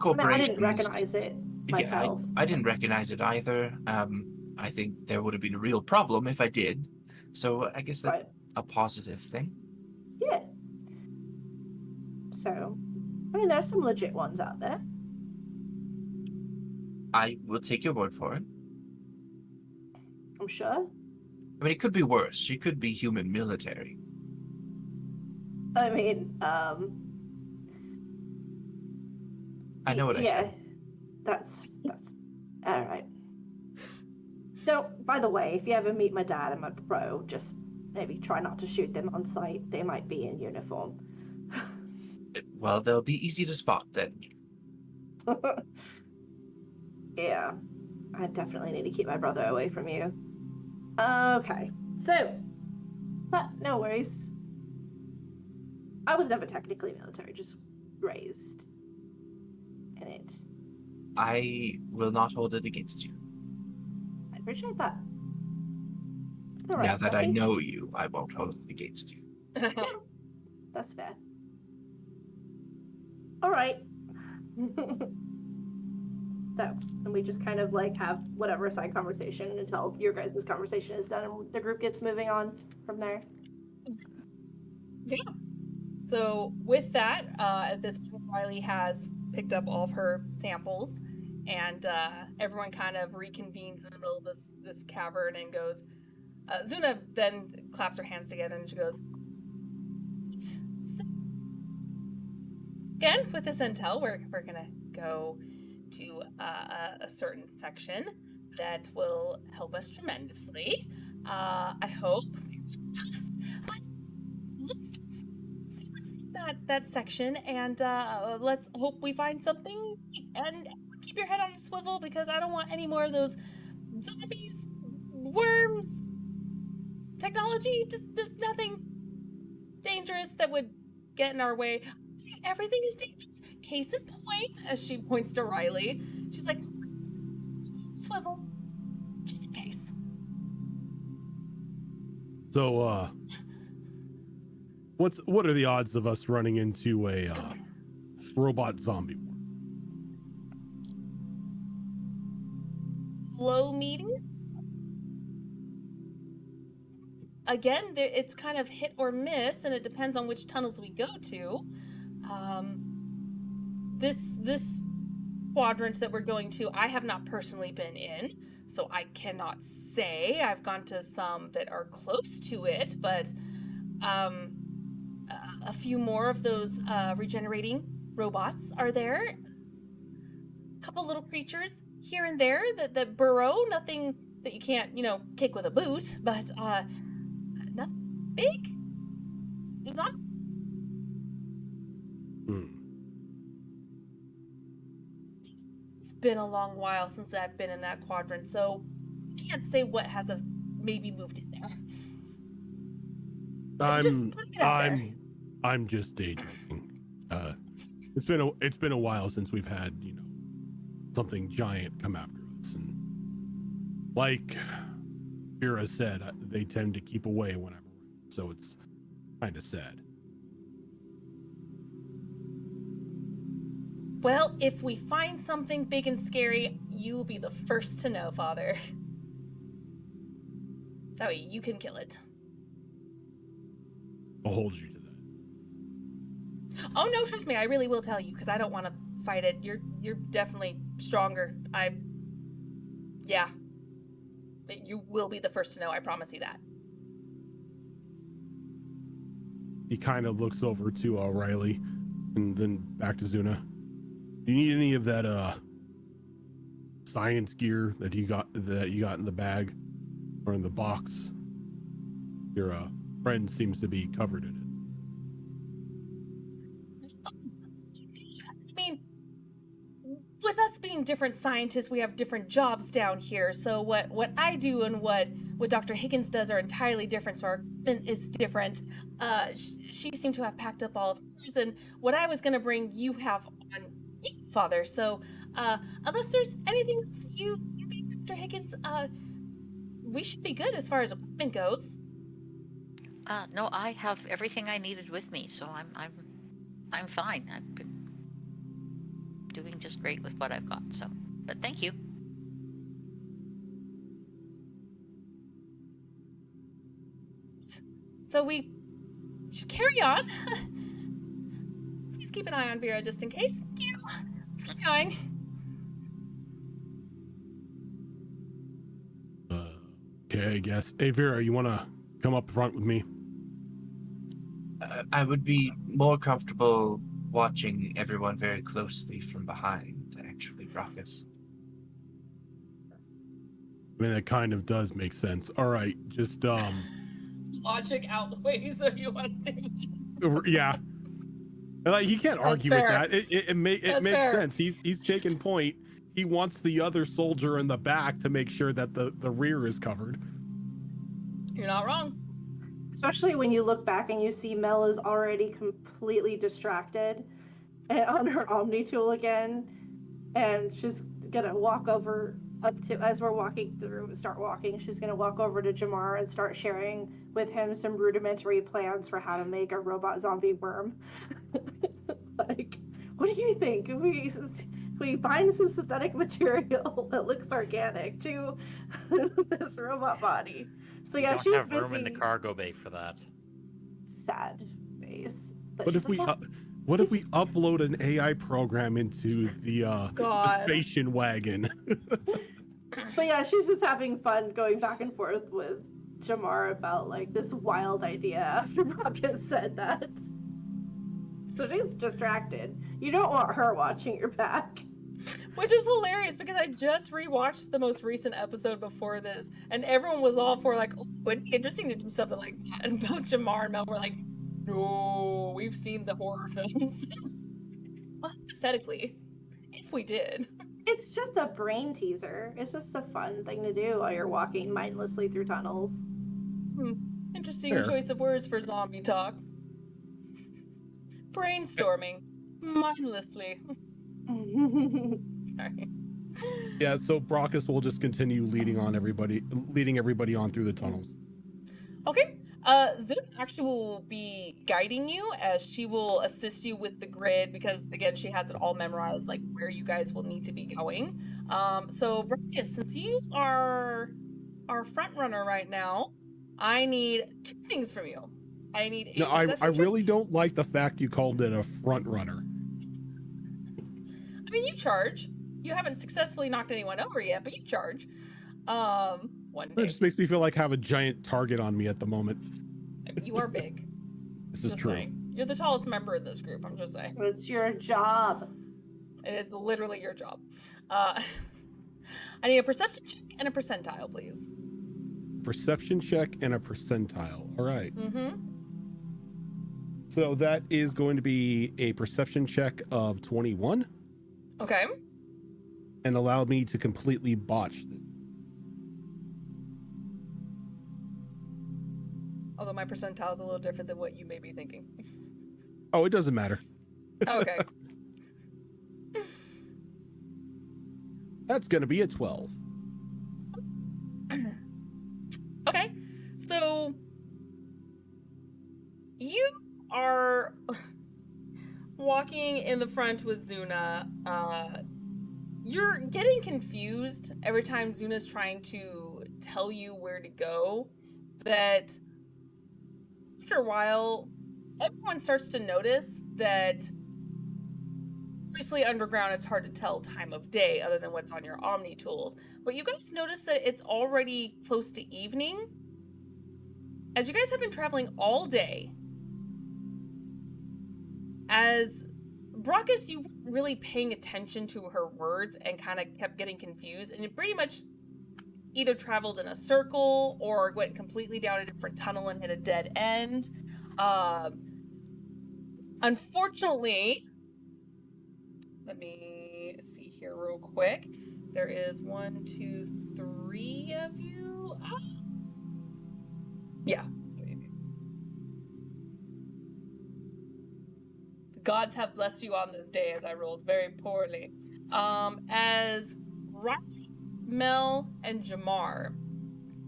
I didn't recognize it myself. Yeah, I didn't recognize it either. I think there would have been a real problem if I did. So I guess that's Right. a positive thing. Yeah. So, I mean, there's some legit ones out there. I will take your word for it. I'm sure. I mean, it could be worse. She could be human military. I mean, I know what I said. That's all right. So, by the way, if you ever meet my dad and my bro, just maybe try not to shoot them on sight. They might be in uniform. Well, they'll be easy to spot then. Yeah, I definitely need to keep my brother away from you. Okay, so, but no worries. I was never technically military, just raised in it. I will not hold it against you. I appreciate that. All right, Now that I Snuffy. know you, I won't hold it against you. That's fair. All right. So, and we just kind of like have whatever side conversation until your guys' conversation is done and the group gets moving on from there. Yeah. So with that, at this point, Riley has picked up all of her samples, and everyone kind of reconvenes in the middle of this cavern and goes. Zuna then claps her hands together and she goes. Again, with this intel, we're gonna go to a certain section that will help us tremendously. I hope. But let's see what's in that section, and let's hope we find something. And keep your head on a swivel, because I don't want any more of those zombies, worms, technology. Just nothing dangerous that would get in our way. Everything is dangerous. Case in point, as she points to Riley, she's like, swivel, just in case. So, what are the odds of us running into a robot zombie war? Low meeting? Again, it's kind of hit or miss, and it depends on which tunnels we go to. This quadrant that we're going to, I have not personally been in, so I cannot say. I've gone to some that are close to it, but a few more of those regenerating robots are there. A couple little creatures here and there that burrow, nothing that you can't, kick with a boot, but nothing big. There's not. It's been a long while since I've been in that quadrant, so I can't say what has maybe moved in there. Just putting it out there. I'm just daydreaming. It's been a while since we've had, something giant come after us, and like Vera said, they tend to keep away when I'm around, so it's kind of sad. Well, if we find something big and scary, you will be the first to know, Father. That way you can kill it. I'll hold you to that. Oh no, trust me, I really will tell you, because I don't want to fight it. You're definitely stronger. Yeah. You will be the first to know, I promise you that. He kind of looks over to Riley, and then back to Zuna. Do you need any of that science gear that you got in the bag or in the box? Your friend seems to be covered in it. I mean, with us being different scientists, we have different jobs down here. So what I do and what Dr. Higgins does are entirely different. So our equipment is different. She seemed to have packed up all of hers, and what I was gonna bring, you have on you, Father. So unless there's anything else you need, Dr. Higgins, we should be good as far as equipment goes. No, I have everything I needed with me, so I'm fine. I've been doing just great with what I've got. So, but thank you. So we should carry on. Please keep an eye on Vera just in case. Thank you. Let's keep going. Okay, I guess. Hey, Vera, you want to come up front with me? I would be more comfortable watching everyone very closely from behind, actually, Brockus. I mean, that kind of does make sense. All right, just Logic outweighs so you want to. yeah. Like, he can't argue with fair. that. It makes fair. sense. He's taking point. He wants the other soldier in the back to make sure that the rear is covered. You're not wrong. Especially when you look back and you see Mel is already completely distracted and on her Omni tool again, and she's gonna walk over up to, as we're walking through, start walking, she's gonna walk over to Jamar and start sharing with him some rudimentary plans for how to make a robot zombie worm. Like, what do you think? We bind some synthetic material that looks organic to this robot body. So yeah, we don't she's have busy. room in the cargo bay for that. Sad face. But What she's if we like, what if we upload an AI program into the God. station wagon? But yeah, she's just having fun going back and forth with Jamar about like this wild idea after Brock has said that. So she's distracted. You don't want her watching your back. Which is hilarious because I just rewatched the most recent episode before this, and everyone was all for like, oh, it'd be interesting to do something like that. And both Jamar and Mel were like, no, we've seen the horror films. Well, hypothetically, if we did. It's just a brain teaser. It's just a fun thing to do while you're walking mindlessly through tunnels. Interesting Fair. choice of words for zombie talk. Brainstorming. Mindlessly. Sorry. Yeah, so Brockus will just continue leading everybody on through the tunnels. Okay. Zoom actually will be guiding you as she will assist you with the grid because again she has it all memorized, like where you guys will need to be going. So Brockus, since you are our front runner right now, I need two things from you. I need a No, I perception check. really don't like the fact you called it a front runner. I mean, you charge. You haven't successfully knocked anyone over yet, but you charge. One It day. just makes me feel like I have a giant target on me at the moment. You are big. This is Just true. saying. You're the tallest member of this group. I'm just saying. It's your job. It is literally your job. I need a perception check and a percentile, please. Perception check and a percentile. All right. Mm-hmm. So that is going to be a perception check of 21 Okay. and allow me to completely botch this. Although my percentile is a little different than what you may be thinking. Oh, it doesn't matter. Okay. That's gonna be a 12. Okay. So you are walking in the front with Zuna. You're getting confused every time Zuna's trying to tell you where to go. That after a while, everyone starts to notice that obviously underground it's hard to tell time of day other than what's on your Omni tools. But you guys notice that it's already close to evening. As you guys have been traveling all day, as Brockus, you weren't really paying attention to her words and kind of kept getting confused, and you pretty much either traveled in a circle or went completely down a different tunnel and hit a dead end. Unfortunately, let me see here real quick. There is 1, 2, 3 of you. Yeah, 3 of you. The gods have blessed you on this day, as I rolled very poorly. As Riley, Mel, and Jamar,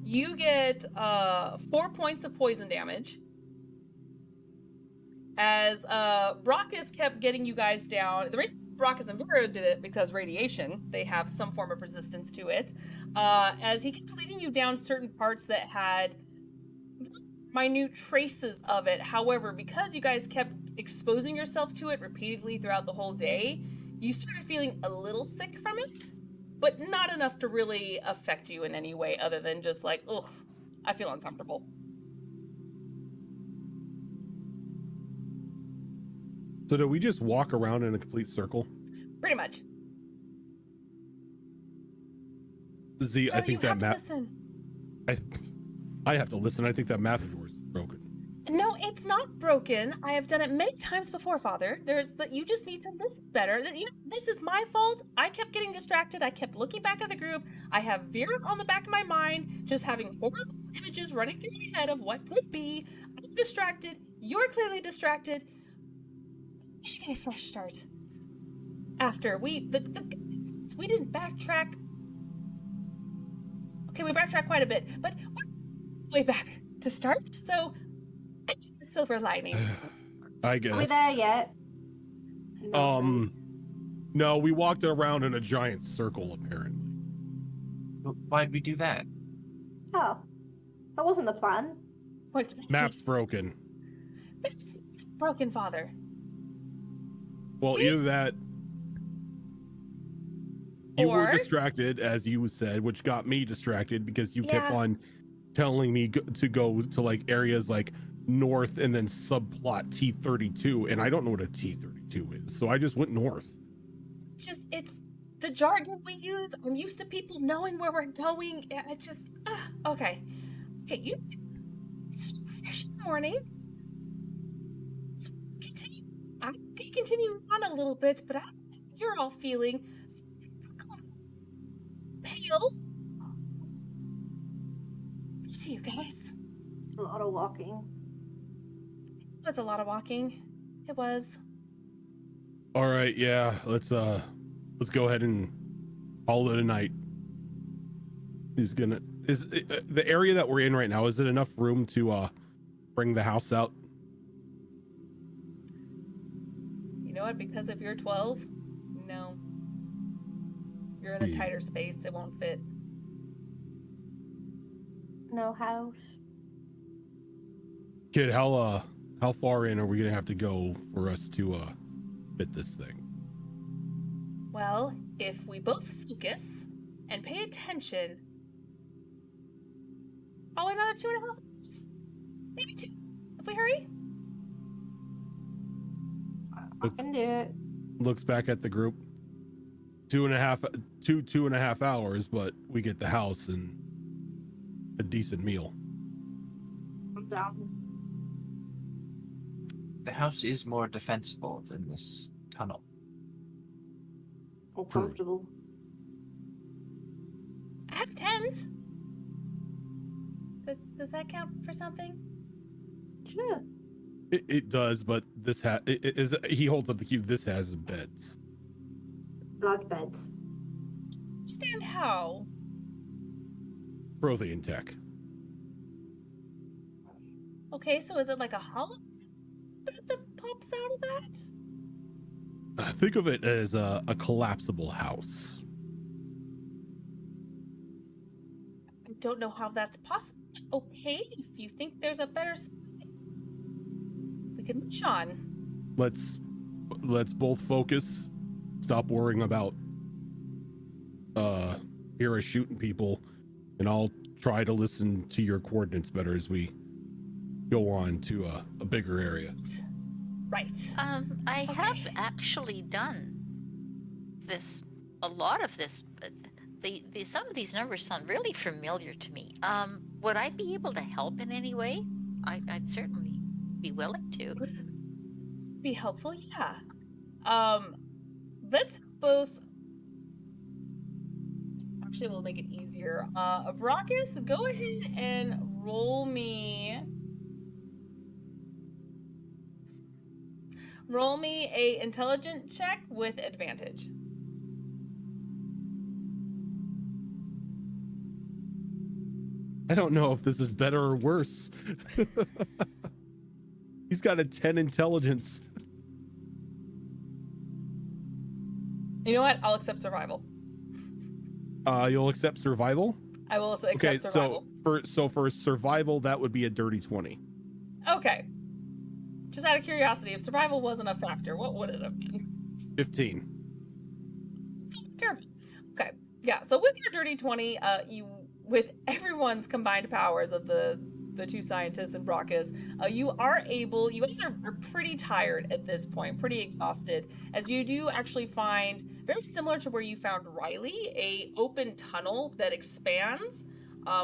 you get 4 points of poison damage. As Brockus kept getting you guys down. The reason Brockus and Vera did it because radiation, they have some form of resistance to it. As he kept leading you down certain parts that had minute traces of it. However, because you guys kept exposing yourself to it repeatedly throughout the whole day, you started feeling a little sick from it, but not enough to really affect you in any way other than just like, ugh, I feel uncomfortable. So do we just walk around in a complete circle? Pretty much. Z, I No, think you that have to map. listen. I have to listen. I think that map of yours is broken. No, it's not broken. I have done it many times before, Father. But you just need to listen better. This is my fault. I kept getting distracted. I kept looking back at the group. I have Vera on the back of my mind, just having horrible images running through my head of what could be. I'm distracted. You're clearly distracted. We should get a fresh start. After we didn't backtrack. Okay, we backtracked quite a bit, but we're way back to start. So there's the silver lining. I guess. Are we there yet? No, No, we walked around in a giant circle apparently. Why'd we do that? Oh, that wasn't the plan. Map's broken. Map's broken, Father. Well, either that. You were Or- distracted, as you said, which got me distracted because you kept Yeah. on telling me to go to like areas like north and then subplot T32, and I don't know what a T32 is, so I just went north. It's the jargon we use. I'm used to people knowing where we're going. Okay, you it's fresh in the morning. So continue. I can continue on a little bit, but you're all feeling pale. It's up to you guys. A lot of walking. It was a lot of walking. It was. All right, yeah, let's go ahead and call it a night. Is the area that we're in right now, is it enough room to bring the house out? You know what? Because if you're 12, no. You're in a tighter space. It won't fit. No house. Kid, how far in are we gonna have to go for us to fit this thing? Well, if we both focus and pay attention, another 2.5 hours. Maybe 2, if we hurry. I can do it. Looks back at the group. 2.5 hours, but we get the house and a decent meal. I'm down. The house is more defensible than this tunnel. More True. comfortable. I have a tent. Does that count for something? Yeah. It does, but this he holds up the cube. This has beds. Block beds. Understand how? Prothean tech. Okay, so is it like a hollow bed that pops out of that? Think of it as a collapsible house. I don't know how that's possible. Okay, if you think there's a better spot, we can reach on. Let's both focus. Stop worrying about Hera shooting people, and I'll try to listen to your coordinates better as we go on to a bigger area. Right. I have Okay. actually done this, a lot of this. Some of these numbers sound really familiar to me. Would I be able to help in any way? I'd certainly be willing to. Be helpful, yeah. Let's both. Actually, we'll make it easier. Abracus, go ahead and roll me a intelligence check with advantage. I don't know if this is better or worse. He's got a 10 intelligence. You know what? I'll accept survival. You'll accept survival? I will accept Okay, survival. so for survival, that would be a dirty 20. Okay. Just out of curiosity, if survival wasn't a factor, what would it have been? 15. Still terrible. Okay. Yeah, so with your dirty 20, with everyone's combined powers of the two scientists and Brockus, you guys are pretty tired at this point, pretty exhausted, as you do actually find, very similar to where you found Riley, a open tunnel that expands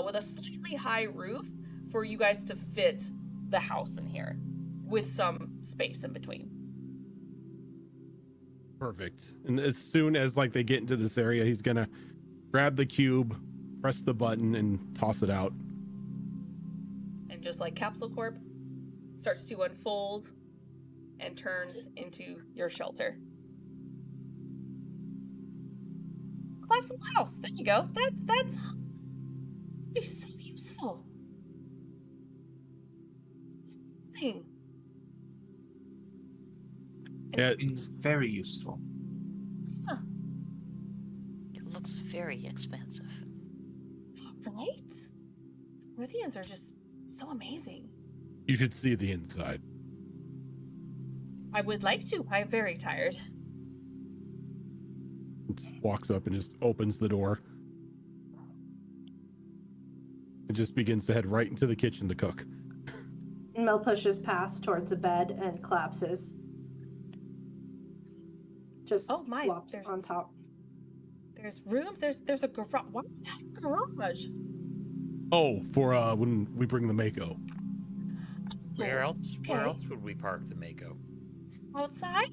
with a slightly high roof for you guys to fit the house in here, with some space in between. Perfect. And as soon as like they get into this area, he's gonna grab the cube, press the button, and toss it out. And just like Capsule Corp, starts to unfold and turns into your shelter. Collapsible house. There you go. That's be so useful. It's amazing. Yeah, It's very useful. Huh, It looks very expensive. right? Rithians are just so amazing. you should see the inside. I would like to. I'm very tired. Just walks up and just opens the door. And just begins to head right into the kitchen to cook. Mel pushes past towards a bed and collapses. Just Oh my, flops there's- on top. There's rooms. There's a garage. Why do you have a garage? Oh, for when we bring the Mako. Where else? Where okay. else would we park the Mako? Outside?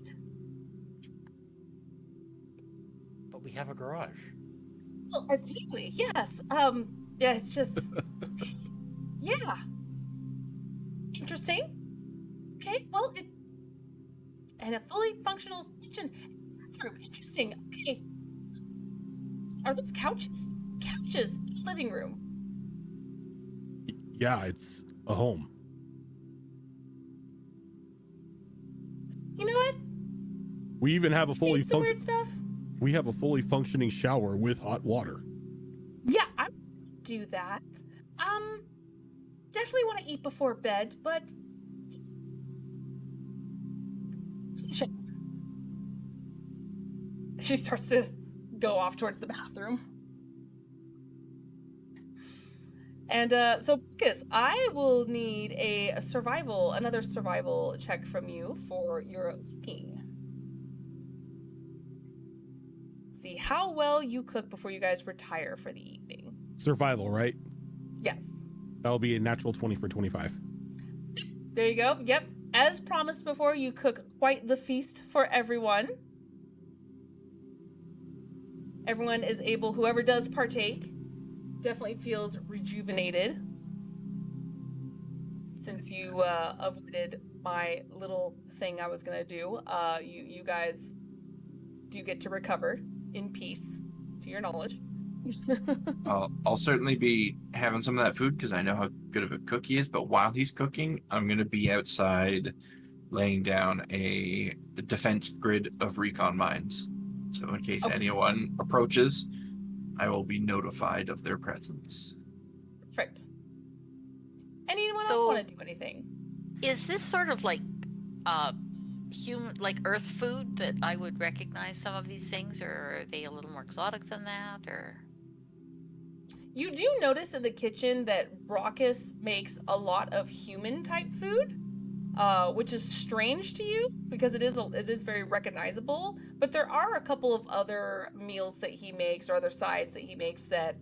But we have a garage. Well, ideally, yes. Yeah, it's just, yeah. Interesting. Okay, well, and a fully functional kitchen, bathroom. Interesting. Okay. Are those couches? Couches in the living room. Yeah, it's a home. You know what? We even have a I've fully seen some weird function. stuff. We have a fully functioning shower with hot water. Yeah, I would do that. Definitely want to eat before bed, but she starts to go off towards the bathroom. And so, Marcus, I will need another survival check from you for your cooking. See how well you cook before you guys retire for the evening. Survival, right? Yes. That'll be a natural 20 for 25. There you go. Yep. As promised before, you cook quite the feast for everyone. Everyone is able, whoever does partake, definitely feels rejuvenated. since you avoided my little thing I was gonna do, you guys do get to recover in peace, to your knowledge. I'll certainly be having some of that food because I know how good of a cook he is. But while he's cooking, I'm gonna be outside, laying down a defense grid of recon mines. So in case Okay. anyone approaches, I will be notified of their presence. Perfect. Anyone else So- want to do anything? Is this sort of like human, like Earth food that I would recognize some of these things, or are they a little more exotic than that? Or You do notice in the kitchen that Brockus makes a lot of human type food, which is strange to you because it is very recognizable. But there are a couple of other meals that he makes or other sides that he makes that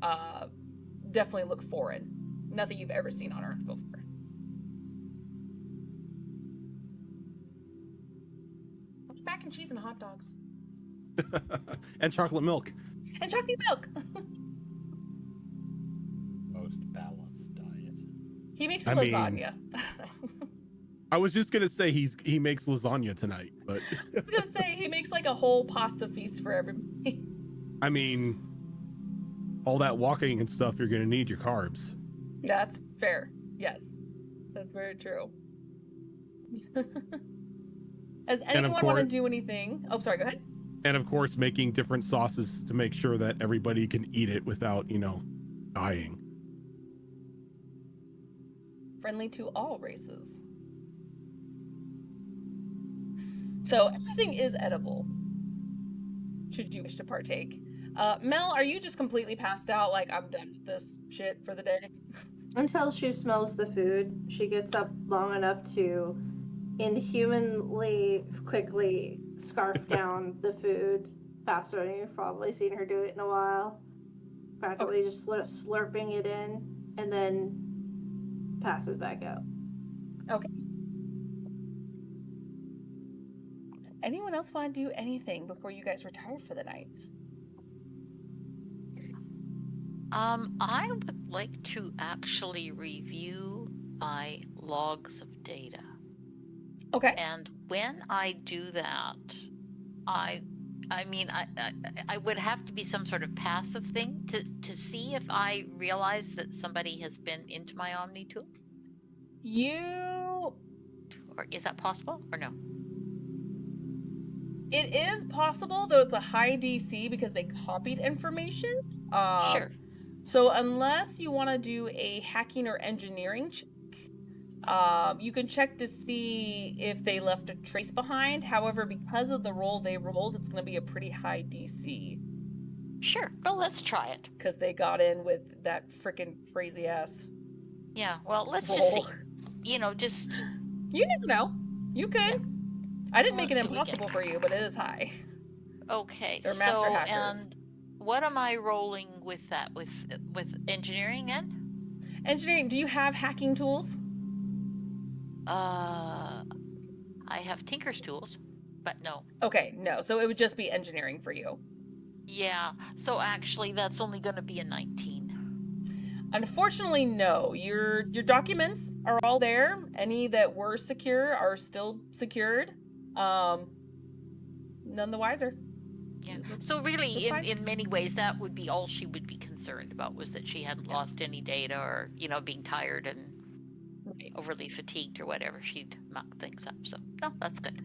definitely look foreign. Nothing you've ever seen on Earth before. Mac and cheese and hot dogs And chocolate milk. and chocolate milk. Most balanced diet. He makes a I mean- lasagna. I was just gonna say he makes lasagna tonight, but I was gonna say he makes like a whole pasta feast for everybody. I mean, all that walking and stuff, you're gonna need your carbs. That's fair. Yes, that's very true. Does anyone want to course- do anything? Oh, sorry. Go ahead. And of course, making different sauces to make sure that everybody can eat it without, dying. Friendly to all races. So everything is edible. Should you wish to partake. Mel, are you just completely passed out? Like, I'm done with this shit for the day? Until she smells the food, she gets up long enough to inhumanly quickly scarf down the food faster than you've probably seen her do it in a while. Practically just slurping it in and then passes back out. Okay. Anyone else want to do anything before you guys retire for the night? I would like to actually review my logs of data. Okay. And when I do that, I would have to be some sort of passive thing to see if I realize that somebody has been into my Omni tool. Or is that possible or no? It is possible, though it's a high DC because they copied information. Sure. So unless you want to do a hacking or engineering check, you can check to see if they left a trace behind. However, because of the roll they rolled, it's going to be a pretty high DC Sure. Well, let's try it. because they got in with that freaking crazy ass Yeah. Well, let's just roll. see. Just You never know. You could. Yeah. I didn't Well, make it let's see what we get. impossible for you, but it is high. okay. They're master so, hackers. and what am I rolling with that? With engineering then? Engineering, do you have hacking tools? I have Tinker's tools, but no. Okay, no. So it would just be engineering for you. Yeah. So actually, that's only going to be a 19. Unfortunately, no. Your documents are all there. Any that were secure are still secured. None the wiser. Yeah. That's- So really, that's fine. in many ways, that would be all she would be concerned about, was that she hadn't lost any data, or being tired and Right. overly fatigued or whatever. She'd muck things up. So no, that's good.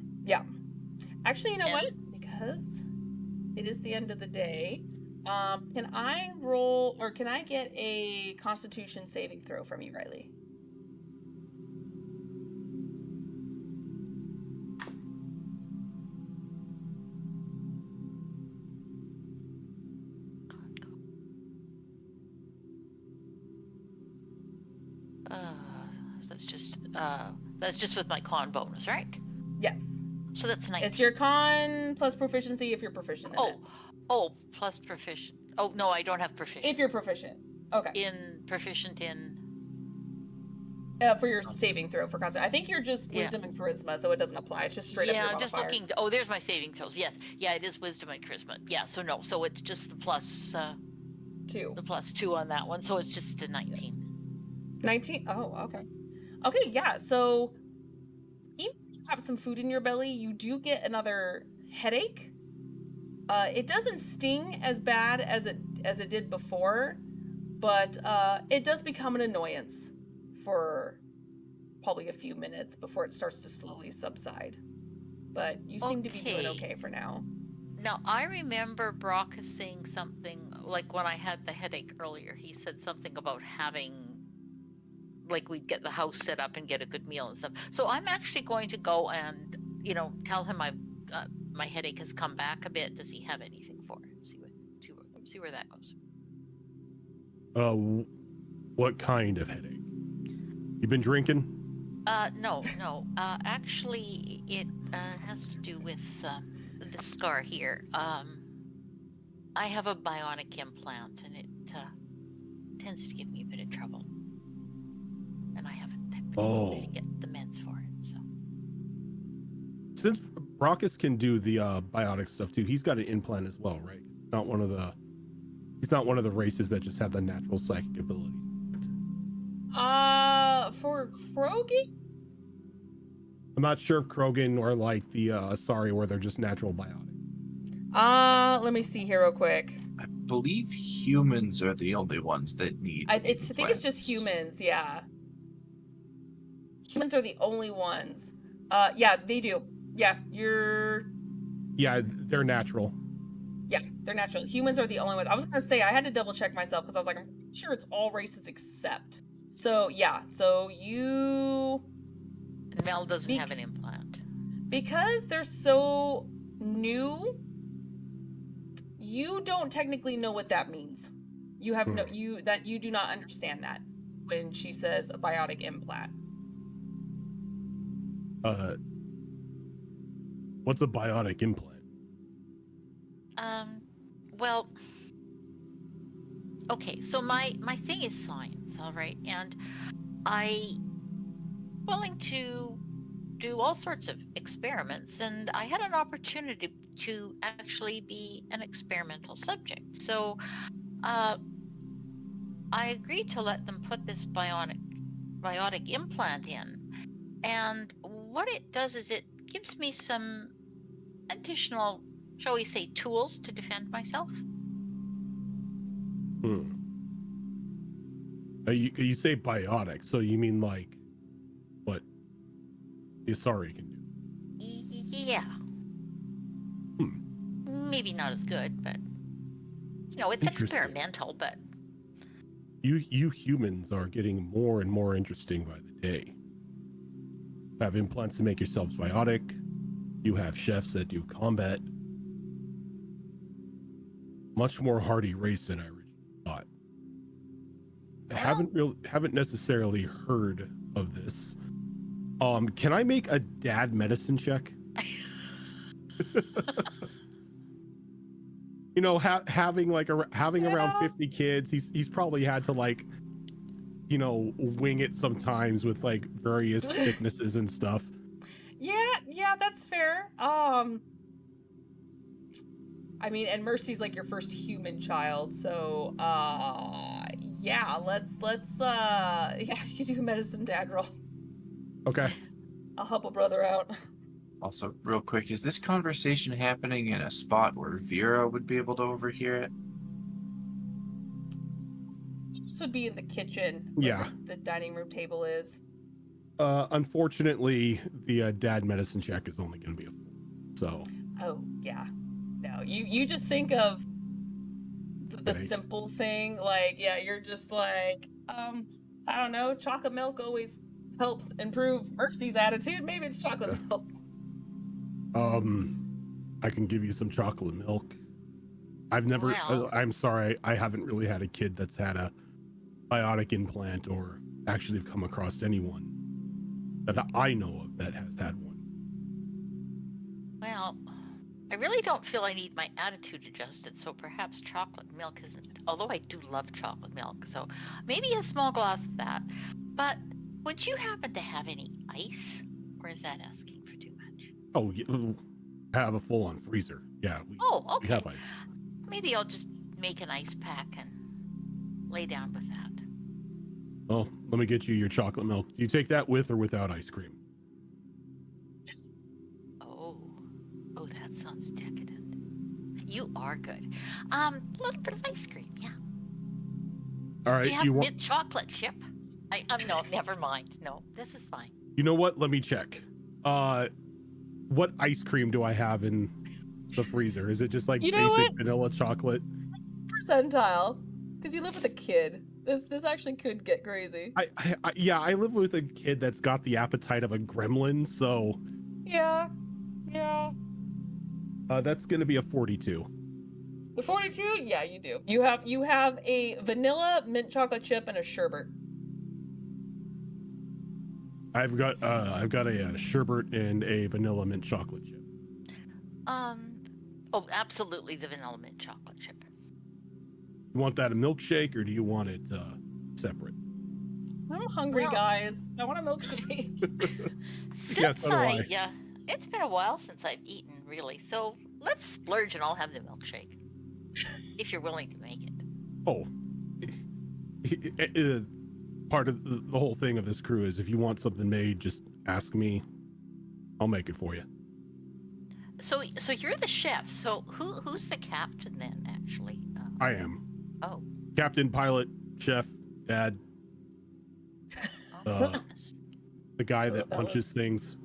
Actually, you know And- what? Because it is the end of the day, can I roll or can I get a Constitution saving throw from you, Riley? That's just with my con bonus, right? Yes. So that's 19. It's your con plus proficiency if you're proficient in it. Plus proficient. Oh no, I don't have proficient. If you're proficient. Okay. in proficient in. For your saving throw for Constitution. I think you're just Yeah. Wisdom and Charisma, so it doesn't apply. It's just straight up Yeah, your I'm just modifier. looking. Oh, there's my saving throws. Yes, yeah, it is wisdom and charisma. Yeah, so no, so it's just the plus 2. the plus 2 on that one, so it's just a 19. 19? Oh, okay. Okay, yeah. So even if you have some food in your belly, you do get another headache. It doesn't sting as bad as it did before, but it does become an annoyance for probably a few minutes before it starts to slowly subside. But you seem to be doing okay for now. Now, I remember Brockus saying something like when I had the headache earlier, he said something about having, like, we'd get the house set up and get a good meal and stuff. So I'm actually going to go and, tell him my headache has come back a bit. Does he have anything for it? See where that goes. What kind of headache? You been drinking? No. Actually, it has to do with the scar here. I have a bionic implant, and it tends to give me a bit of trouble. And I haven't been able to get the meds for it, so. Since Brockus can do the biotic stuff too, he's got an implant as well, right? He's not one of the races that just have the natural psychic abilities. For Krogan? I'm not sure if Krogan or like the Asari, where they're just natural biotic. Let me see here real quick. I believe humans are the only ones that need. I think it's just humans, yeah. Humans are the only ones. Yeah, they do. Yeah, Yeah, they're natural. Yeah, they're natural. Humans are the only ones. I was gonna say, I had to double check myself because I was like, I'm sure it's all races except. So, yeah, so you... Mel doesn't have an implant. Because they're so new, you don't technically know what that means. You have you do not understand that when she says a biotic implant. What's a biotic implant? Well, okay, so my thing is science, all right, and I'm willing to do all sorts of experiments, and I had an opportunity to actually be an experimental subject. So I agreed to let them put this biotic implant in, and what it does is it gives me some additional, shall we say, tools to defend myself. You say biotic, so you mean like what the Asari can do? Yeah. Maybe not as good, but it's experimental. But you humans are getting more and more interesting by the day. You have implants to make yourselves biotic. You have chefs that do combat. Much more hardy race than I originally thought. I haven't necessarily heard of this. Can I make a dad medicine check? Having around 50 kids, he's probably had to wing it sometimes with like various sicknesses and stuff. Yeah, that's fair. I mean, and Mercy's like your first human child, so yeah, let's you can do a medicine dad roll. Okay. I'll help a brother out. Also, real quick, is this conversation happening in a spot where Vera would be able to overhear it? This would be in the kitchen. Yeah. The dining room table is. Unfortunately, the dad medicine check is only going to be a 4. So. Oh yeah. No, you just think of the Right. simple thing, like, yeah, you're just like, I don't know, chocolate milk always helps improve Mercy's attitude. Maybe it's chocolate milk. I can give you some chocolate milk. I've never, Wow. I'm sorry, I haven't really had a kid that's had a biotic implant or actually have come across anyone that I know of that has had one. Well, I really don't feel I need my attitude adjusted, so perhaps chocolate milk isn't, although I do love chocolate milk, so maybe a small glass of that. But would you happen to have any ice, or is that asking for too much? Oh, I have a full-on freezer. Yeah, we Okay. have ice. Maybe I'll just make an ice pack and lay down with that. Oh, let me get you your chocolate milk. Do you take that with or without ice cream? Oh, oh, that sounds decadent. You are good. A little bit of ice cream, yeah. All right, Do you have you want? mint chocolate chip? No, never mind. No, this is fine. You know what? Let me check. What ice cream do I have in the freezer? Is it just like You know basic what? vanilla chocolate? Percentile, because you live with a kid. This actually could get crazy. Yeah, I live with a kid that's got the appetite of a gremlin, so Yeah. that's gonna be a 42. The 42? Yeah, you do. You have a vanilla mint chocolate chip and a sherbet. I've got a sherbet and a vanilla mint chocolate chip. Oh, absolutely the vanilla mint chocolate chip. You want that a milkshake or do you want it separate? I'm hungry, Well- guys. I want a milkshake. Yeah, Since so do I. yeah, it's been a while since I've eaten, really. So let's splurge and I'll have the milkshake. If you're willing to make it. Oh, part of the whole thing of this crew is if you want something made, just ask me. I'll make it for you. So you're the chef. So who's the captain then? Actually. I am Oh. captain, pilot, chef, dad, Oh goodness. the guy that That punches was- things.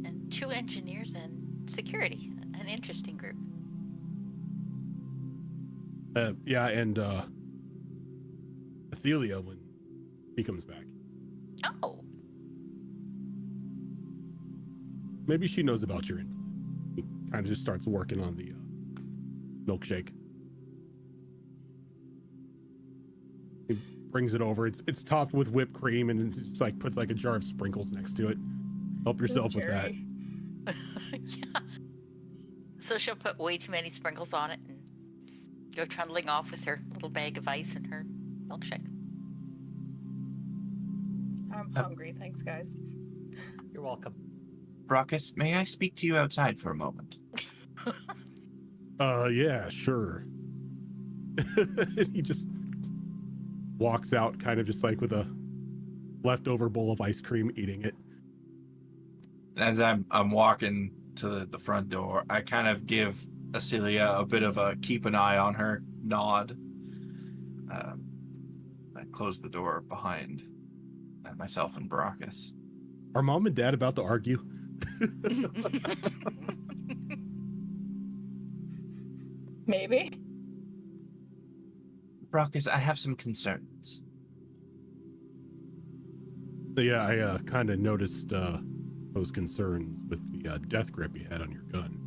And 2 engineers and security. An interesting group. Yeah, and Athelia when he comes back. Oh. Maybe she knows about your implant. He kind of just starts working on the milkshake. He brings it over. It's topped with whipped cream and it's just like puts like a jar of sprinkles next to it. Help yourself with that. Jerry. Yeah. So she'll put way too many sprinkles on it and go trundling off with her little bag of ice and her milkshake. I'm hungry. Thanks, guys. You're welcome. Brockus, may I speak to you outside for a moment? Yeah, sure. He just walks out kind of just like with a leftover bowl of ice cream, eating it. As I'm walking to the front door, I kind of give Acelia a bit of a keep an eye on her nod. I close the door behind myself and Brockus. Are mom and dad about to argue? Maybe. Brockus, I have some concerns. Yeah, I kind of noticed those concerns with the death grip you had on your gun.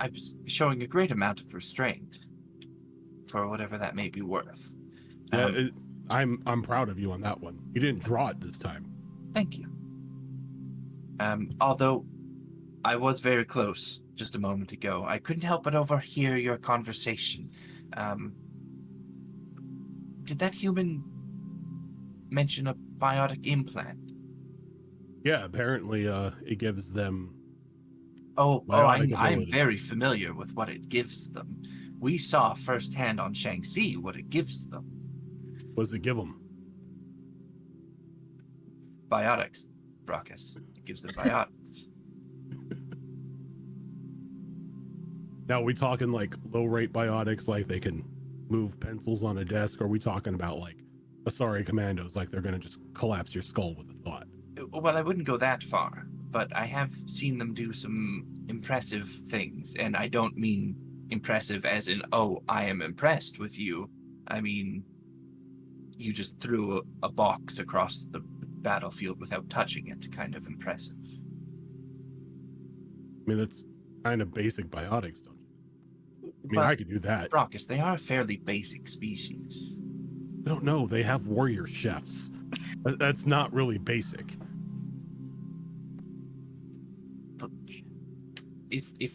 I was showing a great amount of restraint, for whatever that may be worth. Yeah, I'm proud of you on that one. You didn't draw it this time. Thank you. Although I was very close just a moment ago, I couldn't help but overhear your conversation. Did that human mention a biotic implant? Yeah, apparently it gives them. Oh, Biotic I'm ability. very familiar with what it gives them. We saw firsthand on Shaanxi what it gives them. What does it give them? Biotics, Brockus. It gives them biotics. Now, are we talking like low rate biotics, like they can move pencils on a desk? Or are we talking about like Asari commandos, like they're going to just collapse your skull with a thought? Well, I wouldn't go that far, but I have seen them do some impressive things, and I don't mean impressive as in, oh, I am impressed with you. I mean, you just threw a box across the battlefield without touching it, kind of impressive. I mean, that's kind of basic biotics, don't you? I mean, But- I could do that. Brockus, they are a fairly basic species. I don't know. They have warrior chefs. That's not really basic. But if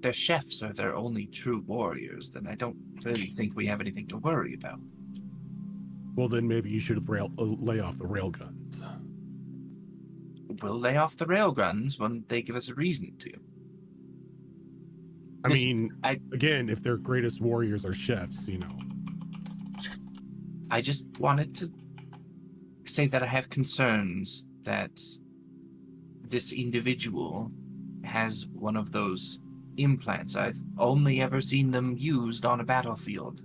their chefs are their only true warriors, then I don't really think we have anything to worry about. Well, then maybe you should lay off the railguns. We'll lay off the railguns when they give us a reason to. I This- mean, I- again, if their greatest warriors are chefs, you know. I just wanted to say that I have concerns that this individual has one of those implants. I've only ever seen them used on a battlefield.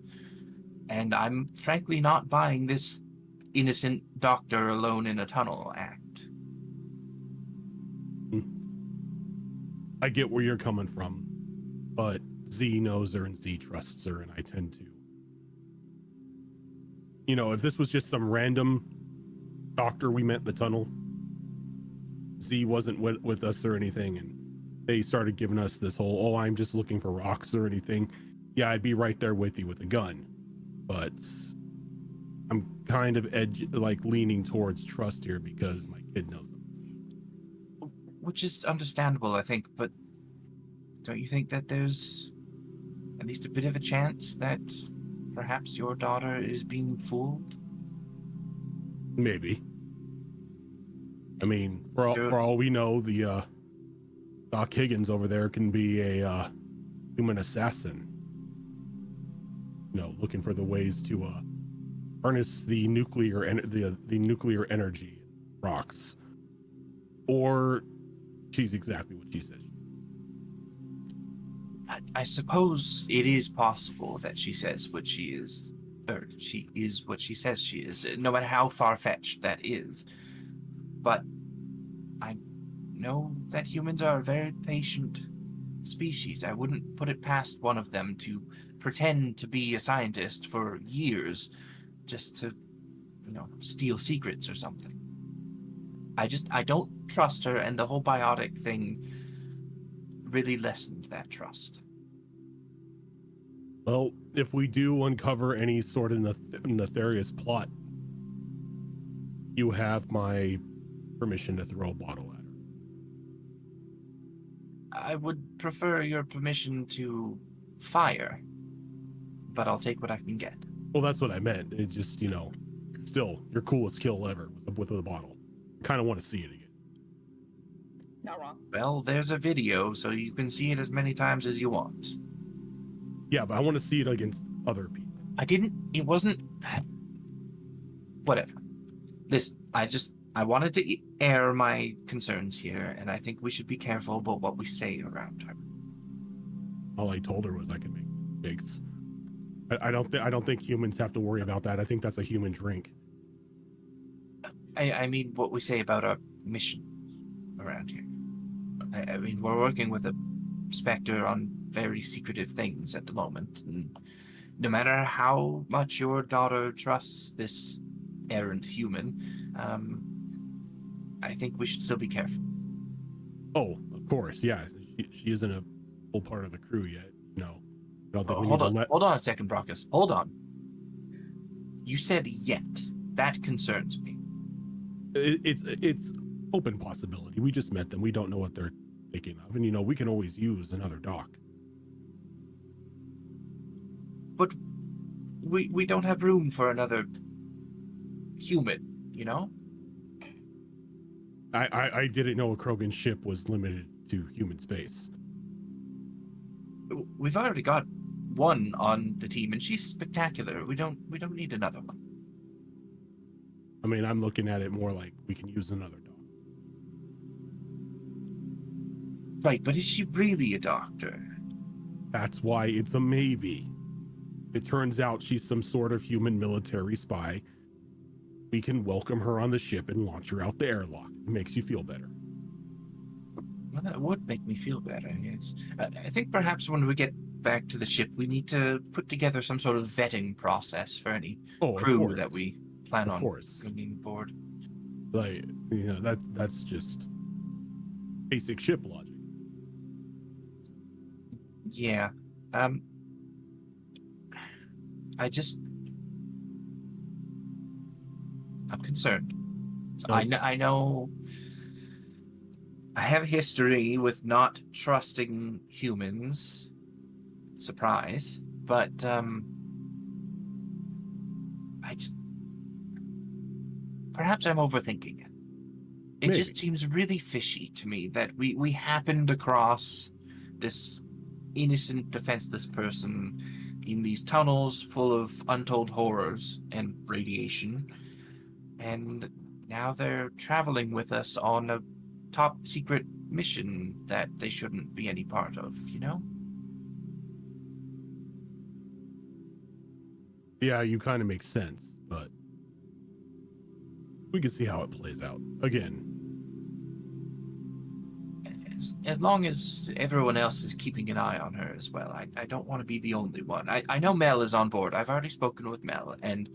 And I'm frankly not buying this innocent doctor alone in a tunnel act. I get where you're coming from, but Z knows her and Z trusts her, and I tend to. You know, if this was just some random doctor we met in the tunnel, Z wasn't with us or anything, and they started giving us this whole, oh, I'm just looking for rocks or anything, yeah, I'd be right there with you with a gun. But I'm kind of leaning towards trust here because my kid knows him. Which is understandable, I think, but don't you think that there's at least a bit of a chance that perhaps your daughter is being fooled? Maybe. I mean, for all we know, the Doc Higgins over there can be a human assassin. You know, looking for the ways to harness the nuclear the nuclear energy in rocks. Or she's exactly what she says. I suppose it is possible that she says what she is, or she is what she says she is, no matter how far-fetched that is. But I know that humans are a very patient species. I wouldn't put it past one of them to pretend to be a scientist for years just to, steal secrets or something. I don't trust her, and the whole biotic thing really lessened that trust. Well, if we do uncover any sort of nefarious plot, you have my permission to throw a bottle at her. I would prefer your permission to fire, but I'll take what I can get. Well, that's what I meant. It just, still your coolest kill ever with a bottle. I kind of want to see it again. Not wrong. Well, there's a video, so you can see it as many times as you want. Yeah, but I want to see it against other people. It wasn't... Whatever. Listen, I wanted to air my concerns here, and I think we should be careful about what we say around her. All I told her was I could make mistakes. I don't think humans have to worry about that. I think that's a human drink. I mean, what we say about our mission around here. I mean, we're working with a Spectre on very secretive things at the moment, and no matter how much your daughter trusts this errant human, I think we should still be careful. Oh, of course, yeah. She isn't a full part of the crew yet. No, I don't think we Hold need on, to let... hold on a second, Brockus. Hold on. You said yet. That concerns me. It's open possibility. We just met them. We don't know what they're thinking of, and we can always use another doc. But we don't have room for another human, I didn't know a Krogan ship was limited to human space. We've already got one on the team, and she's spectacular. We don't need another one. I mean, I'm looking at it more like we can use another doc. Right, but is she really a doctor? That's why it's a maybe. It turns out she's some sort of human military spy. We can welcome her on the ship and launch her out the airlock. It makes you feel better. Well, that would make me feel better, yes. I think perhaps when we get back to the ship, we need to put together some sort of vetting process for any crew that we plan on bringing aboard. Like, that's just basic ship logic. Yeah. I'm concerned. So, I know I have a history with not trusting humans. Surprise. But perhaps I'm overthinking it. It Maybe. just seems really fishy to me that we happened across this innocent, defenseless person in these tunnels full of untold horrors and radiation. And now they're traveling with us on a top secret mission that they shouldn't be any part of, you know? Yeah, you kind of make sense, but we can see how it plays out. Again, As long as everyone else is keeping an eye on her as well. I don't want to be the only one. I know Mel is on board. I've already spoken with Mel, and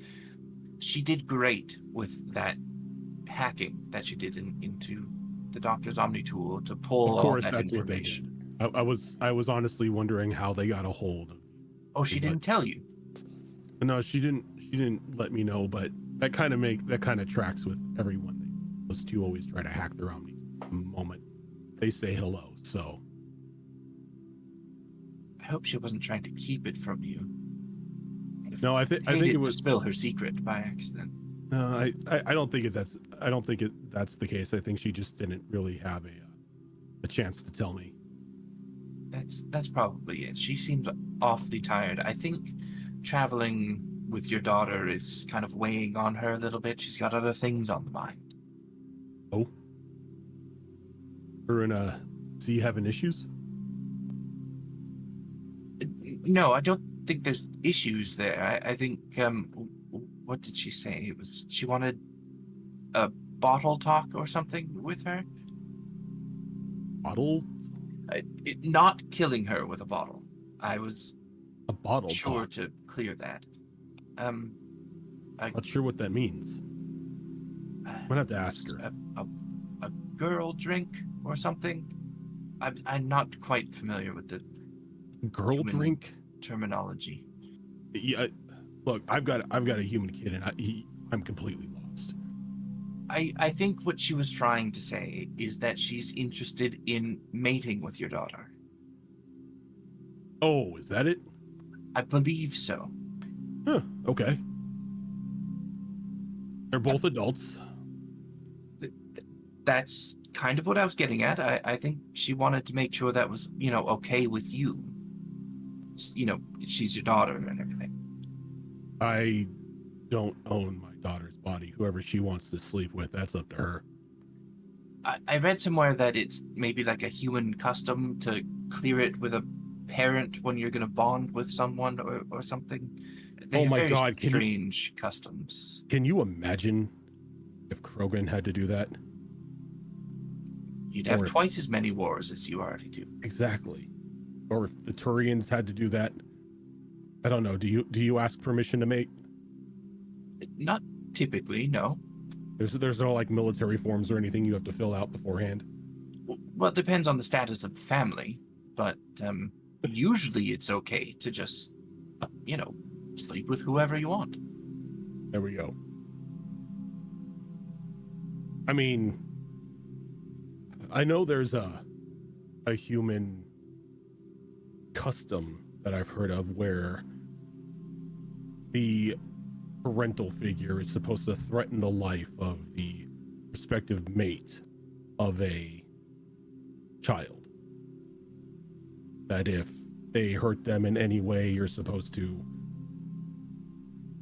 she did great with that hacking that she did into the Doctor's Omni tool to pull of all course, that that's what they information. did. I was honestly wondering how they got a hold of. Oh, she But- didn't tell you. No, she didn't let me know, but that kind of tracks with everyone. They was to always try to hack their Omni the moment they say hello. So I hope she wasn't trying to keep it from you. no, I think Hated it to was. spill her secret by accident. I don't think that's the case. I think she just didn't really have a chance to tell me. That's probably it. She seems awfully tired. I think traveling with your daughter is kind of weighing on her a little bit. She's got other things on the mind. Oh, her and Z having issues? No, I don't think there's issues there. I think what did she say? It was she wanted a bottle talk or something with her. Bottle? Not killing her with a bottle. I was A bottle sure talk. to clear that. Not sure what that means. I'm gonna have to ask her. A girl drink or something. I'm not quite familiar with the Girl human drink? terminology. Yeah. Look, I've got a human kid, and I'm completely lost. I think what she was trying to say is that she's interested in mating with your daughter. Oh, is that it? I believe so. Huh. Okay. They're both adults. That's kind of what I was getting at. I think she wanted to make sure that was, okay with you. She's your daughter and everything. I don't own my daughter's body. Whoever she wants to sleep with, that's up to her. I read somewhere that it's maybe like a human custom to clear it with a parent when you're going to bond with someone or something. They Oh have my very God, can you- strange customs. Can you imagine if Krogan had to do that? You'd have Or- twice as many wars as you already do. Exactly. Or if the Turians had to do that. I don't know. Do you ask permission to mate? Not typically, no. There's no like military forms or anything you have to fill out beforehand. Well, it depends on the status of the family, but usually it's okay to just, sleep with whoever you want. There we go. I mean, I know there's a human custom that I've heard of where the parental figure is supposed to threaten the life of the prospective mate of a child. That if they hurt them in any way, you're supposed to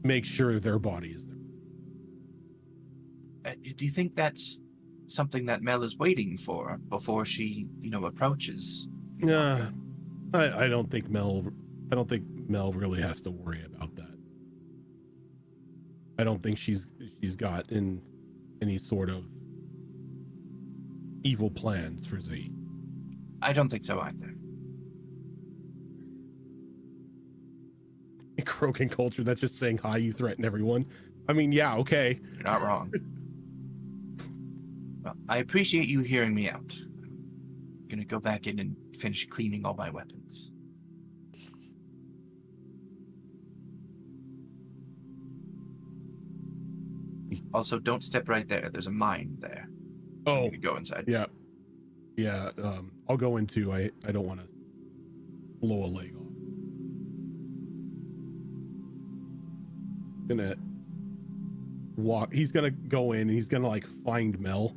make sure their body is there. Do you think that's something that Mel is waiting for before she, approaches? Yeah, I don't think Mel really has to worry about that. I don't think she's got any sort of evil plans for Z. I don't think so either. Krogan culture, that's just saying hi, you threaten everyone. I mean, yeah, okay. You're not wrong. Well, I appreciate you hearing me out. I'm gonna go back in and finish cleaning all my weapons. Also, don't step right there. There's a mine there. Oh, You could go inside. yeah. Yeah, I'll go into I don't want to blow a leg off. Gonna walk. He's gonna go in and he's gonna like find Mel.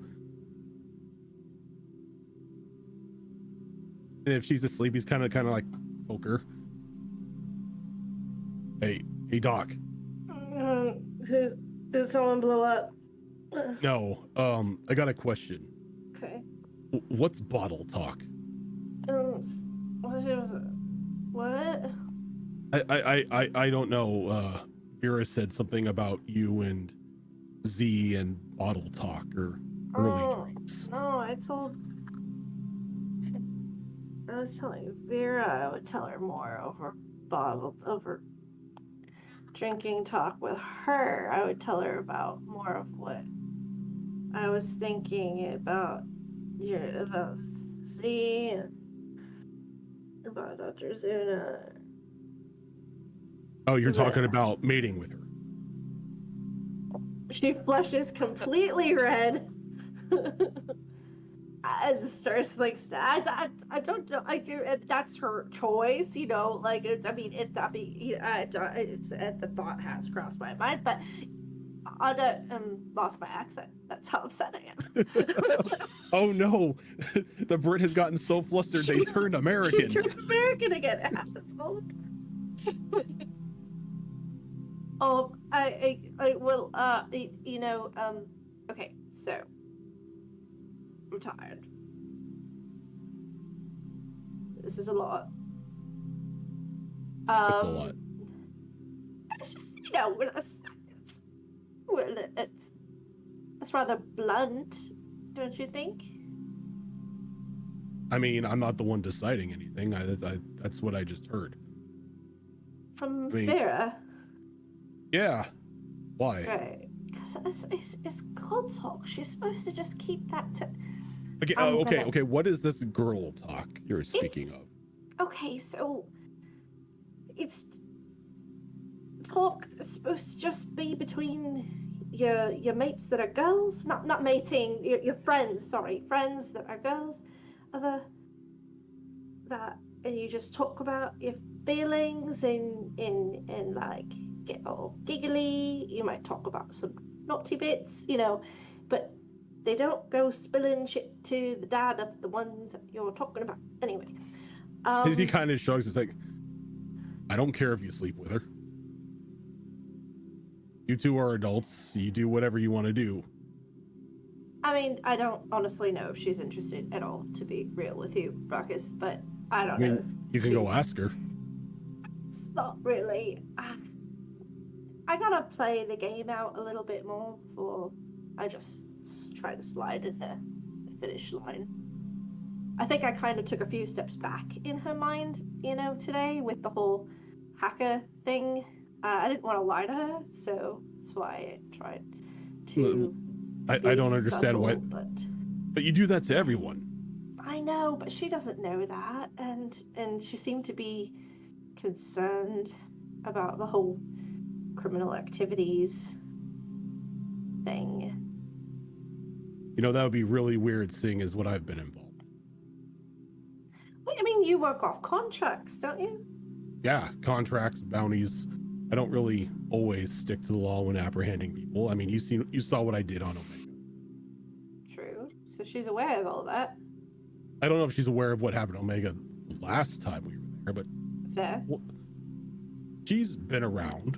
And if she's asleep, he's kind of like poke her. Hey, Doc. Did someone blow up? No, I got a question. Okay. What's bottle talk? What? I don't know. Vera said something about you and Z and bottle talk or early drinks. No, I was telling Vera I would tell her more over drinking talk with her. I would tell her about more of what I was thinking about Z and about Dr. Zuna. Oh, you're talking about mating with her. She flushes completely red. And starts like, I don't know. That's her choice, you know. Like, the thought has crossed my mind, but I lost my accent. That's how upset I am. Oh no, the Brit has gotten so flustered they turned American. She turned American again. It happens all the time. Okay, so I'm tired. This is a lot. That's a lot. It's just, it's rather blunt, don't you think? I mean, I'm not the one deciding anything. That's what I just heard. From Vera? Yeah. Why? Right. Because it's girl talk. She's supposed to just keep that to... Okay, okay. What is this girl talk you're speaking of? Okay, so... It's... talk that's supposed to just be between your mates that are girls. Not mating, your friends, sorry. Friends that are girls. And you just talk about your feelings and like get all giggly. You might talk about some naughty bits, but they don't go spilling shit to the dad of the ones that you're talking about. Anyway. He kind of shrugs. It's like, I don't care if you sleep with her. You two are adults. You do whatever you want to do. I mean, I don't honestly know if she's interested at all, to be real with you, Ruckus, but I don't know. You can go ask her. It's not really. I gotta play the game out a little bit more before I just try to slide in the finish line. I think I kind of took a few steps back in her mind, today with the whole hacker thing. I didn't want to lie to her, so that's why I tried to. I don't understand subtle, why. But you do that to everyone. I know, but she doesn't know that, and she seemed to be concerned about the whole criminal activities thing. That would be really weird, seeing as what I've been involved. Wait, I mean, you work off contracts, don't you? Yeah, contracts, bounties. I don't really always stick to the law when apprehending people. I mean, you saw what I did on Omega. True. So she's aware of all that. I don't know if she's aware of what happened on Omega last time we were there, but fair. Well, she's been around.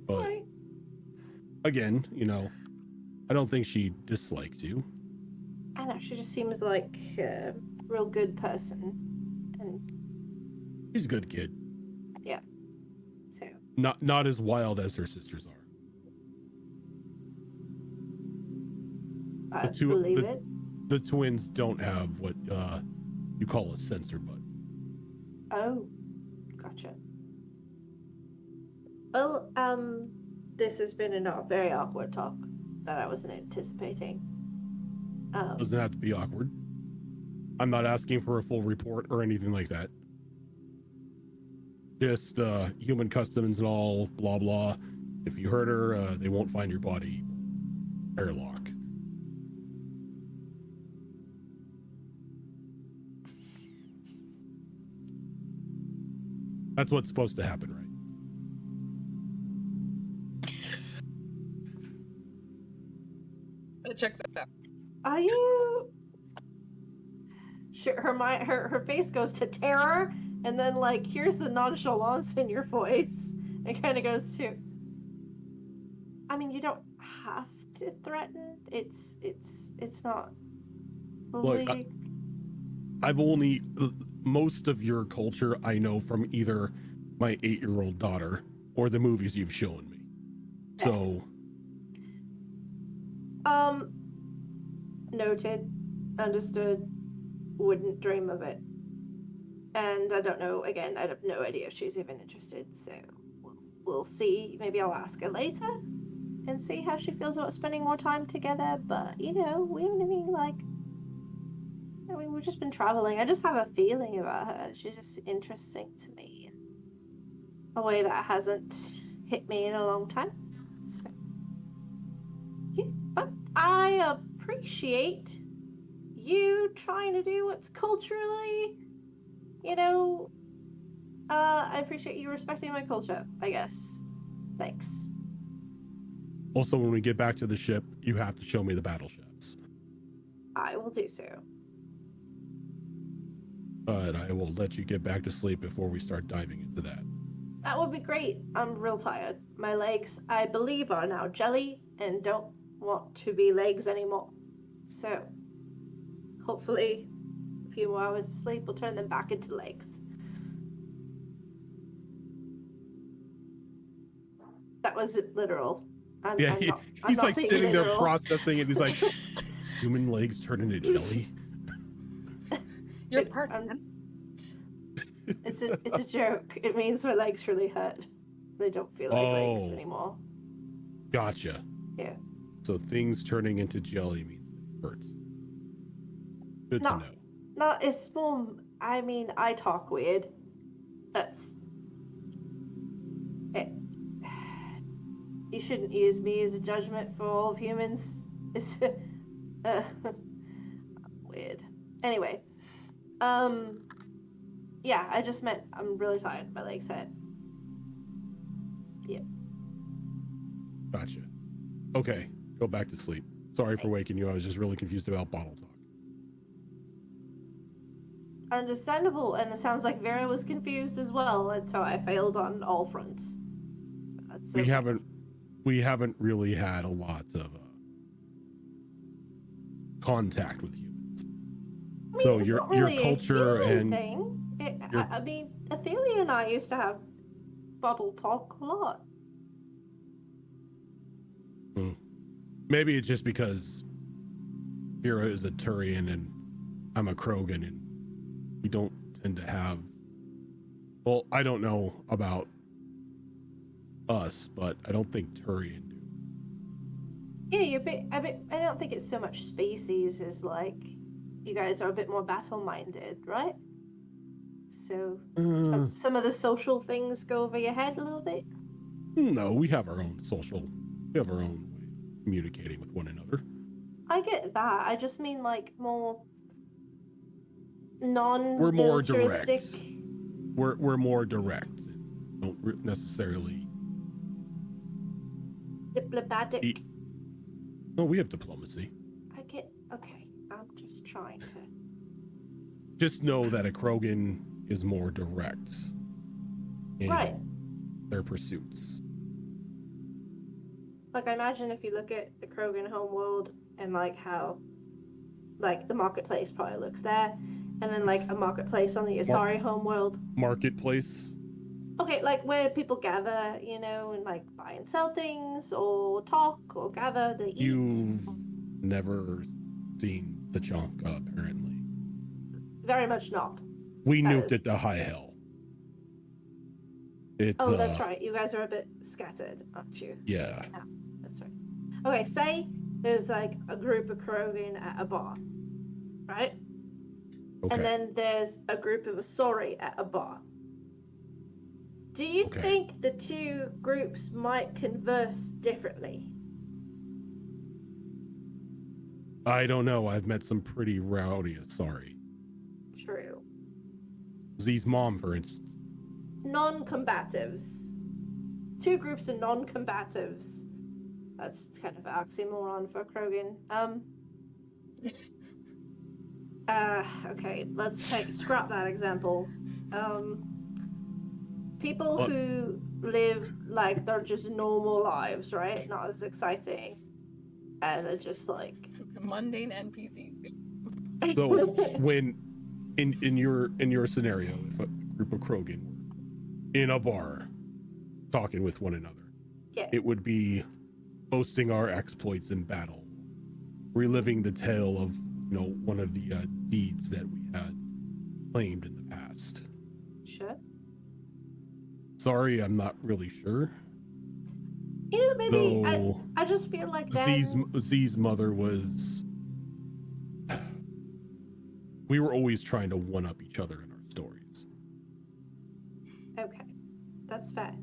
But right. Again, I don't think she dislikes you. I know, she just seems like a real good person. And she's a good kid. Yeah. So not as wild as her sisters are. I believe it. The twins don't have what you call a censor button. Oh, gotcha. Well, this has been a very awkward talk that I wasn't anticipating. Doesn't have to be awkward. I'm not asking for a full report or anything like that. Just human customs and all, blah blah. If you hurt her, they won't find your body. Airlock. That's what's supposed to happen, right? It checks out. Are you? Her face goes to terror, and then here's the nonchalance in your voice. It kind of goes to. I mean, you don't have to threaten. It's not. Look, Fully... I've only most of your culture I know from either my 8-year-old daughter or the movies you've shown me. So, Noted, understood, wouldn't dream of it. And I don't know, again, I have no idea if she's even interested, so we'll see. Maybe I'll ask her later and see how she feels about spending more time together, but, you know, we haven't even, like, I mean, we've just been traveling. I just have a feeling about her. She's just interesting to me in a way that hasn't hit me in a long time. So, yeah, but I appreciate you trying to do what's culturally, you know, I appreciate you respecting my culture, I guess. Thanks. also, when we get back to the ship, you have to show me the battleships. I will do so. But I will let you get back to sleep before we start diving into that. That would be great. I'm real tired. My legs, I believe, are now jelly and don't want to be legs anymore. So, hopefully, a few more hours of sleep will turn them back into legs. That was literal. I'm He's not like being sitting there literal. processing it. He's like, human legs turn into jelly? You're part of It's a joke. It means my legs really hurt. They don't feel like legs anymore. Gotcha. Yeah. So things turning into jelly means it hurts. Good to know. No, it's more. I mean, I talk weird. That's it. You shouldn't use me as a judgment for all of humans. It's weird. Anyway, yeah, I just meant I'm really tired. My legs hurt. Yeah. Gotcha. Okay, go back to sleep. Sorry for waking you. I was just really confused about bottle talk. Understandable, and it sounds like Vera was confused as well, and so I failed on all fronts. That's okay. We haven't really had a lot of contact with humans. I mean, So it's your not really culture a human and thing. I mean, Athelia and I used to have bubble talk a lot. Maybe it's just because Vera is a Turian and I'm a Krogan, and we don't tend to have. Well, I don't know about us, but I don't think Turian do. Yeah, you're a bit. I don't think it's so much species as like you guys are a bit more battle-minded, right? So some of the social things go over your head a little bit. No, we have our own we have our own way of communicating with one another. I get that. I just mean like more We're more direct. non-militaristic. We're more direct. Don't necessarily Diplomatic. No, we have diplomacy. Okay. I'm just trying to. Just know that a Krogan is more direct in Right. their pursuits. Like, I imagine if you look at the Krogan homeworld and like how, like the marketplace probably looks there, and then like a marketplace on the Asari homeworld. Marketplace. Okay, like where people gather, you know, and like buy and sell things, or talk, or gather to eat. You've never seen the Chonka, apparently. Very much not. We That nuked is- it to high hell. It's Oh, that's right. You guys are a bit scattered, aren't you? Yeah. That's right. Okay, say there's like a group of Krogan at a bar, right? Okay. And then there's a group of Asori at a bar. Do you Okay. think the two groups might converse differently? I don't know. I've met some pretty rowdy Asari. True. Z's mom, for instance. Non-combatives. Two groups of non-combatives. That's kind of an oxymoron for Krogan. Okay, let's scrap that example. People What? who live like they're just normal lives, right? Not as exciting. And they're just like Mundane NPCs. So when in your scenario, if a group of Krogan were in a bar talking with one another, yeah. it would be boasting our exploits in battle, reliving the tale of one of the deeds that we had claimed in the past. Sure. Sorry, I'm not really sure. Maybe Though I just feel like that. Z's mother was. We were always trying to one up each other in our stories. Okay, that's fair.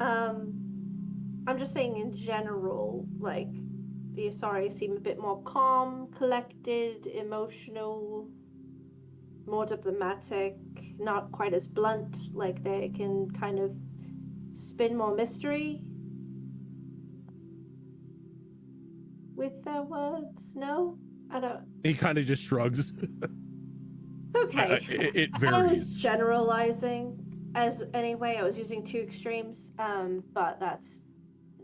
I'm just saying in general, like the Asari seem a bit more calm, collected, emotional, more diplomatic, not quite as blunt. Like they can kind of spin more mystery with their words. No, I don't. He kind of just shrugs. Okay. It I was varies. generalizing as anyway. I was using two extremes, but that's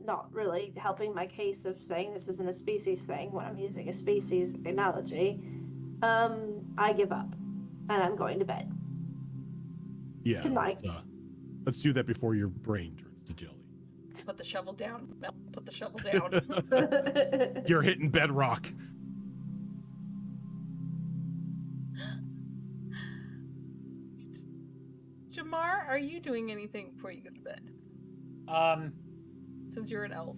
not really helping my case of saying this isn't a species thing when I'm using a species analogy. I give up, and I'm going to bed. Yeah. Good night. Let's do that before your brain turns to jelly. Put the shovel down. Mel, put the shovel down. You're hitting bedrock. Jamar, are you doing anything before you go to bed? Since you're an elf.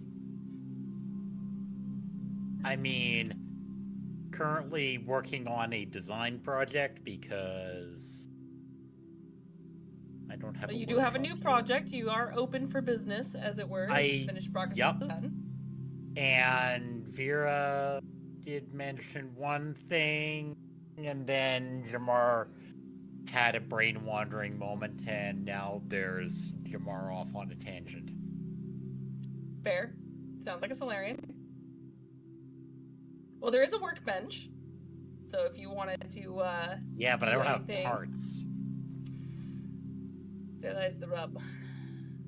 I mean, currently working on a design project because I don't have. So you do have a new project. You are open for business, as it were. As you finish Brachus' design. And Vera did mention one thing, and then Jamar had a brain wandering moment, and now there's Jamar off on a tangent. Fair. Sounds like a Solarian. Well, there is a workbench. So if you wanted to, Yeah, but I don't anything- have parts. There's the rub.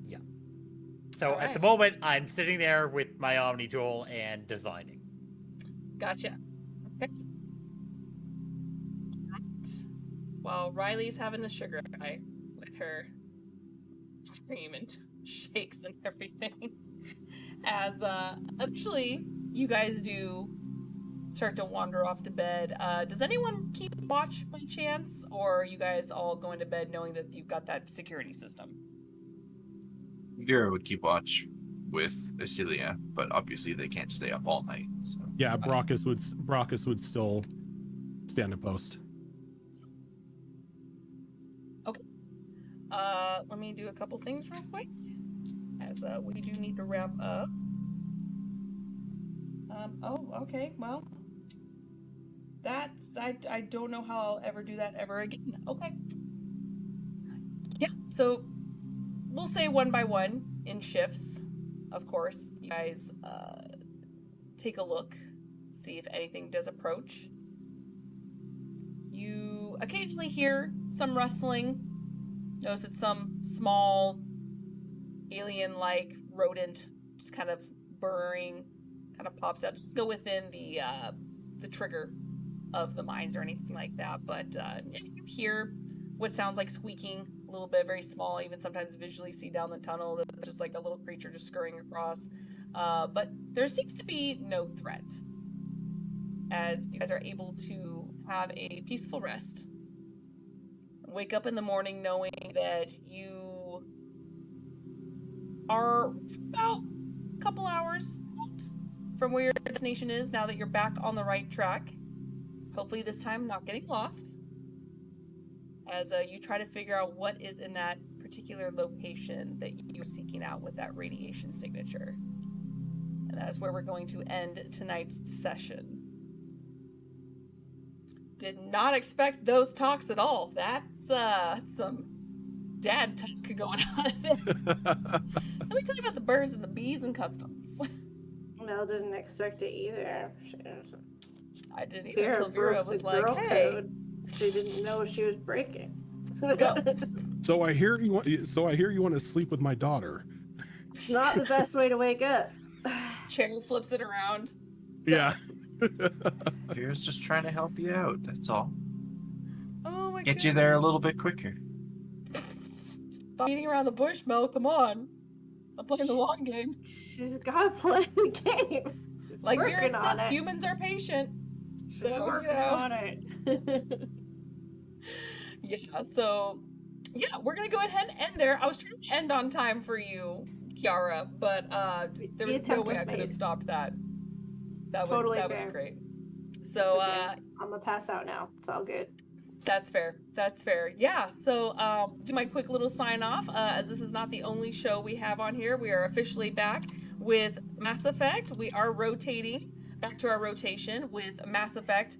Yeah. So at the Alright. moment, I'm sitting there with my Omni tool and designing. Gotcha. Okay. Right. While Riley's having the sugar high with her scream and shakes and everything, as eventually you guys do start to wander off to bed. Does anyone keep watch by chance, or are you guys all going to bed knowing that you've got that security system? Vera would keep watch with Asilia, but obviously they can't stay up all night. So. Yeah, Brachus would still stand a post. Let me do a couple things real quick, as we do need to wrap up. Oh, okay, well, I don't know how I'll ever do that ever again. Okay. Yeah, so we'll say one by one in shifts, of course. You guys take a look, see if anything does approach. You occasionally hear some rustling. Notice it's some small alien-like rodent just kind of burrowing, kind of pops out. Just go within the trigger of the mines or anything like that. But you hear what sounds like squeaking a little bit, very small. Even sometimes visually see down the tunnel, just like a little creature just scurrying across. But there seems to be no threat, as you guys are able to have a peaceful rest. Wake up in the morning knowing that you are about a couple hours out from where your destination is, now that you're back on the right track. Hopefully this time not getting lost, as you try to figure out what is in that particular location that you're seeking out with that radiation signature. And that is where we're going to end tonight's session. Did not expect those talks at all. That's some dad talk going on there. Let me tell you about the birds and the bees and customs. Mel didn't expect it either. I didn't even Vera until Vera broke was the like, girl hey. code. She didn't know she was breaking. So I hear you want. So I hear you want to sleep with my daughter. It's not the best way to wake up. Cherry flips it around. So- Yeah. Vera's just trying to help you out. That's all. Oh my Get you there a little goodness. bit quicker. Stop beating around the bush, Mel. Come on. Stop playing the long game. She's gotta play the game. It's Like Vera working on says, it. humans are patient. She's So, working you know. on it. Yeah, so yeah, we're gonna go ahead and end there. I was trying to end on time for you, Kiara, but there The was no attempt way was I could have made. stopped that. That Totally was fair. great. It's So okay. I'm gonna pass out now. It's all good. that's fair. That's fair. Yeah. So do my quick little sign off. As this is not the only show we have on here, we are officially back with Mass Effect. We are rotating back to our rotation with Mass Effect.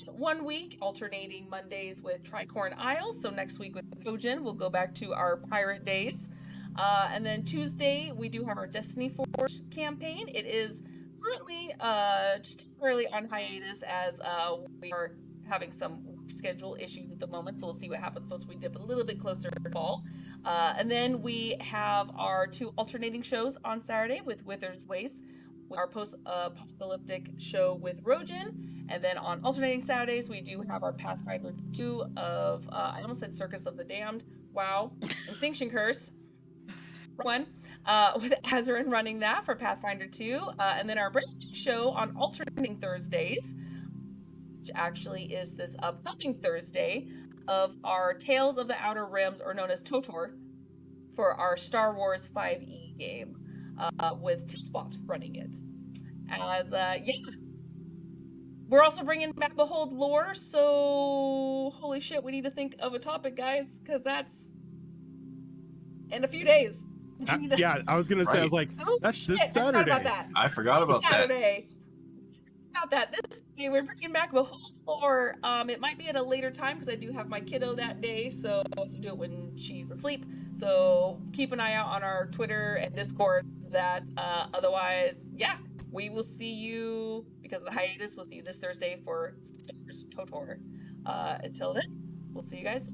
1 week, alternating Mondays with Tricorn Isles. So next week with Trojan, we'll go back to our pirate days. And then Tuesday, we do have our Destiny Force campaign. It is currently just temporarily on hiatus as we are having some schedule issues at the moment. So we'll see what happens once we dip a little bit closer to fall. And then we have our 2 alternating shows on Saturday with Wither's Waste, our post-apocalyptic show with Rojan. And then on alternating Saturdays, we do have our Pathfinder 2 of, I almost said Circus of the Damned. Wow. Extinction Curse. One. With Azarin running that for Pathfinder 2. And then our brand new show on alternating Thursdays, which actually is this upcoming Thursday, of our Tales of the Outer Rims, or known as TOTOR, for our Star Wars 5e game, with Tillspot running it. As, yeah. We're also bringing back Behold lore, so holy shit, we need to think of a topic, guys, because that's in a few days. We need to- Yeah, I was gonna say. I was like, Oh, that's shit, this I forgot Saturday. about that. I forgot about that. Saturday. About that. This we're bringing back Behold lore. It might be at a later time because I do have my kiddo that day, so I'll have to do it when she's asleep. So keep an eye out on our Twitter and Discord. That otherwise, yeah, we will see you because of the hiatus. We'll see you this Thursday for Star Wars TOTOR. Until then, we'll see you guys.